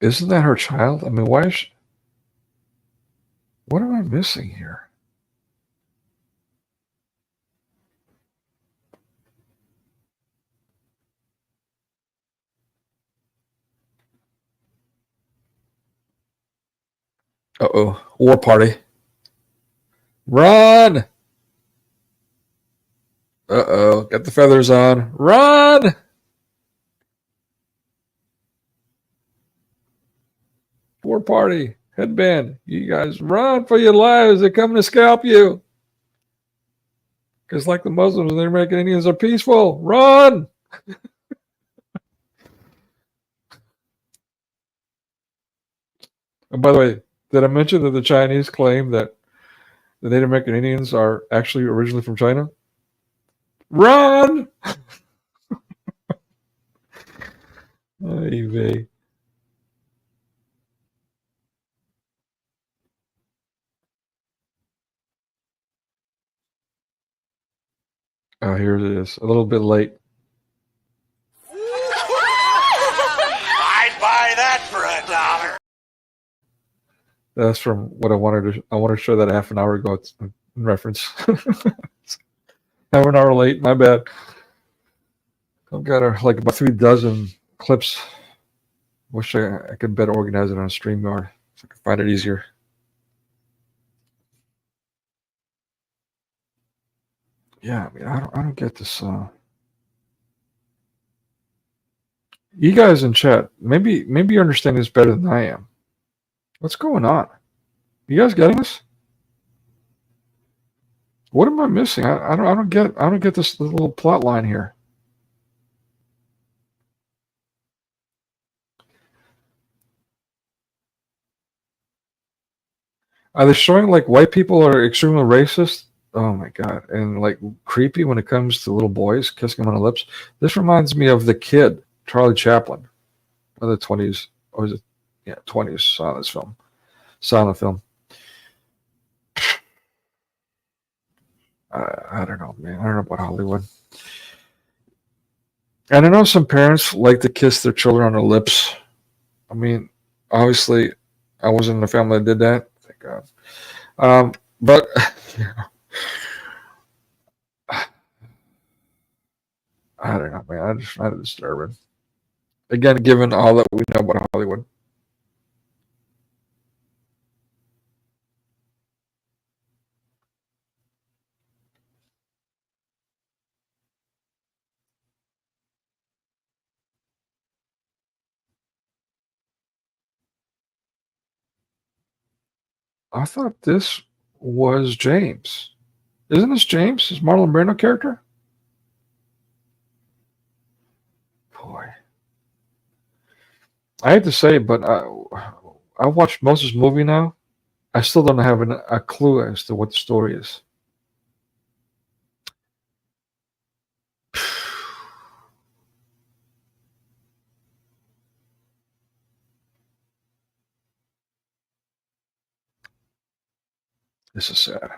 Isn't that her child? I mean, why is she... What am I missing here? Uh-oh. War party. Run! Uh-oh. Got the feathers on. Run! War party. Headband. You guys run for your lives. They're coming to scalp you. Because like the Muslims and the American Indians are peaceful. Run! And by the way, did I mention that the Chinese claim that the Native American Indians are actually originally from China? Run! Ay vey. Oh, here it is. A little bit late. I'd buy that for $1. That's from what I wanted to show that half an hour ago. It's in reference. Now we're an hour late. My bad. I've got like about 3 dozen clips. Wish I could better organize it on StreamYard so I could find it easier. Yeah, I mean, I don't get this. You guys in chat, maybe you understand this better than I am. What's going on? You guys getting this? What am I missing? I don't get this little plot line here. Are they showing like white people are extremely racist? Oh my god, and like creepy when it comes to little boys kissing them on the lips. This reminds me of The Kid, Charlie Chaplin, of the 20s, or is it? Yeah, 20s silent film. I don't know, man. I don't know about Hollywood. And I know some parents like to kiss their children on the lips. I mean, obviously, I wasn't in a family that did that. Thank God. But I don't know, man. I just find it disturbing. Again, given all that we know about Hollywood. I thought this was James. Isn't this James? Is Marlon Brando character? Boy. I hate to say it, but I watched most of this movie now. I still don't have a clue as to what the story is. This is sad.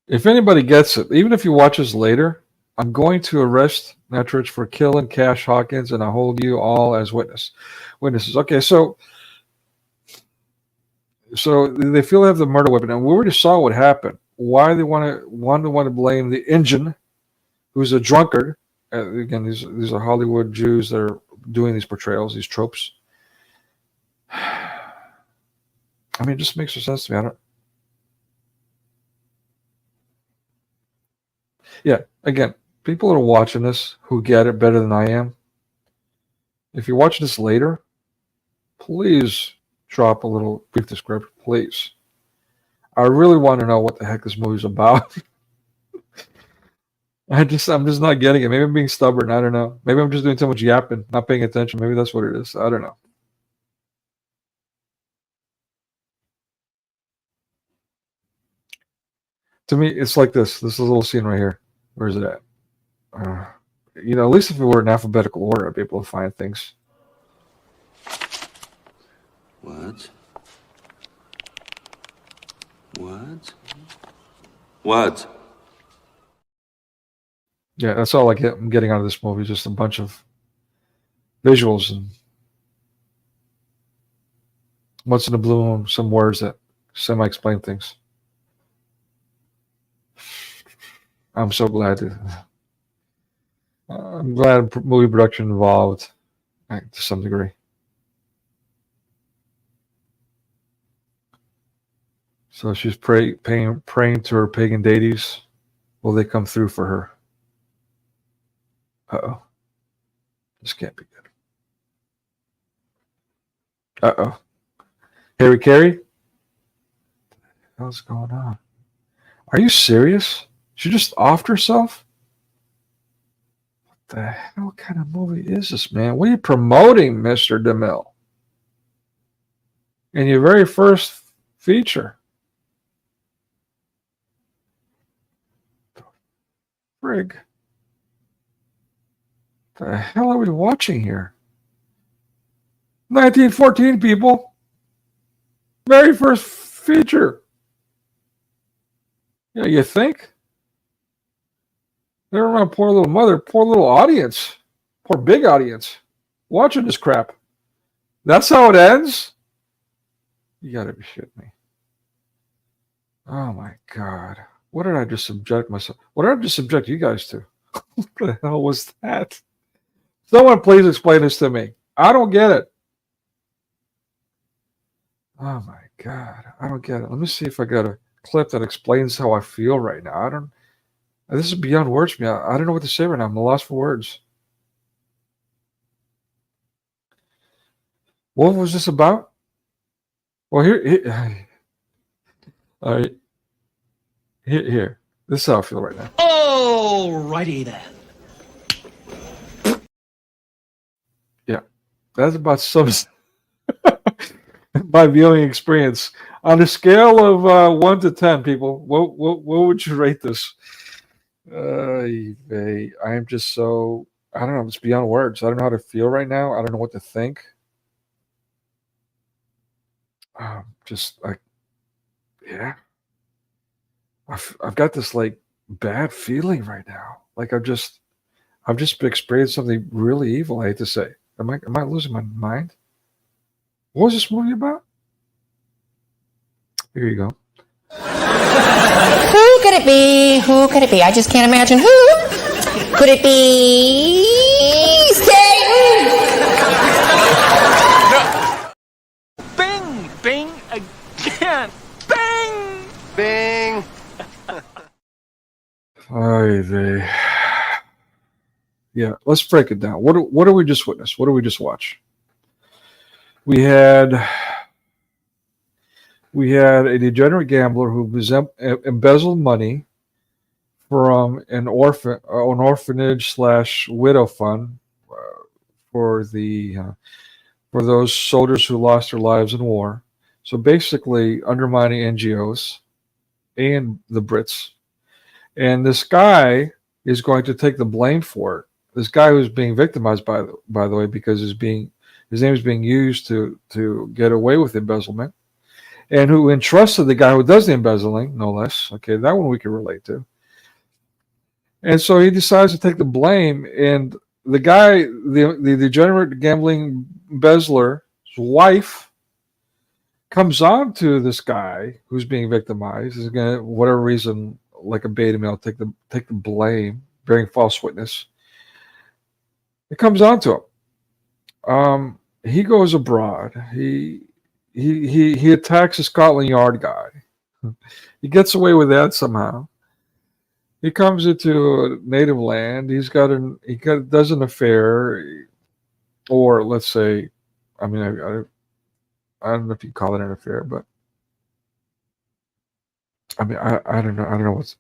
If anybody gets it, even if you watch this later, I'm going to arrest Netrich for killing Cash Hawkins, and I hold you all as witnesses. Okay, so they feel they have the murder weapon, and we already saw what happened. Why they want to blame the engine, who's a drunkard. Again, these are Hollywood Jews that are doing these portrayals, these tropes. I mean, it just makes no sense to me. Yeah, again, people that are watching this who get it better than I am, if you're watching this later, please drop a little brief description, please. I really want to know what the heck this movie's about. I'm just not getting it. Maybe I'm being stubborn. I don't know. Maybe I'm just doing too much yapping, not paying attention. Maybe that's what it is. I don't know. To me, it's like this. This is a little scene right here. Where is it at? At least if it were in alphabetical order, I'd be able to find things. What? What? What? Yeah, that's all I'm getting out of this movie. Just a bunch of visuals and once in a blue moon, some words that semi-explain things. I'm so glad. I'm glad movie production involved to some degree. So she's praying to her pagan deities. Will they come through for her? Uh-oh. This can't be good. Uh-oh. Harry Carey? What's going on? Are you serious? She just offed herself? What the hell kind of movie is this, man? What are you promoting, Mr. DeMille? In your very first feature. Frig. What the hell are we watching here? 1914, people. Very first feature. Yeah, you think? Never mind, poor little mother, poor little audience, poor big audience watching this crap. That's how it ends? You gotta be shitting me. Oh my God. What did I just subject myself? What did I just subject you guys to? What the hell was that? Someone please explain this to me. I don't get it. Oh my God. I don't get it. Let me see if I got a clip that explains how I feel right now. This is beyond words for me. I don't know what to say right now. I'm lost for words. What was this about? Well, here all right. Here. This is how I feel right now. Alrighty then. Yeah. That's about some my viewing experience. On a scale of 1 to 10, people, what would you rate this? I am just so, I don't know, it's beyond words. I don't know how to feel right now. I don't know what to think. Yeah. I've got this like bad feeling right now. Like I've just experienced something really evil. I hate to say. Am I losing my mind? What was this movie about? Here you go. Who could it be? Who could it be? I just can't imagine who. Could it be Satan? Bing! Bing again! Bing! Bing. Yeah, let's break it down. What do we just witness? What do we just watch? We had a degenerate gambler who embezzled money from an orphanage / widow fund for those soldiers who lost their lives in war. So basically, undermining NGOs and the Brits. And this guy is going to take the blame for it. This guy who's being victimized, by the way, because his name is being used to get away with embezzlement, and who entrusted the guy who does the embezzling, no less. Okay, that one we can relate to. And so he decides to take the blame, and the guy, the degenerate gambling embezzler's wife, comes on to this guy who's being victimized. Is going to, whatever reason, like a beta male, take the blame, bearing false witness. It comes on to him. He goes abroad. He attacks a Scotland Yard guy. He gets away with that somehow. He comes into a native land. He does an affair, or let's say, I mean, I don't know if you call it an affair, but I mean, I don't know. I don't know what's.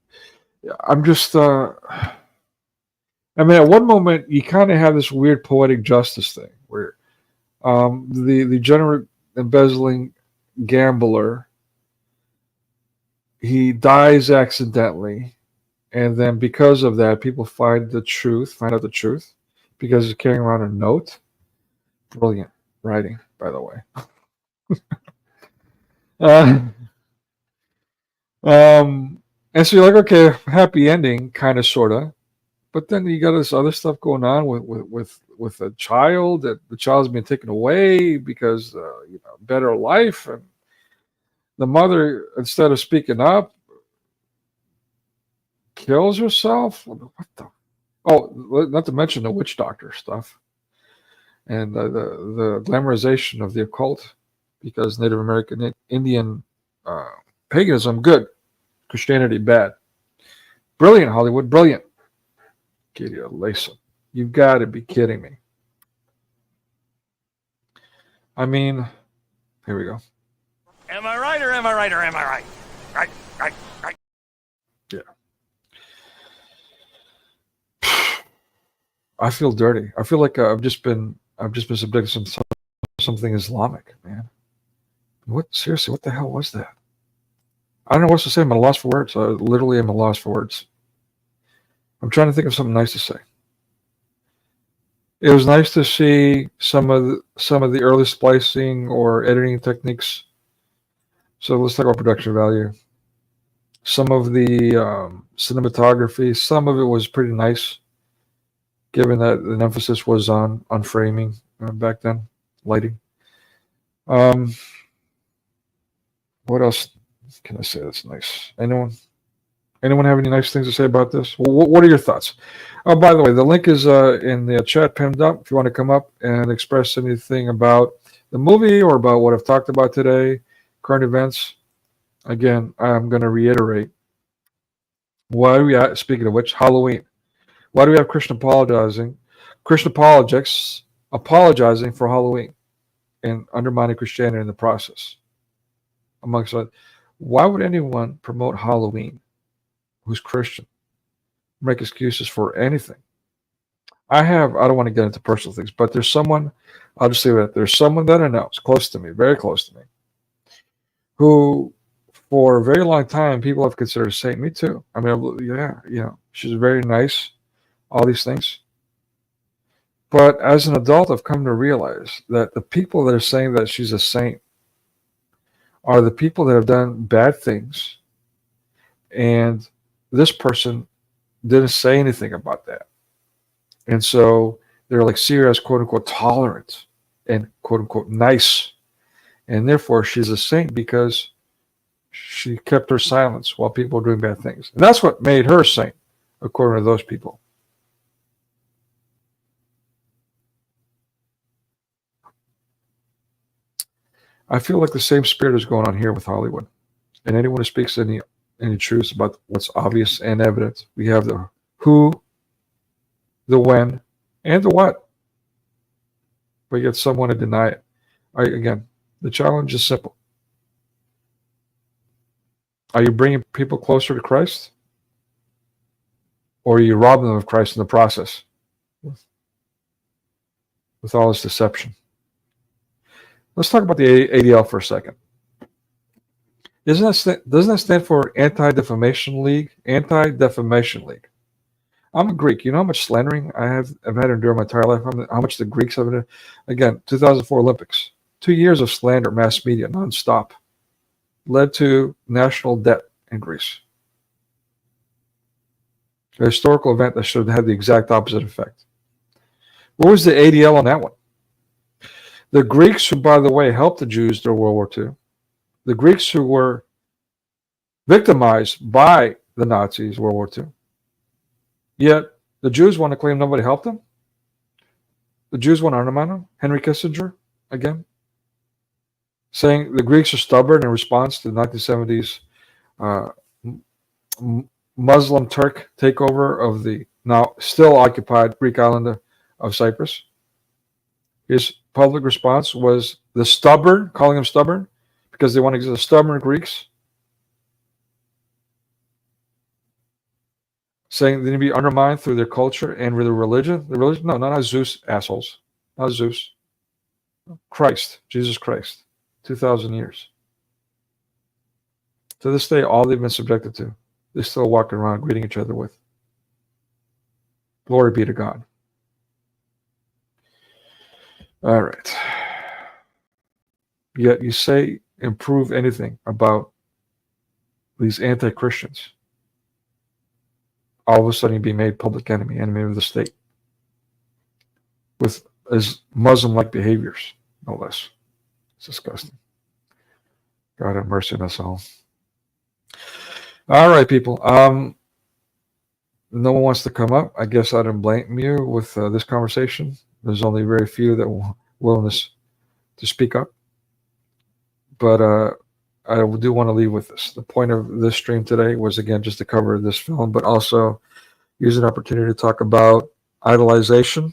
I'm just. I mean, at one moment you kind of have this weird poetic justice thing where the degenerate embezzling gambler, he dies accidentally, and then because of that, people find out the truth because he's carrying around a note. Brilliant writing, by the way. And so you're like, okay, happy ending, kind of, sorta. But then you got this other stuff going on with a child, that the child's been taken away because better life, and the mother, instead of speaking up, kills herself. What the? Oh, not to mention the witch doctor stuff and the glamorization of the occult, because Native American Indian paganism good, Christianity bad. Brilliant, Hollywood, brilliant. Kitty Lason, you've got to be kidding me. I mean, here we go. Am I right or am I right or am I right? Right. Yeah. I feel dirty. I feel like I've just been subjected to something Islamic, man. Seriously, what the hell was that? I don't know what to say. I'm at a loss for words. I literally am at a loss for words. I'm trying to think of something nice to say. It was nice to see some of the early splicing or editing techniques. So let's talk about production value. Some of the cinematography, some of it was pretty nice, given that an emphasis was on framing back then, lighting. What else can I say that's nice? Anyone? Anyone have any nice things to say about this? Well, what are your thoughts? Oh, by the way, the link is in the chat pinned up. If you want to come up and express anything about the movie or about what I've talked about today, current events. Again, I'm going to reiterate. Why do we have, speaking of which, Halloween. Why do we have Christian apologetics apologizing for Halloween and undermining Christianity in the process? Amongst others, why would anyone promote Halloween who's Christian? Make excuses for anything. I don't want to get into personal things, but there's someone, I'll just say that there's someone that I know, it's close to me, very close to me, who for a very long time people have considered a saint. Me too. I mean, yeah, she's very nice, all these things. But as an adult, I've come to realize that the people that are saying that she's a saint are the people that have done bad things, and this person didn't say anything about that. And so they're like serious, quote unquote, tolerant and quote unquote nice. And therefore she's a saint because she kept her silence while people were doing bad things. And that's what made her a saint, according to those people. I feel like the same spirit is going on here with Hollywood. And anyone who speaks any truths about what's obvious and evident, we have the who, the when, and the what. But yet someone to deny it. Again, the challenge is simple. Are you bringing people closer to Christ? Or are you robbing them of Christ in the process? With all this deception. Let's talk about the ADL for a second. Doesn't that stand for Anti-Defamation League? Anti-Defamation League. I'm a Greek. You know how much slandering I've had to endure my entire life? How much the Greeks have endured? Again, 2004 Olympics. 2 years of slander, mass media, nonstop. Led to national debt in Greece. A historical event that should have had the exact opposite effect. What was the ADL on that one? The Greeks, who, by the way, helped the Jews during World War II, the Greeks who were victimized by the Nazis, World War II, yet the Jews want to claim nobody helped them? The Jews want to undermine them? Henry Kissinger, again, saying the Greeks are stubborn in response to the 1970s Muslim Turk takeover of the now still occupied Greek island of Cyprus. His public response was the stubborn, calling them stubborn, because they want to exist, the stubborn Greeks, saying they need to be undermined through their culture and with their religion. The religion? No, not Zeus, assholes. Not Zeus. Christ, Jesus Christ. 2,000 years. To this day, all they've been subjected to, they're still walking around greeting each other with. Glory be to God. All right. Yet you say improve anything about these anti-Christians. All of a sudden you be made public enemy of the state. With as Muslim-like behaviors, no less. It's disgusting. God have mercy on us all. All right, people. No one wants to come up. I guess I didn't blame you with this conversation. There's only very few that will willingness to speak up. But I do want to leave with this. The point of this stream today was, again, just to cover this film, but also use an opportunity to talk about idolization.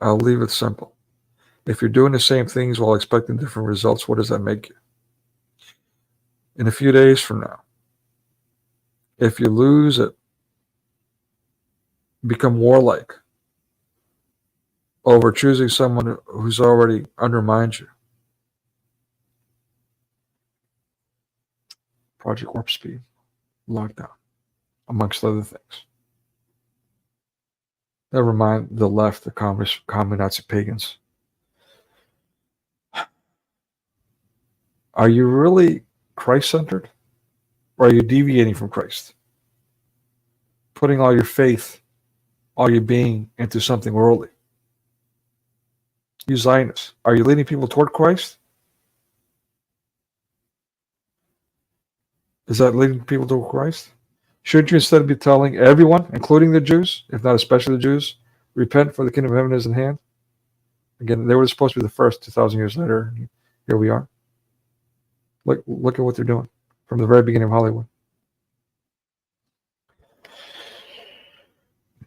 I'll leave it simple. If you're doing the same things while expecting different results, what does that make you? In a few days from now, if you lose it, become warlike over choosing someone who's already undermined you. Project Warp Speed, lockdown, amongst other things. Never mind the left, the communist, Nazi pagans. Are you really Christ-centered? Or are you deviating from Christ? Putting all your faith, all your being into something worldly? You Zionists, are you leading people toward Christ? Is that leading people to Christ? Shouldn't you instead be telling everyone, including the Jews, if not especially the Jews, repent, for the kingdom of heaven is in hand? Again, they were supposed to be the first 2,000 years later. Here we are. Look at what they're doing from the very beginning of Hollywood.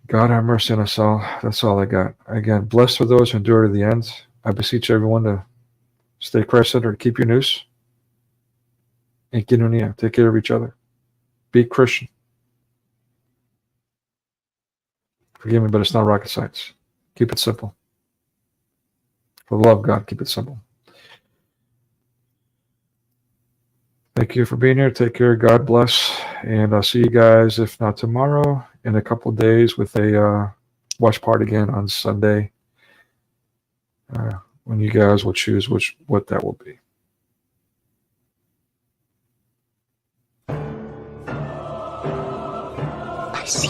God have mercy on us all. That's all I got. Again, blessed are those who endure to the end. I beseech everyone to stay Christ-centered, keep your news, and kinunia. Take care of each other. Be Christian. Forgive me, but it's not rocket science. Keep it simple. For the love of God, keep it simple. Thank you for being here. Take care. God bless. And I'll see you guys, if not tomorrow, in a couple of days with a watch party again on Sunday. When you guys will choose what that will be. I see.